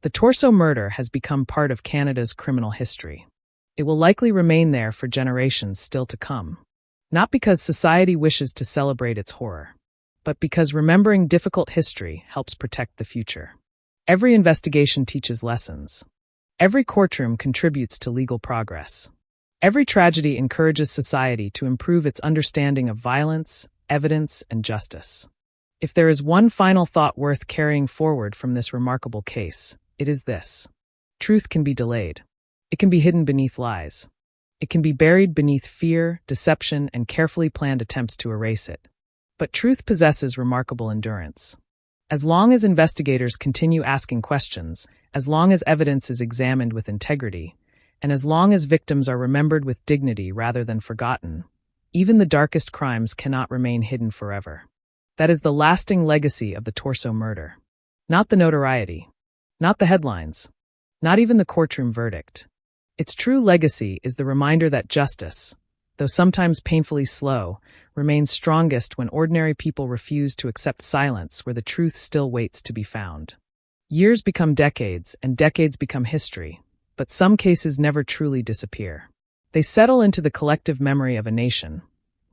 The Torso murder has become part of Canada's criminal history. It will likely remain there for generations still to come. Not because society wishes to celebrate its horror, but because remembering difficult history helps protect the future. Every investigation teaches lessons. Every courtroom contributes to legal progress. Every tragedy encourages society to improve its understanding of violence, evidence, and justice. If there is one final thought worth carrying forward from this remarkable case, it is this. Truth can be delayed. It can be hidden beneath lies. It can be buried beneath fear, deception, and carefully planned attempts to erase it. But truth possesses remarkable endurance. As long as investigators continue asking questions, as long as evidence is examined with integrity, and as long as victims are remembered with dignity rather than forgotten, even the darkest crimes cannot remain hidden forever. That is the lasting legacy of the Torso murder. Not the notoriety, not the headlines, not even the courtroom verdict. Its true legacy is the reminder that justice, though sometimes painfully slow, remains strongest when ordinary people refuse to accept silence where the truth still waits to be found. Years become decades, and decades become history, but some cases never truly disappear. They settle into the collective memory of a nation,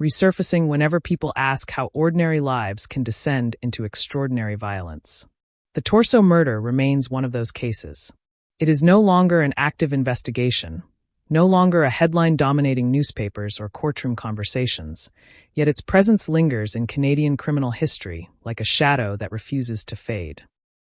resurfacing whenever people ask how ordinary lives can descend into extraordinary violence. The Torso murder remains one of those cases. It is no longer an active investigation, no longer a headline dominating newspapers or courtroom conversations, yet its presence lingers in Canadian criminal history like a shadow that refuses to fade.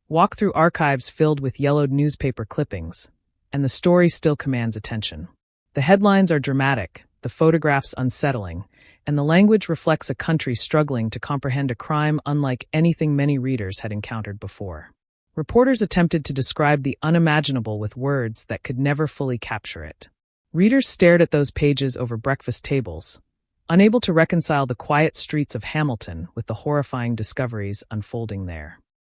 Walk through archives filled with yellowed newspaper clippings, and the story still commands attention. The headlines are dramatic, the photographs unsettling, and the language reflects a country struggling to comprehend a crime unlike anything many readers had encountered before. Reporters attempted to describe the unimaginable with words that could never fully capture it. Readers stared at those pages over breakfast tables, unable to reconcile the quiet streets of Hamilton with the horrifying discoveries unfolding there.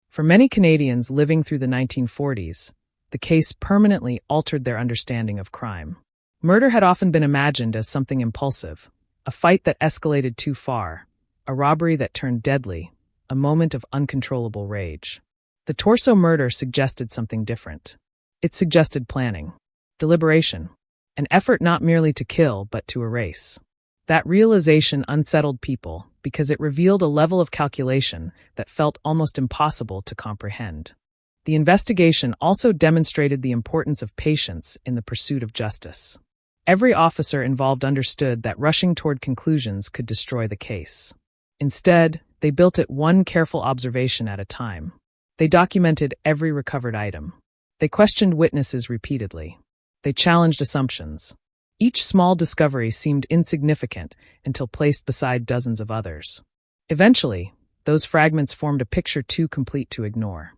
For many Canadians living through the 1940s, the case permanently altered their understanding of crime. Murder had often been imagined as something impulsive, a fight that escalated too far, a robbery that turned deadly, a moment of uncontrollable rage. The Torso murder suggested something different. It suggested planning, deliberation, an effort not merely to kill but to erase. That realization unsettled people because it revealed a level of calculation that felt almost impossible to comprehend. The investigation also demonstrated the importance of patience in the pursuit of justice. Every officer involved understood that rushing toward conclusions could destroy the case. Instead, they built it one careful observation at a time. They documented every recovered item. They questioned witnesses repeatedly. They challenged assumptions. Each small discovery seemed insignificant until placed beside dozens of others. Eventually, those fragments formed a picture too complete to ignore.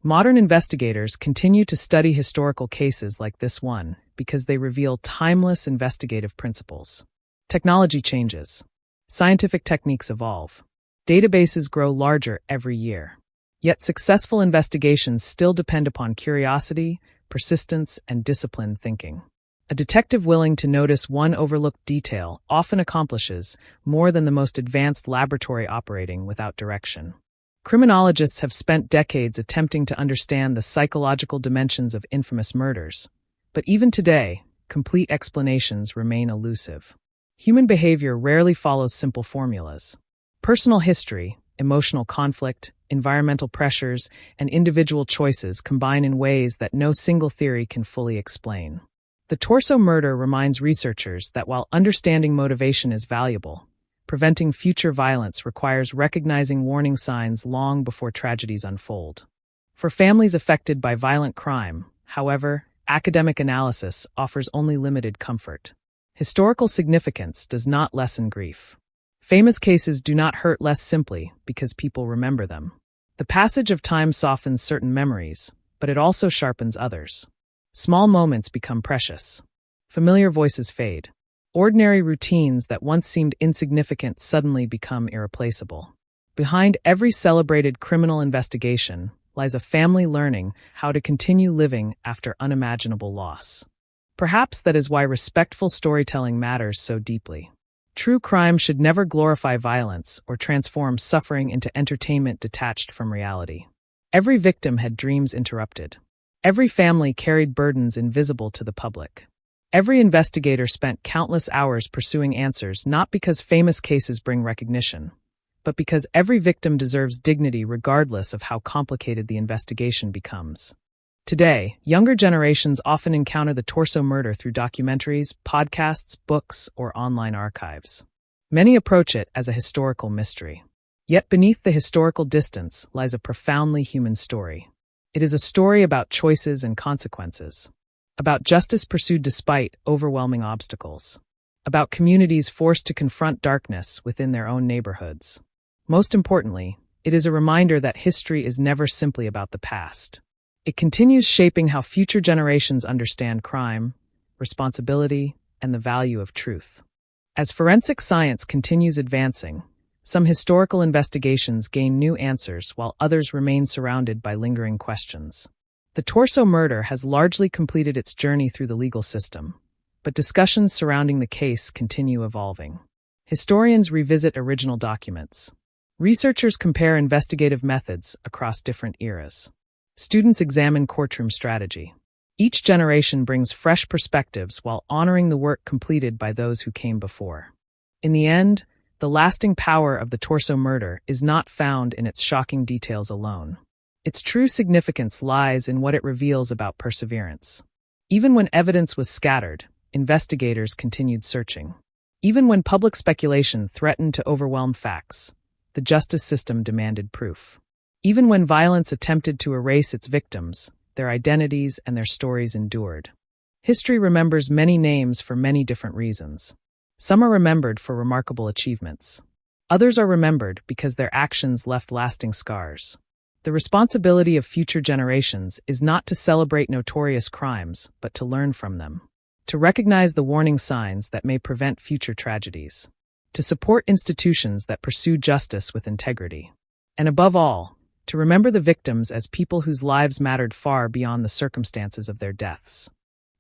Modern investigators continue to study historical cases like this one because they reveal timeless investigative principles. Technology changes. Scientific techniques evolve. Databases grow larger every year. Yet successful investigations still depend upon curiosity, persistence, and disciplined thinking. A detective willing to notice one overlooked detail often accomplishes more than the most advanced laboratory operating without direction. Criminologists have spent decades attempting to understand the psychological dimensions of infamous murders, but even today, complete explanations remain elusive. Human behavior rarely follows simple formulas. Personal history, emotional conflict, environmental pressures, and individual choices combine in ways that no single theory can fully explain. The Torso murder reminds researchers that while understanding motivation is valuable, preventing future violence requires recognizing warning signs long before tragedies unfold. For families affected by violent crime, however, academic analysis offers only limited comfort. Historical significance does not lessen grief. Famous cases do not hurt less simply because people remember them. The passage of time softens certain memories, but it also sharpens others. Small moments become precious. Familiar voices fade. Ordinary routines that once seemed insignificant suddenly become irreplaceable. Behind every celebrated criminal investigation lies a family learning how to continue living after unimaginable loss. Perhaps that is why respectful storytelling matters so deeply. True crime should never glorify violence or transform suffering into entertainment detached from reality. Every victim had dreams interrupted. Every family carried burdens invisible to the public. Every investigator spent countless hours pursuing answers not because famous cases bring recognition, but because every victim deserves dignity regardless of how complicated the investigation becomes. Today, younger generations often encounter the Torso murder through documentaries, podcasts, books, or online archives. Many approach it as a historical mystery. Yet beneath the historical distance lies a profoundly human story. It is a story about choices and consequences, about justice pursued despite overwhelming obstacles, about communities forced to confront darkness within their own neighborhoods. Most importantly, it is a reminder that history is never simply about the past. It continues shaping how future generations understand crime, responsibility, and the value of truth. As forensic science continues advancing, some historical investigations gain new answers while others remain surrounded by lingering questions. The Torso murder has largely completed its journey through the legal system, but discussions surrounding the case continue evolving. Historians revisit original documents. Researchers compare investigative methods across different eras. Students examine courtroom strategy. Each generation brings fresh perspectives while honoring the work completed by those who came before. In the end, the lasting power of the Torso murder is not found in its shocking details alone. Its true significance lies in what it reveals about perseverance. Even when evidence was scattered, investigators continued searching. Even when public speculation threatened to overwhelm facts, the justice system demanded proof. Even when violence attempted to erase its victims, their identities and their stories endured. History remembers many names for many different reasons. Some are remembered for remarkable achievements. Others are remembered because their actions left lasting scars. The responsibility of future generations is not to celebrate notorious crimes, but to learn from them. To recognize the warning signs that may prevent future tragedies. To support institutions that pursue justice with integrity. And above all, to remember the victims as people whose lives mattered far beyond the circumstances of their deaths.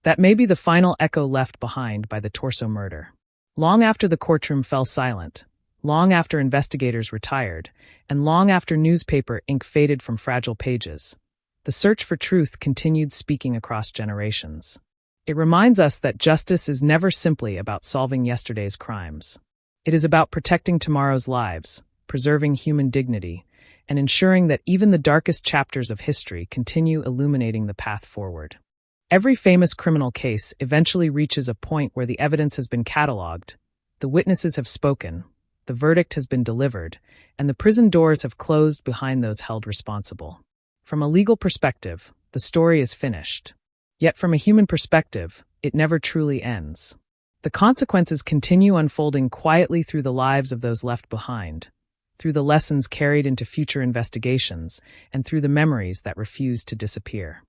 That may be the final echo left behind by the Torso murder. Long after the courtroom fell silent, long after investigators retired, and long after newspaper ink faded from fragile pages, the search for truth continued speaking across generations. It reminds us that justice is never simply about solving yesterday's crimes. It is about protecting tomorrow's lives, preserving human dignity, and ensuring that even the darkest chapters of history continue illuminating the path forward. Every famous criminal case eventually reaches a point where the evidence has been cataloged, the witnesses have spoken, the verdict has been delivered, and the prison doors have closed behind those held responsible. From a legal perspective, the story is finished. Yet from a human perspective, it never truly ends. The consequences continue unfolding quietly through the lives of those left behind, through the lessons carried into future investigations, and through the memories that refuse to disappear.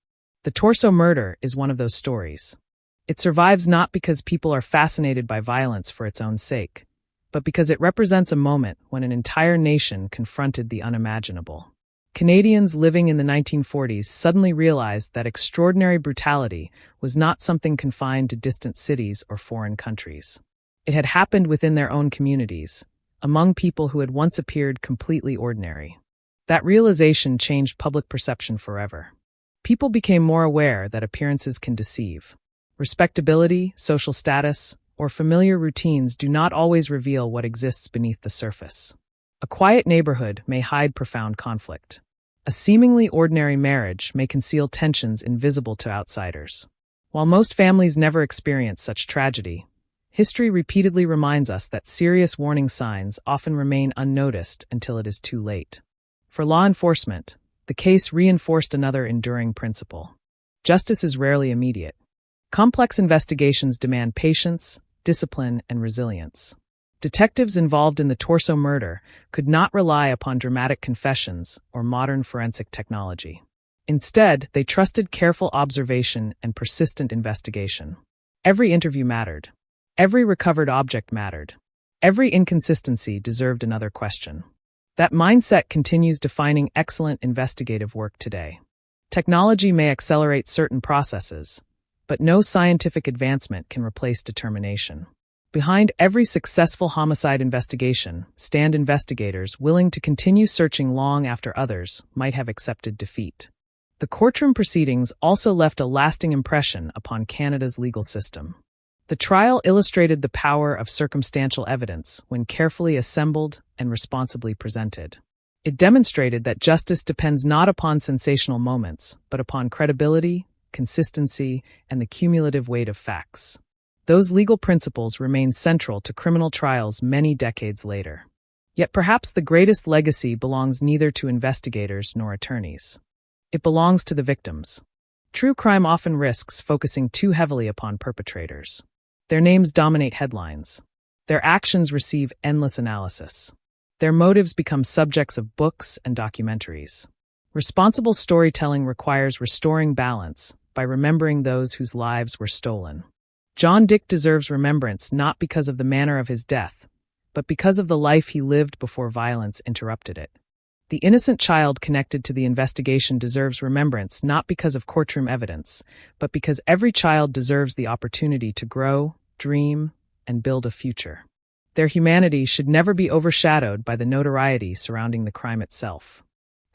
The Torso murder is one of those stories. It survives not because people are fascinated by violence for its own sake, but because it represents a moment when an entire nation confronted the unimaginable. Canadians living in the 1940s suddenly realized that extraordinary brutality was not something confined to distant cities or foreign countries. It had happened within their own communities, among people who had once appeared completely ordinary. That realization changed public perception forever. People became more aware that appearances can deceive. Respectability, social status, or familiar routines do not always reveal what exists beneath the surface. A quiet neighborhood may hide profound conflict. A seemingly ordinary marriage may conceal tensions invisible to outsiders. While most families never experience such tragedy, history repeatedly reminds us that serious warning signs often remain unnoticed until it is too late. For law enforcement, the case reinforced another enduring principle. Justice is rarely immediate. Complex investigations demand patience, discipline, and resilience. Detectives involved in the Torso murder could not rely upon dramatic confessions or modern forensic technology. Instead, they trusted careful observation and persistent investigation. Every interview mattered. Every recovered object mattered. Every inconsistency deserved another question. That mindset continues defining excellent investigative work today. Technology may accelerate certain processes, but no scientific advancement can replace determination. Behind every successful homicide investigation stand investigators willing to continue searching long after others might have accepted defeat. The courtroom proceedings also left a lasting impression upon Canada's legal system. The trial illustrated the power of circumstantial evidence when carefully assembled and responsibly presented. It demonstrated that justice depends not upon sensational moments, but upon credibility, consistency, and the cumulative weight of facts. Those legal principles remain central to criminal trials many decades later. Yet perhaps the greatest legacy belongs neither to investigators nor attorneys. It belongs to the victims. True crime often risks focusing too heavily upon perpetrators. Their names dominate headlines. Their actions receive endless analysis. Their motives become subjects of books and documentaries. Responsible storytelling requires restoring balance by remembering those whose lives were stolen. John Dick deserves remembrance not because of the manner of his death, but because of the life he lived before violence interrupted it. The innocent child connected to the investigation deserves remembrance not because of courtroom evidence, but because every child deserves the opportunity to grow, dream, and build a future. Their humanity should never be overshadowed by the notoriety surrounding the crime itself.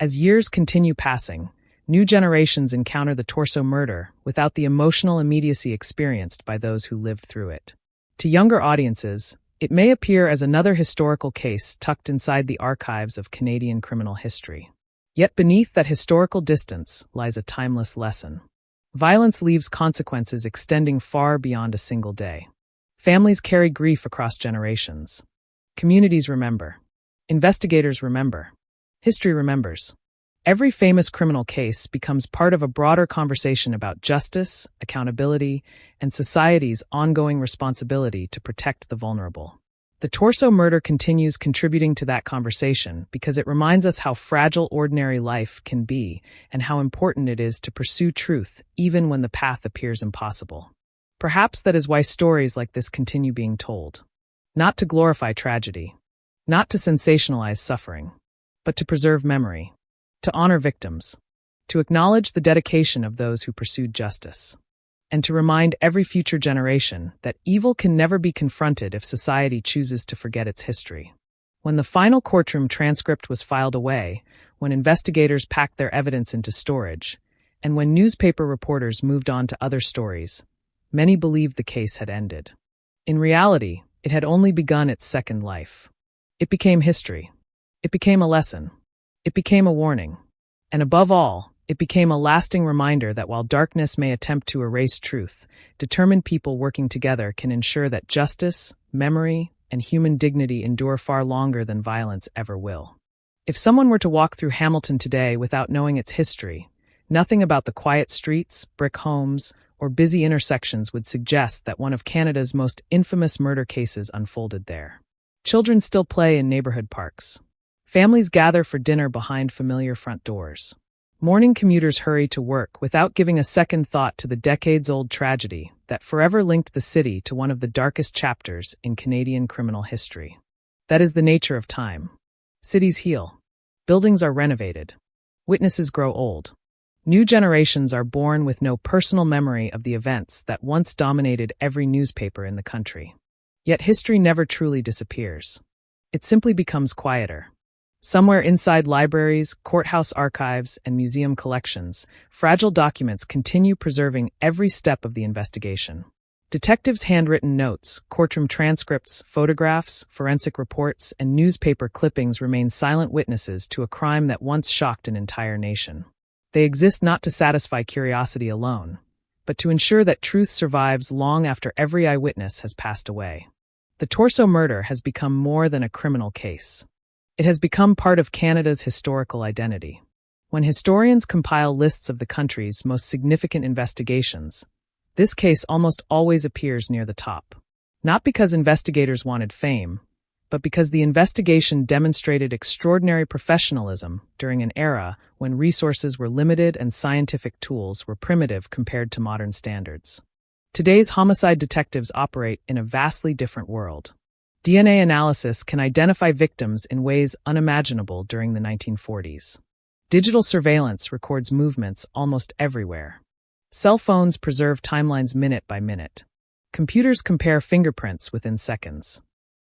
As years continue passing, new generations encounter the torso murder without the emotional immediacy experienced by those who lived through it. To younger audiences, it may appear as another historical case tucked inside the archives of Canadian criminal history. Yet beneath that historical distance lies a timeless lesson. Violence leaves consequences extending far beyond a single day. Families carry grief across generations. Communities remember. Investigators remember. History remembers. Every famous criminal case becomes part of a broader conversation about justice, accountability, and society's ongoing responsibility to protect the vulnerable. The torso murder continues contributing to that conversation because it reminds us how fragile ordinary life can be and how important it is to pursue truth even when the path appears impossible. Perhaps that is why stories like this continue being told. Not to glorify tragedy, not to sensationalize suffering, but to preserve memory, to honor victims, to acknowledge the dedication of those who pursued justice, and to remind every future generation that evil can never be confronted if society chooses to forget its history. When the final courtroom transcript was filed away, when investigators packed their evidence into storage, and when newspaper reporters moved on to other stories, many believed the case had ended. In reality, it had only begun its second life. It became history. It became a lesson. It became a warning. And above all, it became a lasting reminder that while darkness may attempt to erase truth, determined people working together can ensure that justice, memory, and human dignity endure far longer than violence ever will. If someone were to walk through Hamilton today without knowing its history, nothing about the quiet streets, brick homes, or busy intersections would suggest that one of Canada's most infamous murder cases unfolded there. Children still play in neighborhood parks. Families gather for dinner behind familiar front doors. Morning commuters hurry to work without giving a second thought to the decades-old tragedy that forever linked the city to one of the darkest chapters in Canadian criminal history. That is the nature of time. Cities heal. Buildings are renovated. Witnesses grow old. New generations are born with no personal memory of the events that once dominated every newspaper in the country. Yet history never truly disappears. It simply becomes quieter. Somewhere inside libraries, courthouse archives, and museum collections, fragile documents continue preserving every step of the investigation. Detectives' handwritten notes, courtroom transcripts, photographs, forensic reports, and newspaper clippings remain silent witnesses to a crime that once shocked an entire nation. They exist not to satisfy curiosity alone, but to ensure that truth survives long after every eyewitness has passed away. The torso murder has become more than a criminal case. It has become part of Canada's historical identity. When historians compile lists of the country's most significant investigations, this case almost always appears near the top. Not because investigators wanted fame, but because the investigation demonstrated extraordinary professionalism during an era when resources were limited and scientific tools were primitive compared to modern standards. Today's homicide detectives operate in a vastly different world. DNA analysis can identify victims in ways unimaginable during the 1940s. Digital surveillance records movements almost everywhere. Cell phones preserve timelines minute by minute. Computers compare fingerprints within seconds.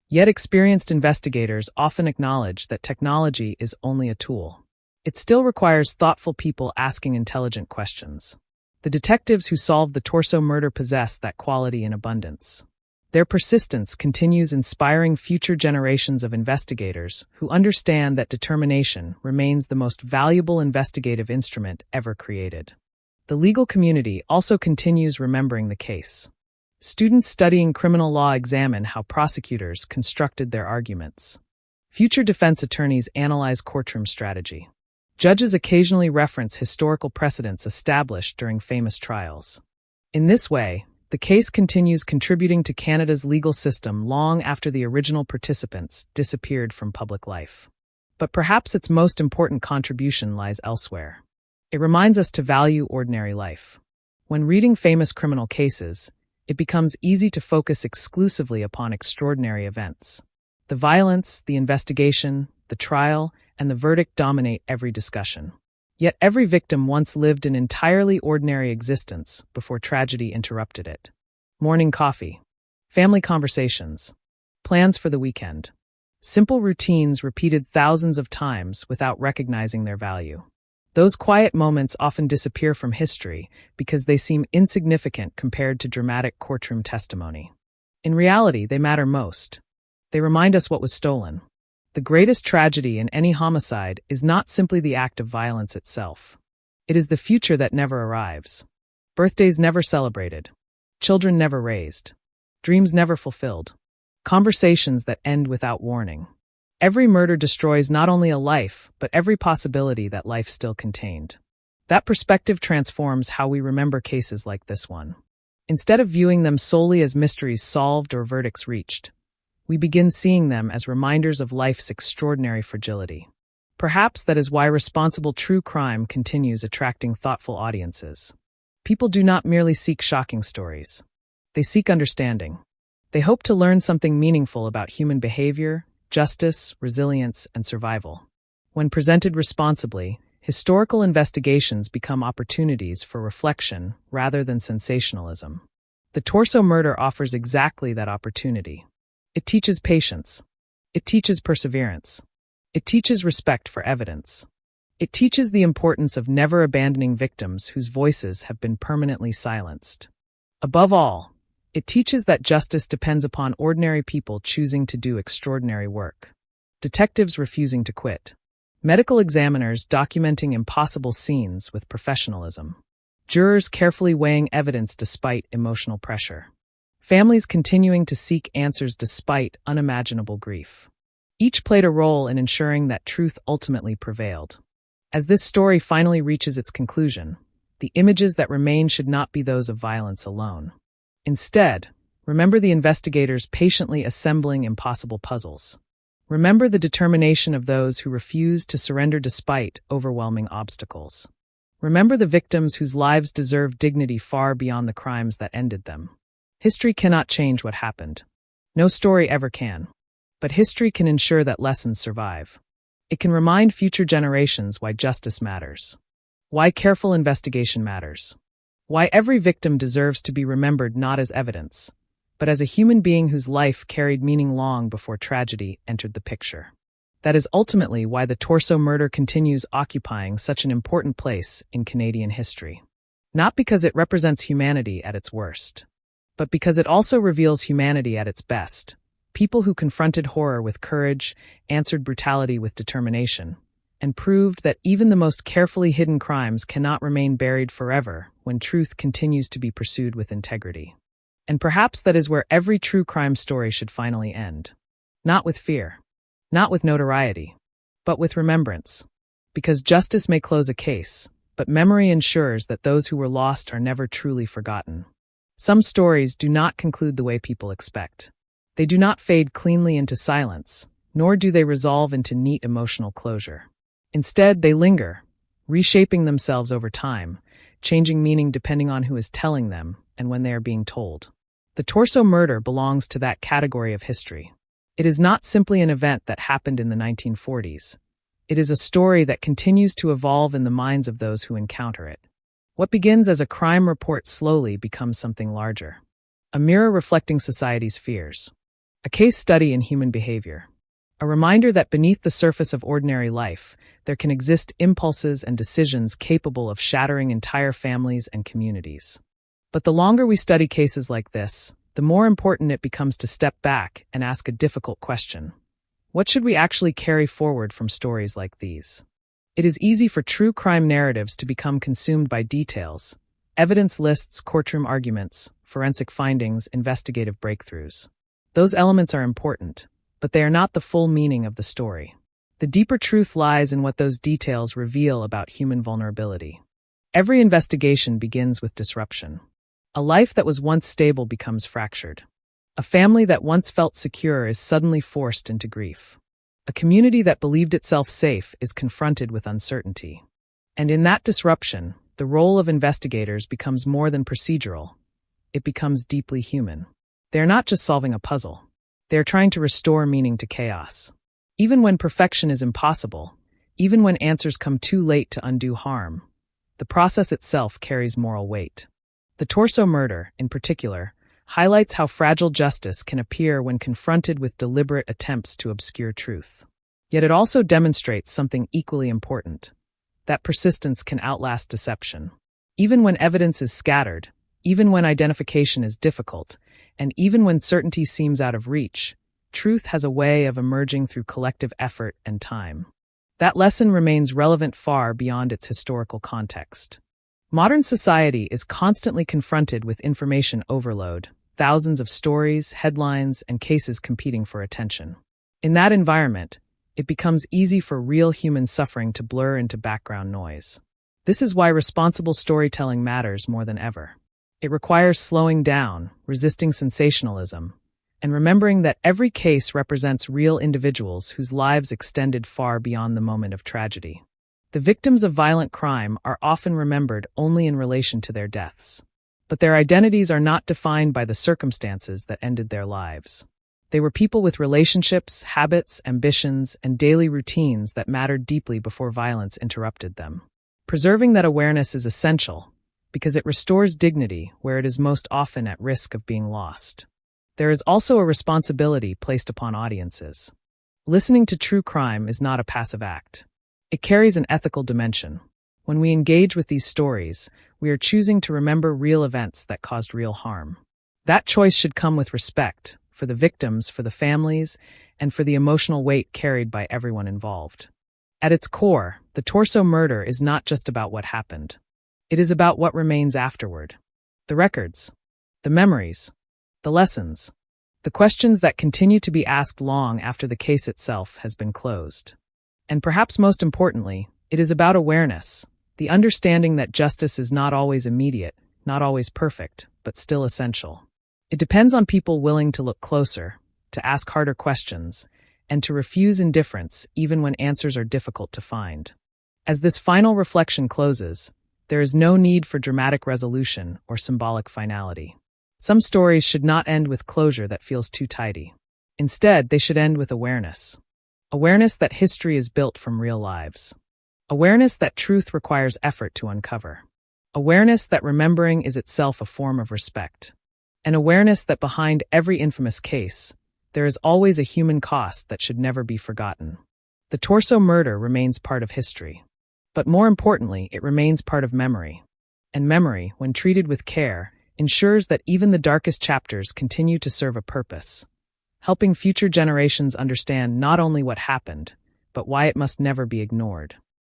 Yet experienced investigators often acknowledge that technology is only a tool. It still requires thoughtful people asking intelligent questions. The detectives who solved the torso murder possess that quality in abundance. Their persistence continues inspiring future generations of investigators who understand that determination remains the most valuable investigative instrument ever created. The legal community also continues remembering the case. Students studying criminal law examine how prosecutors constructed their arguments. Future defense attorneys analyze courtroom strategy. Judges occasionally reference historical precedents established during famous trials. In this way, the case continues contributing to Canada's legal system long after the original participants disappeared from public life. But perhaps its most important contribution lies elsewhere. It reminds us to value ordinary life. When reading famous criminal cases, it becomes easy to focus exclusively upon extraordinary events. The violence, the investigation, the trial, and the verdict dominate every discussion. Yet every victim once lived an entirely ordinary existence before tragedy interrupted it. Morning coffee, family conversations, plans for the weekend. Simple routines repeated thousands of times without recognizing their value. Those quiet moments often disappear from history because they seem insignificant compared to dramatic courtroom testimony. In reality, they matter most. They remind us what was stolen. The greatest tragedy in any homicide is not simply the act of violence itself. It is the future that never arrives. Birthdays never celebrated. Children never raised. Dreams never fulfilled. Conversations that end without warning. Every murder destroys not only a life, but every possibility that life still contained. That perspective transforms how we remember cases like this one. Instead of viewing them solely as mysteries solved or verdicts reached, we begin seeing them as reminders of life's extraordinary fragility. Perhaps that is why responsible true crime continues attracting thoughtful audiences. People do not merely seek shocking stories. They seek understanding. They hope to learn something meaningful about human behavior, justice, resilience, and survival. When presented responsibly, historical investigations become opportunities for reflection rather than sensationalism. The Torso murder offers exactly that opportunity. It teaches patience. It teaches perseverance. It teaches respect for evidence. It teaches the importance of never abandoning victims whose voices have been permanently silenced. Above all, it teaches that justice depends upon ordinary people choosing to do extraordinary work. Detectives refusing to quit. Medical examiners documenting impossible scenes with professionalism. Jurors carefully weighing evidence despite emotional pressure. Families continuing to seek answers despite unimaginable grief. Each played a role in ensuring that truth ultimately prevailed. As this story finally reaches its conclusion, the images that remain should not be those of violence alone. Instead, remember the investigators patiently assembling impossible puzzles. Remember the determination of those who refused to surrender despite overwhelming obstacles. Remember the victims whose lives deserve dignity far beyond the crimes that ended them. History cannot change what happened. No story ever can. But history can ensure that lessons survive. It can remind future generations why justice matters. Why careful investigation matters. Why every victim deserves to be remembered not as evidence, but as a human being whose life carried meaning long before tragedy entered the picture. That is ultimately why the Torso murder continues occupying such an important place in Canadian history. Not because it represents humanity at its worst, but because it also reveals humanity at its best. People who confronted horror with courage, answered brutality with determination, and proved that even the most carefully hidden crimes cannot remain buried forever when truth continues to be pursued with integrity. And perhaps that is where every true crime story should finally end. Not with fear, not with notoriety, but with remembrance. Because justice may close a case, but memory ensures that those who were lost are never truly forgotten. Some stories do not conclude the way people expect. They do not fade cleanly into silence, nor do they resolve into neat emotional closure. Instead, they linger, reshaping themselves over time, changing meaning depending on who is telling them and when they are being told. The Torso murder belongs to that category of history. It is not simply an event that happened in the 1940s. It is a story that continues to evolve in the minds of those who encounter it. What begins as a crime report slowly becomes something larger. A mirror reflecting society's fears. A case study in human behavior. A reminder that beneath the surface of ordinary life, there can exist impulses and decisions capable of shattering entire families and communities. But the longer we study cases like this, the more important it becomes to step back and ask a difficult question. What should we actually carry forward from stories like these? It is easy for true crime narratives to become consumed by details, evidence lists, courtroom arguments, forensic findings, investigative breakthroughs. Those elements are important, but they are not the full meaning of the story. The deeper truth lies in what those details reveal about human vulnerability. Every investigation begins with disruption. A life that was once stable becomes fractured. A family that once felt secure is suddenly forced into grief. A community that believed itself safe is confronted with uncertainty. And in that disruption, the role of investigators becomes more than procedural. It becomes deeply human. They are not just solving a puzzle. They are trying to restore meaning to chaos. Even when perfection is impossible, even when answers come too late to undo harm, the process itself carries moral weight. The Torso murder, in particular, highlights how fragile justice can appear when confronted with deliberate attempts to obscure truth. Yet it also demonstrates something equally important: that persistence can outlast deception. Even when evidence is scattered, even when identification is difficult, and even when certainty seems out of reach, truth has a way of emerging through collective effort and time. That lesson remains relevant far beyond its historical context. Modern society is constantly confronted with information overload, thousands of stories, headlines, and cases competing for attention. In that environment, it becomes easy for real human suffering to blur into background noise. This is why responsible storytelling matters more than ever. It requires slowing down, resisting sensationalism, and remembering that every case represents real individuals whose lives extended far beyond the moment of tragedy. The victims of violent crime are often remembered only in relation to their deaths. But their identities are not defined by the circumstances that ended their lives. They were people with relationships, habits, ambitions, and daily routines that mattered deeply before violence interrupted them. Preserving that awareness is essential because it restores dignity where it is most often at risk of being lost. There is also a responsibility placed upon audiences. Listening to true crime is not a passive act. It carries an ethical dimension. When we engage with these stories, we are choosing to remember real events that caused real harm. That choice should come with respect for the victims, for the families, and for the emotional weight carried by everyone involved. At its core, the Torso murder is not just about what happened. It is about what remains afterward. The records, the memories, the lessons, the questions that continue to be asked long after the case itself has been closed. And perhaps most importantly, it is about awareness, the understanding that justice is not always immediate, not always perfect, but still essential. It depends on people willing to look closer, to ask harder questions, and to refuse indifference even when answers are difficult to find. As this final reflection closes, there is no need for dramatic resolution or symbolic finality. Some stories should not end with closure that feels too tidy. Instead, they should end with awareness. Awareness that history is built from real lives. Awareness that truth requires effort to uncover. Awareness that remembering is itself a form of respect. An awareness that behind every infamous case, there is always a human cost that should never be forgotten. The Torso murder remains part of history. But more importantly, it remains part of memory. And memory, when treated with care, ensures that even the darkest chapters continue to serve a purpose, helping future generations understand not only what happened, but why it must never be ignored.